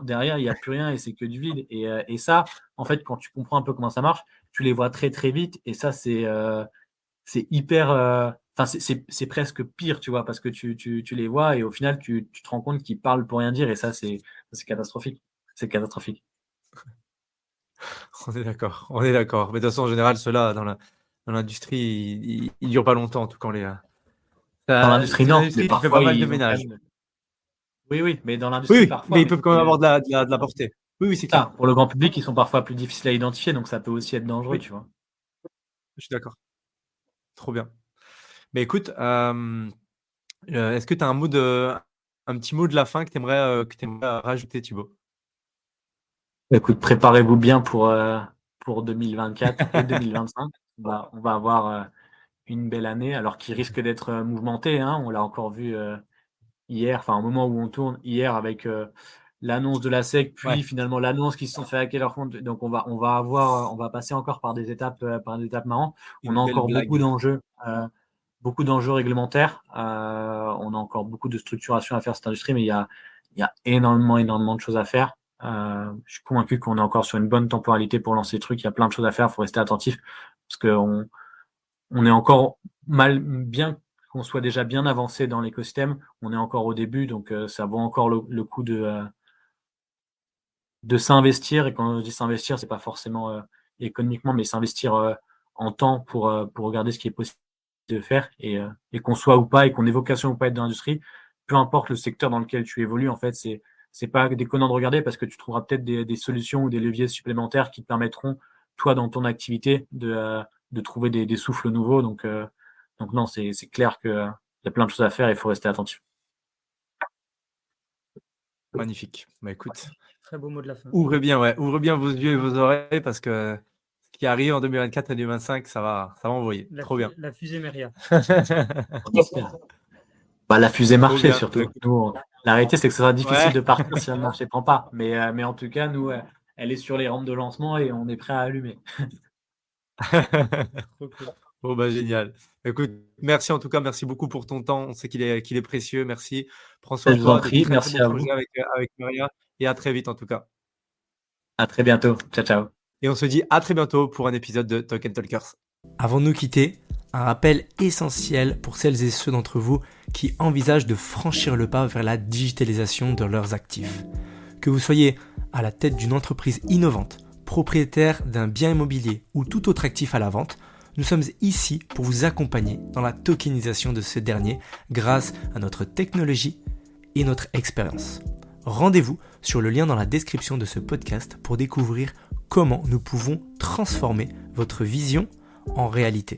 derrière, il n'y a plus rien et c'est que du vide. Et ça, en fait, quand tu comprends un peu comment ça marche, tu les vois très, très vite. Et ça, c'est hyper. Enfin, c'est presque pire, tu vois, parce que tu les vois et au final, tu te rends compte qu'ils parlent pour rien dire et ça, c'est catastrophique. C'est catastrophique. On est d'accord. On est d'accord. Mais de toute façon, en général, ceux-là, dans l'industrie, ils durent pas longtemps, en tout cas. Dans l'industrie, C'est une non, industrie mais qui fait parfois, pas mal de ils ont quand ménage. même. Oui, mais dans Oui, l'industrie, oui, parfois, mais ils peuvent quand même avoir de la portée. Oui, c'est clair. pour le grand public, ils sont parfois plus difficiles à identifier, donc ça peut aussi être dangereux, Oui, tu vois. je suis d'accord. Trop bien. Mais écoute, est-ce que tu as un petit mot de la fin que tu aimerais rajouter, Thibaut? Écoute, préparez-vous bien pour 2024 et 2025. On va avoir une belle année, alors qui risque d'être mouvementée, hein. On l'a encore vu hier, enfin au moment où on tourne, hier avec l'annonce de la SEC, Ouais, puis finalement l'annonce qu'ils se sont fait hacker leur compte. Donc on va passer encore par des étapes marrantes. On a une belle encore blague. beaucoup d'enjeux réglementaires. On a encore beaucoup de structuration à faire cette industrie, mais il y a énormément de choses à faire. Je suis convaincu qu'on est encore sur une bonne temporalité pour lancer le truc. Il y a plein de choses à faire, il faut rester attentif parce on est encore bien qu'on soit déjà bien avancé dans l'écosystème. On est encore au début, donc ça vaut encore le coup de s'investir. Et quand je dis s'investir, c'est pas forcément économiquement, mais s'investir en temps pour regarder ce qui est possible de faire et qu'on soit ou pas et qu'on ait vocation ou pas à être dans l'industrie, peu importe le secteur dans lequel tu évolues, en fait, c'est pas déconnant de regarder parce que tu trouveras peut-être des solutions ou des leviers supplémentaires qui te permettront, toi, dans ton activité, de trouver des souffles nouveaux. Donc non, c'est clair qu'il y a plein de choses à faire et il faut rester attentif. Magnifique. Bah écoute, Très beau mot de la fin. ouvrez bien vos yeux et vos oreilles parce que ce qui arrive en 2024 et 2025, ça va envoyer. Trop bien. La fusée Meria. La fusée Trop marché bien. surtout. Nous, la réalité, c'est que ça sera difficile Ouais. de partir si le marché ne prend pas. Mais en tout cas, nous, elle est sur les rampes de lancement et on est prêt à allumer. Trop cool. Bon, bah, génial. Écoute, merci en tout cas, merci beaucoup pour ton temps. On sait qu'il est précieux. Merci. Prends soin Je de vous en toi. prie, Très, très merci beaux à vous. projets avec Maria. Et à très vite en tout cas. À très bientôt. Ciao, ciao. Et on se dit à très bientôt pour un épisode de Token Talkers. Avant de nous quitter, un rappel essentiel pour celles et ceux d'entre vous qui envisagent de franchir le pas vers la digitalisation de leurs actifs. Que vous soyez à la tête d'une entreprise innovante, propriétaire d'un bien immobilier ou tout autre actif à la vente, nous sommes ici pour vous accompagner dans la tokenisation de ce dernier grâce à notre technologie et notre expérience. Rendez-vous sur le lien dans la description de ce podcast pour découvrir comment nous pouvons transformer votre vision en réalité.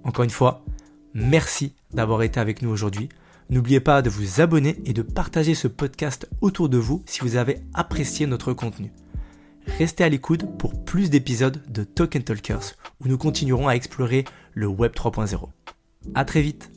Encore une fois, merci d'avoir été avec nous aujourd'hui. N'oubliez pas de vous abonner et de partager ce podcast autour de vous si vous avez apprécié notre contenu. Restez à l'écoute pour plus d'épisodes de Token Talkers où nous continuerons à explorer le Web 3.0. À très vite.